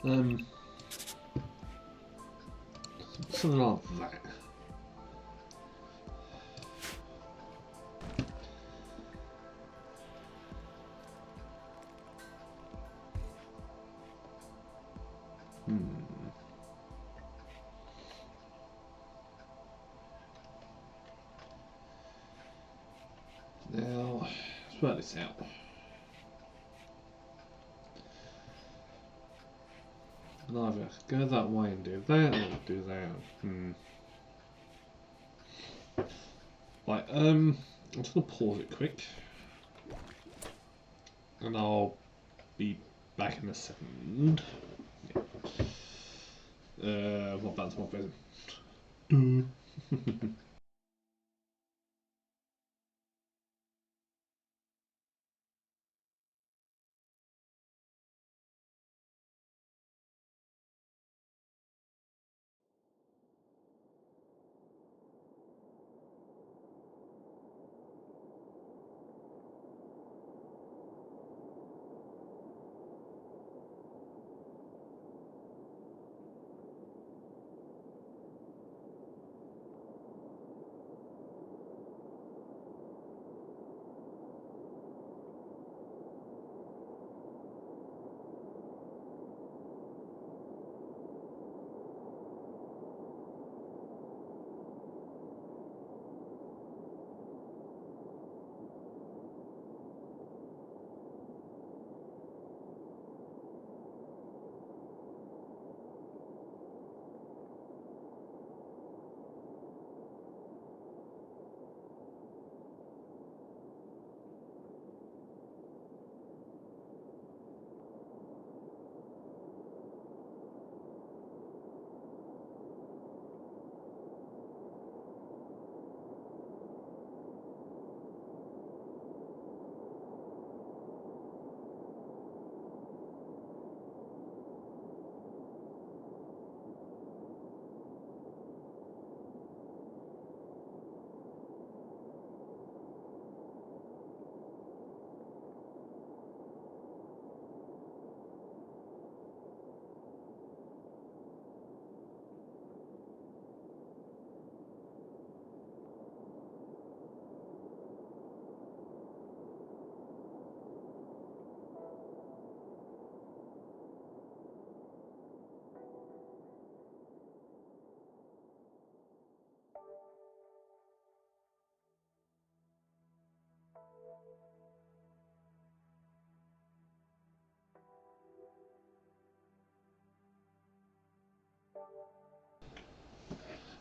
Something like that. Now, let's work this out. I'll either go that way and do that, or do that. Right, I'm just gonna pause it quick, and I'll be back in a second. Yeah. What button's my present?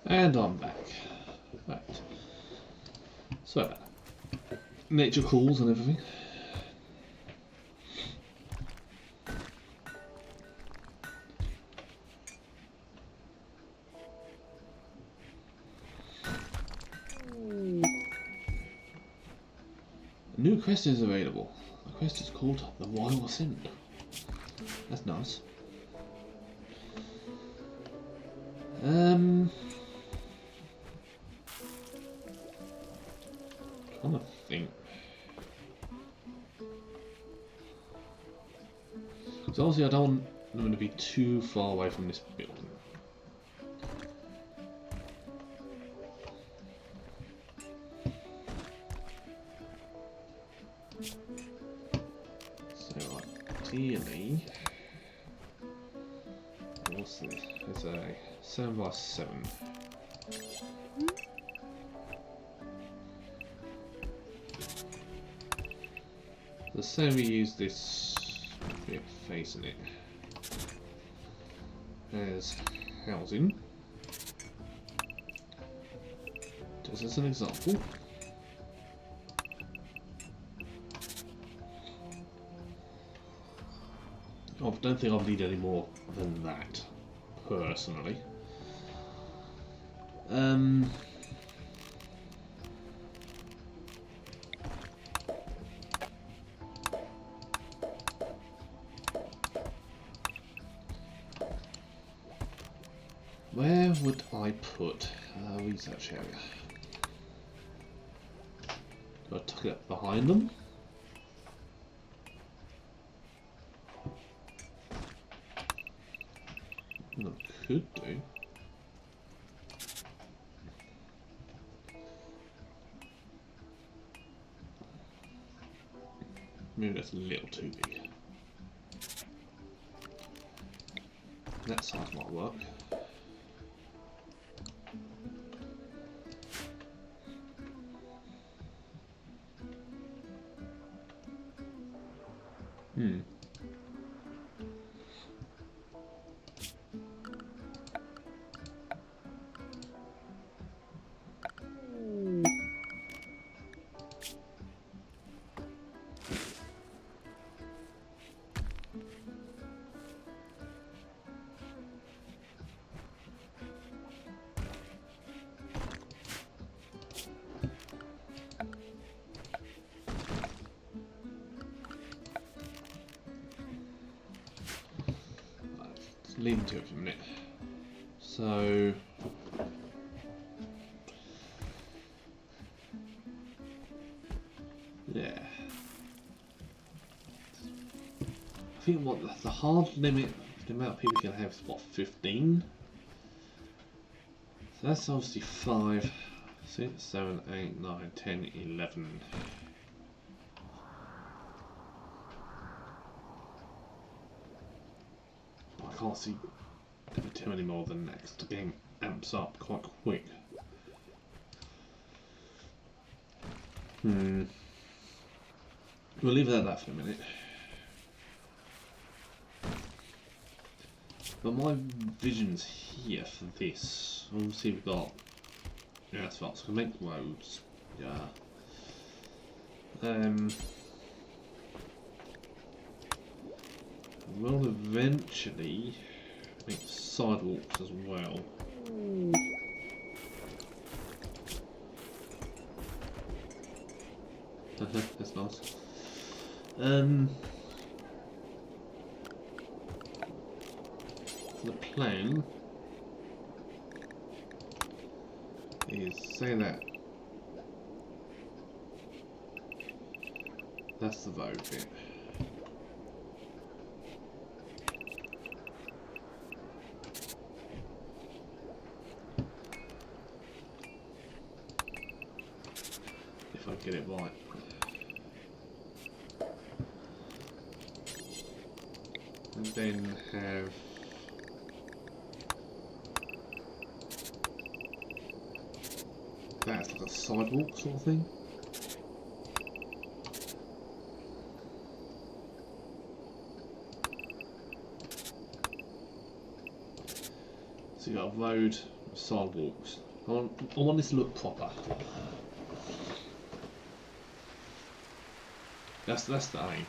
And I'm back. Right. So, nature calls and everything. A new quest is available. The quest is called the Royal Ascent. That's nice. Trying to think. So obviously I don't want them to be too far away from this building. So ideally, what's this? It's a 7x7. The same we use this bit facing it as housing, just as an example. I don't think I'll need any more than that, personally. Where would I put a research area? Do I tuck it behind them? Maybe that's a little too big. That size might work. Hmm. Leave into it for a minute. So yeah, I think what the hard limit, the amount of people you can have is what, 15. So that's obviously 5, 6, 7, 8, 9, 10, 11. I can't see too many more than that, 'cause the game amps up quite quick. We'll leave it at that for a minute. But my vision's here for this. Obviously we've got asphalt, so we can make roads. Yeah. We'll eventually make sidewalks as well. That's nice. The plan is, say that that's the road bit. If I get it right. And then have that's like a sidewalk sort of thing. So you got a road with sidewalks. I want this to look proper. That's the aim.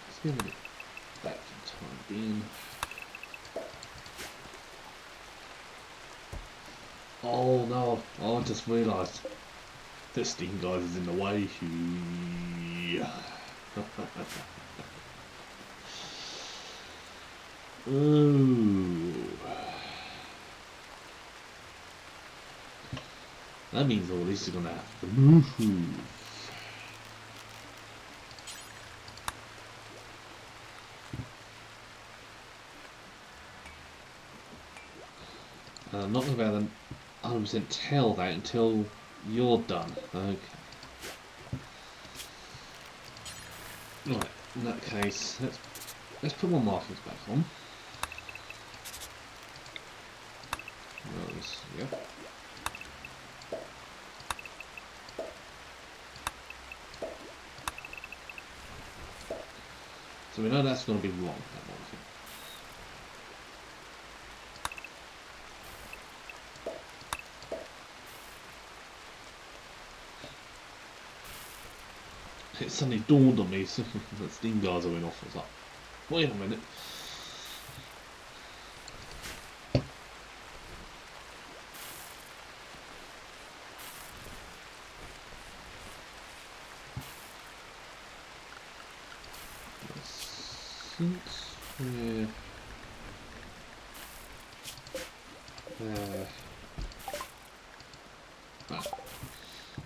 Let's give it back for the time being. Oh no, I just realised this steam guys is in the way. Ooh. That means all these are gonna have to move. I'm not going to be able to 100% tell that until you're done. Okay. Right, in that case, let's put my markings back on. Those, yep. So we know that's going to be wrong, that marking. It suddenly dawned on me that steam guards are going off. I was like, wait a minute. Since we're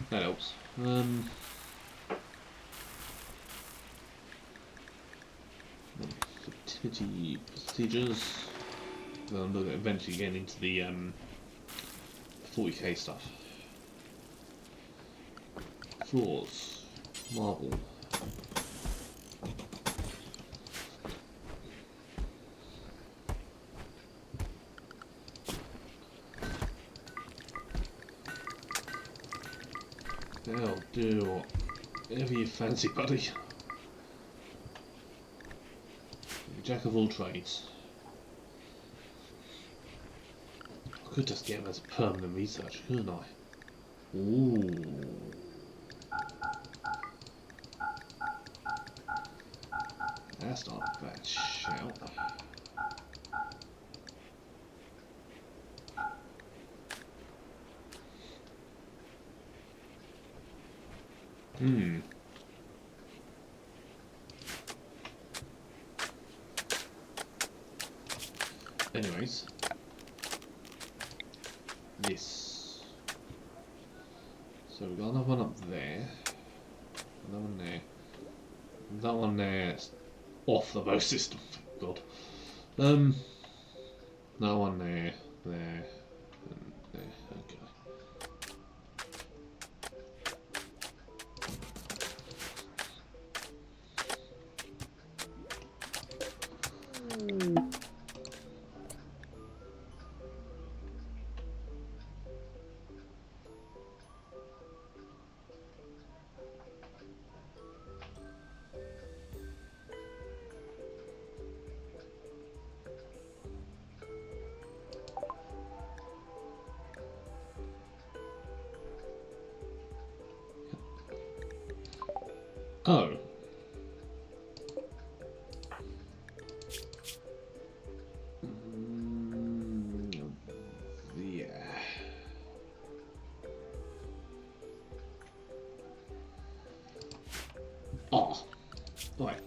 that helps. Activity procedures. Then I'm looking at eventually getting into the 40k stuff. Floors, marble. They'll do whatever you fancy, buddy. Jack of all trades. I could just get him as a permanent research, couldn't I? Ooh. That's not a bad shout. Anyways, this. So we've got another one up there, another one there, that one there is off the bow system. God. That one there, there, and there. Okay. Oh. Yeah. Oh. Right.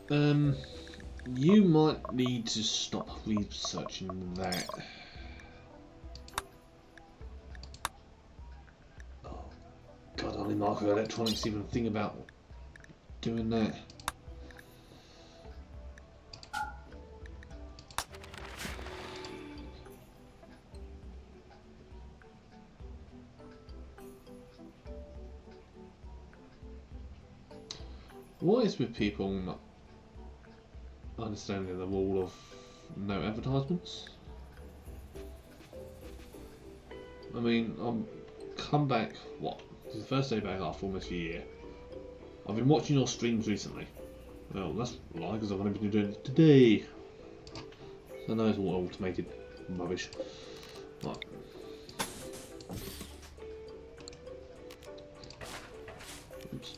You might need to stop researching that. Oh. God, only microelectronics even think about doing that. What is with people not understanding the rule of no advertisements? I mean, I'm come back, what? This is the first day back after almost a year. I've been watching your streams recently. Well, that's a lie, because I've only been doing it today. So I know it's all automated rubbish. Right. Oops.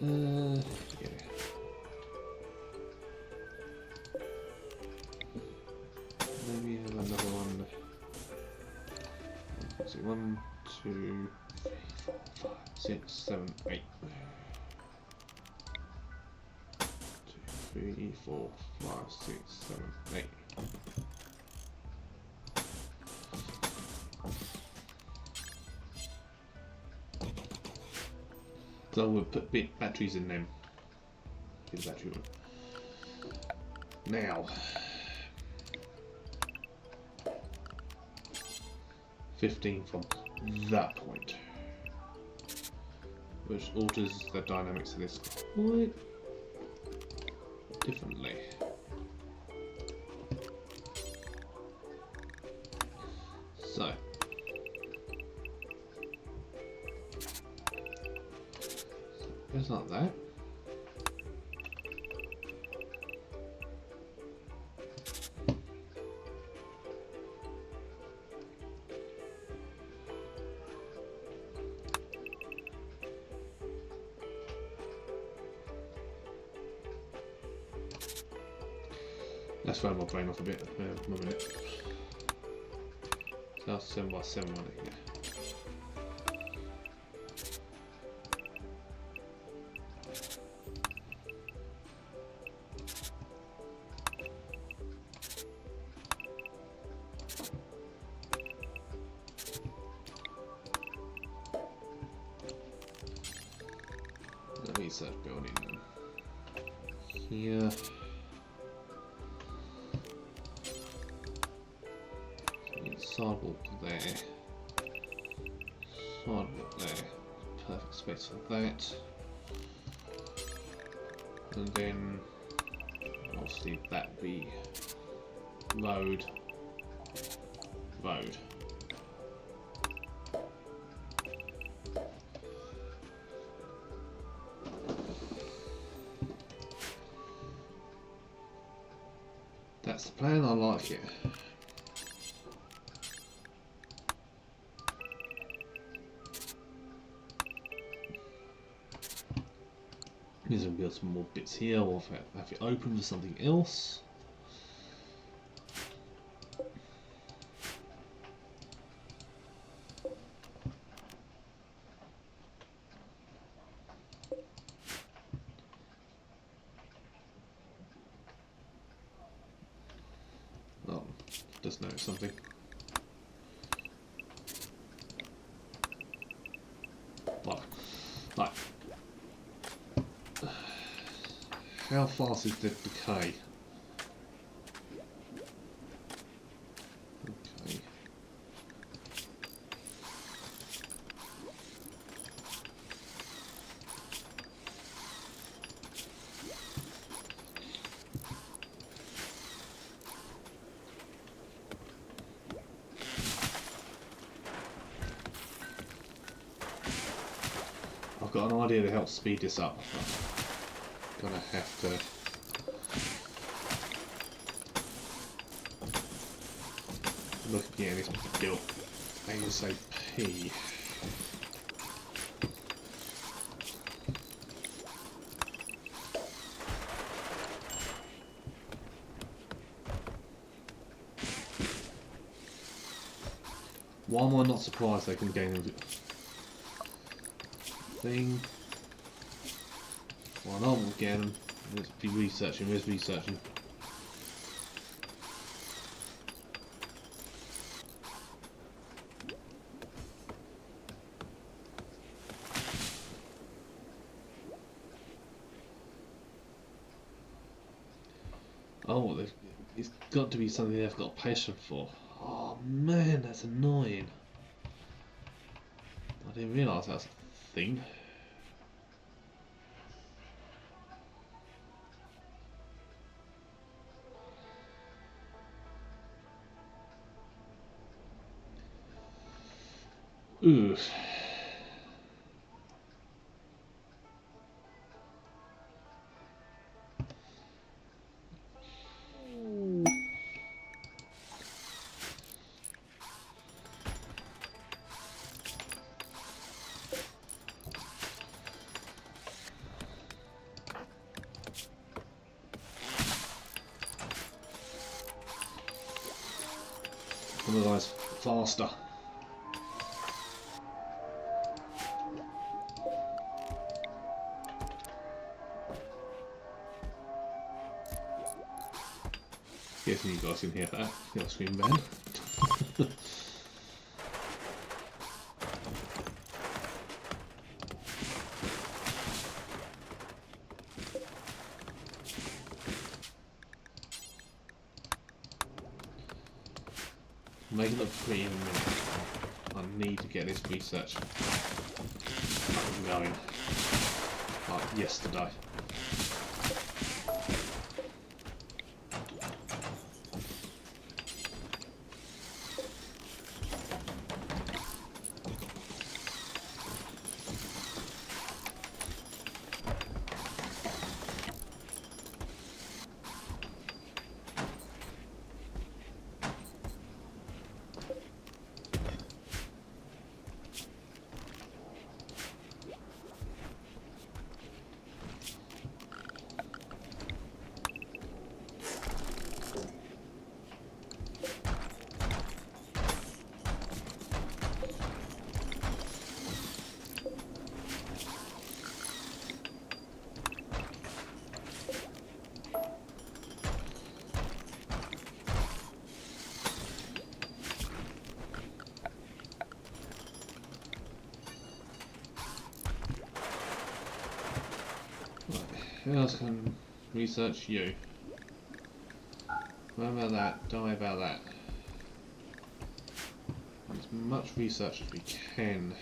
Yeah. Maybe have another one. Let's see, 1, 2, 3, 4, 5, 6, 7, 8. 2, 3, 4, 5, 6, 7, 8. So we'll put bit batteries in them. Get the battery one. Now, 15 from that point, which alters the dynamics of this quite differently. So, it's like that. Let's throw my brain off a bit. One minute. So that's 7 by 7, wasn't it? Yeah. research building then. Here. Sidewalk there. Sidewalk there. Perfect space for that. And then obviously that be road. Road. That's the plan, I like it. He's going to build some more bits here, or have it open for something else. Oh, just noticed something. Right. How fast is the decay? Okay. I've got an idea to help speed this up. I'm gonna have to look at getting this built ASAP. Why am I not surprised they can gain a thing? Well, I know we'll get them. Let's be researching. Where's researching? Oh, it's got to be something they've got passion for. Oh man, that's annoying. I didn't realise that's a thing. Ooh. One of those faster. Guessing you guys can hear that. Your screen band. Make it look pretty in a minute. I need to get this research up and going. Like yesterday. who else can research you? What about that? Don't worry about that. As much research as we can.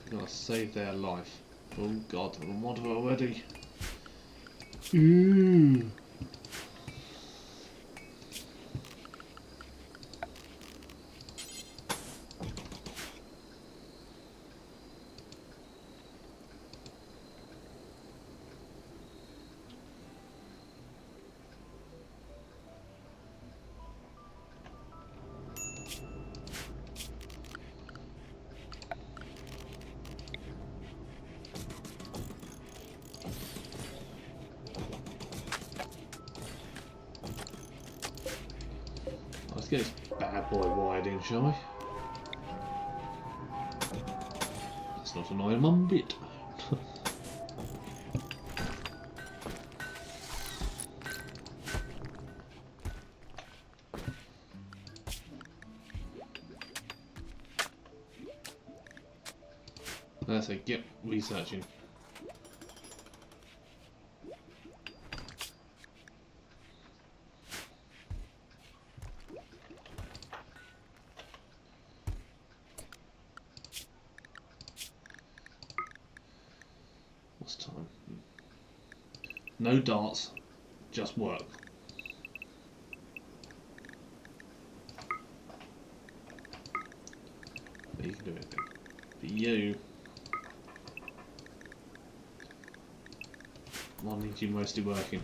We're gonna save their life. Oh god, I'm on it already. Let's get this bad boy wired in, shall we? That's not annoying one bit. Let's say get researching. What's time? No darts, just work. But you can do it then. But you, I need you mostly working.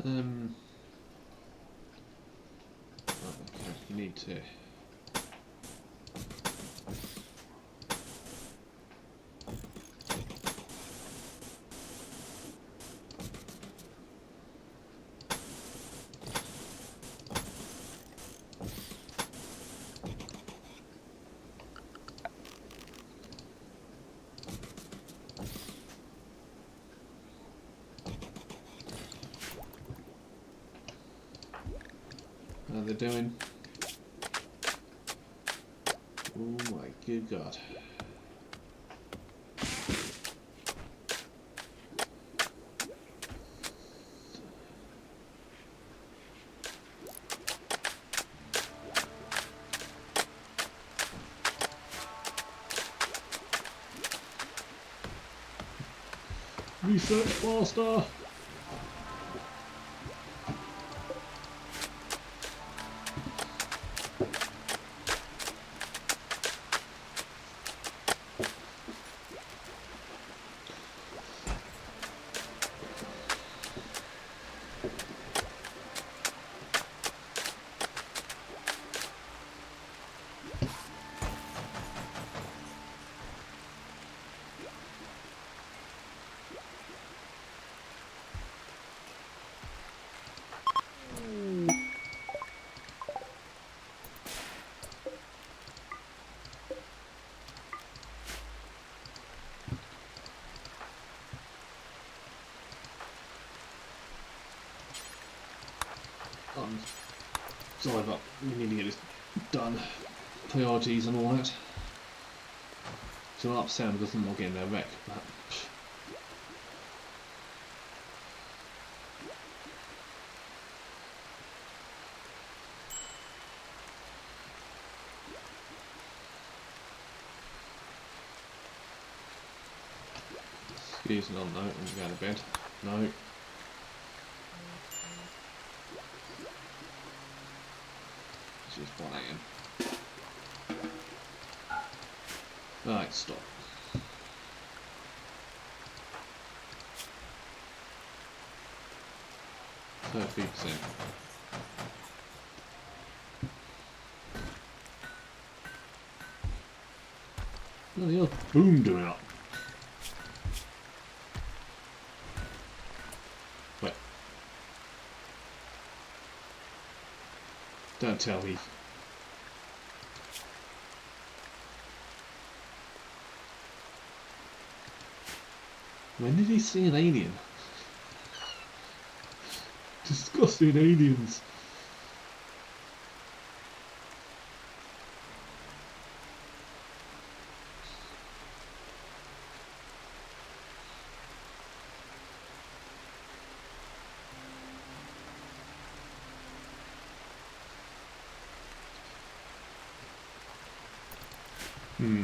Okay, you need to. How they're doing? Oh my good god. Research faster! Sorry, but we need to get this done. Priorities and all that. So I'm upset because I'm not getting their wreck, but excuse me, no, I'm going to bed. No. It's just 1 AM. Right, stop. %. Bloody hell, boom doing up. Don't tell me. When did he see an alien? Disgusting aliens. Hmm.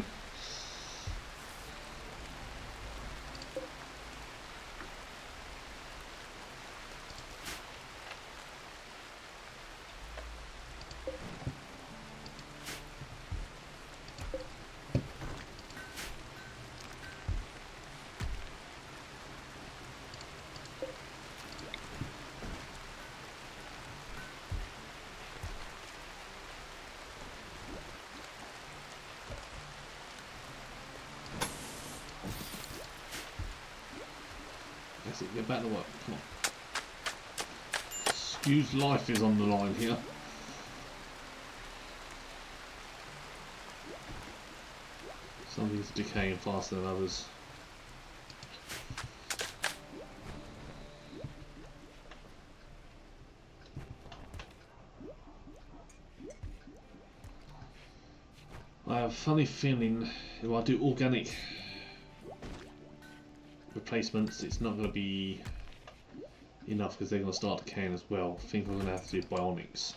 That's it, get back to work, come on. Huge life is on the line here. Some things are decaying faster than others. I have a funny feeling if I do organic replacements, it's not going to be enough because they're going to start decaying as well. I think I'm going to have to do bionics.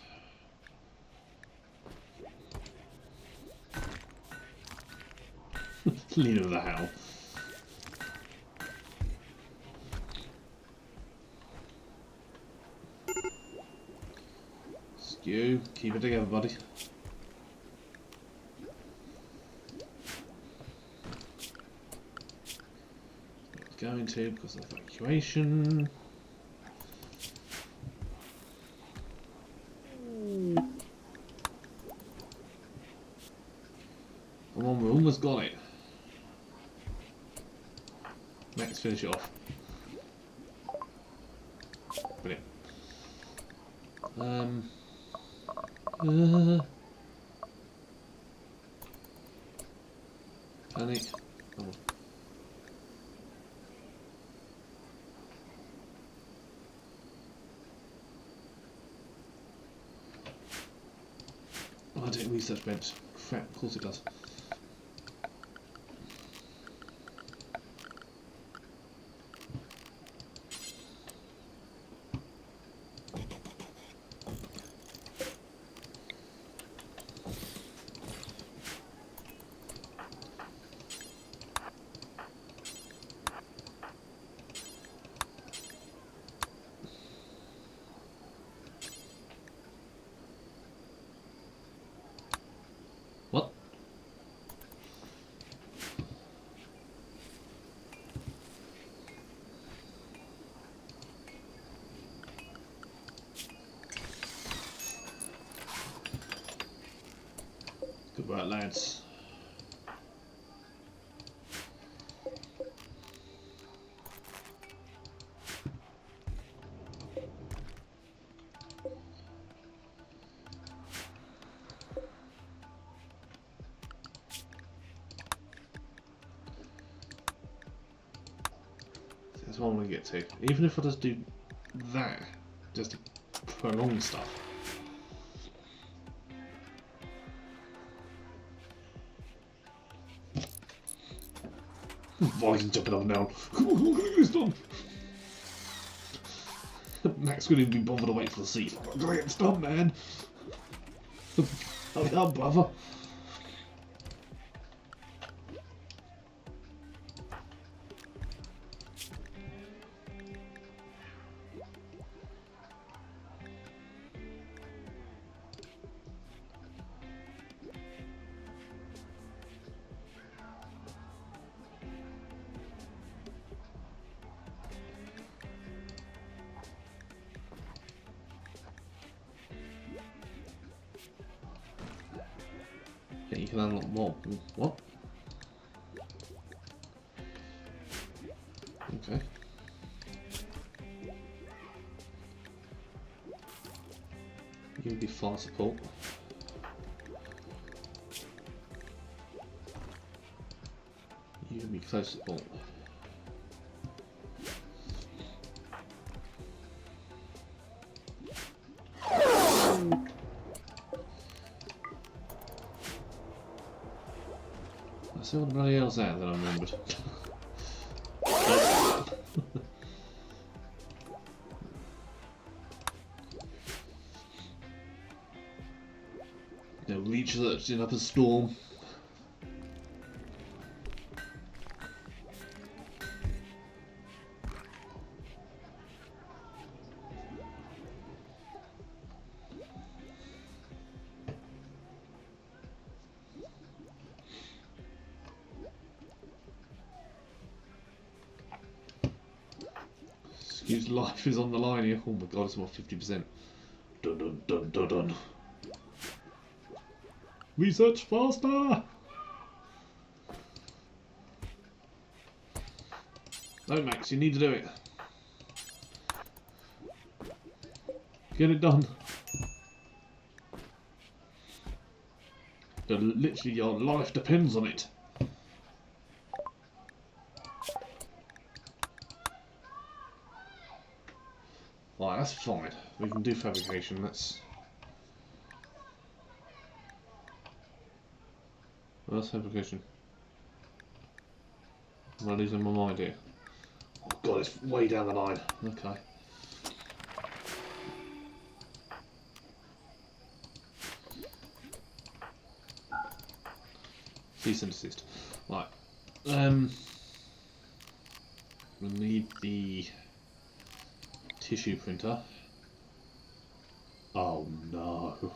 Leader of the hell. Skew, keep it together, buddy. Going to because of evacuation. Come on, we almost got it. Let's finish it off. Brilliant. Panic. Come on. Oh, I didn't research bench. Crap, of course it does. What? Good work, lads. That's what I want to get to. Even if I just do that, just to prolong stuff. Viking jumping up and down. Come on, I'm gonna get this done. Max couldn't even be bothered to wait for the seat. I'm gonna get this done, man. Hurry up, brother. Yeah, you can unlock more. What? Okay. You'll be fine. fire support. You can be close support. I see what the bloody hell's that I remembered. No leech lurching up a storm. Excuse life is on the line here. Oh my god, it's about 50%. Dun dun dun dun dun. Research faster! No, Max, you need to do it. Get it done. Literally, your life depends on it. Right, that's fine. We can do fabrication. That's fabrication. Am I losing my mind here? Oh god, it's way down the line. Okay. Cease and desist. Right. We'll need the tissue printer. Oh no.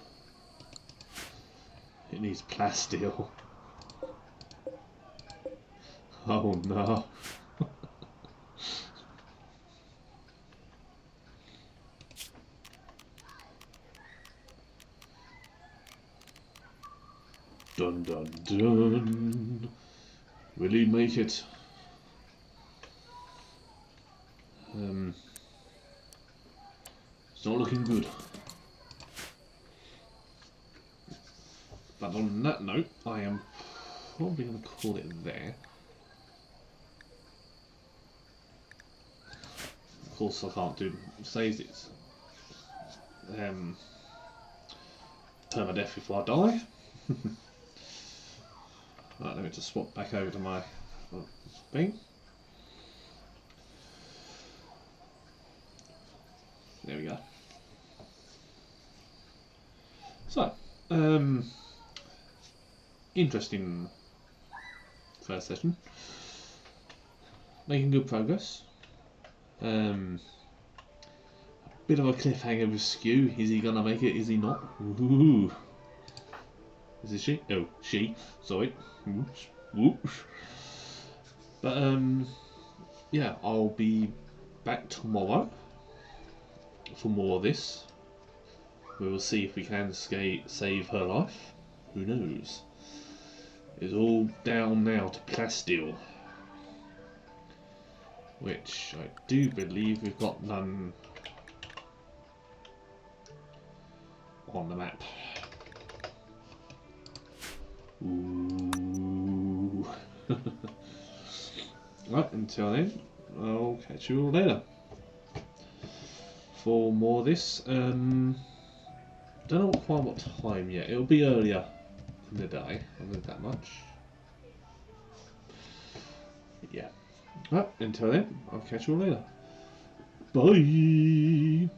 It needs plasteel. Oh no. Dun dun dun. Will he make it? It's not looking good. But on that note, I am probably going to call it there. Of course, I can't do saves it. Permadeath before I die. Right, let me just swap back over to my thing. There we go. So, interesting first session. Making good progress. A bit of a cliffhanger with Skew. Is he gonna make it? Is he not? Ooh. Is it she? Oh, she. Sorry. Whoops. Whoops. But yeah, I'll be back tomorrow for more of this. We will see if we can save her life. Who knows? It's all down now to plasteel, which I do believe we've got none on the map. Ooh. Right, until then, I'll catch you all later for more of this. Don't know quite what time yet. It'll be earlier in the day. I'll know that much. Yeah. Right, until then, I'll catch you all later. Bye.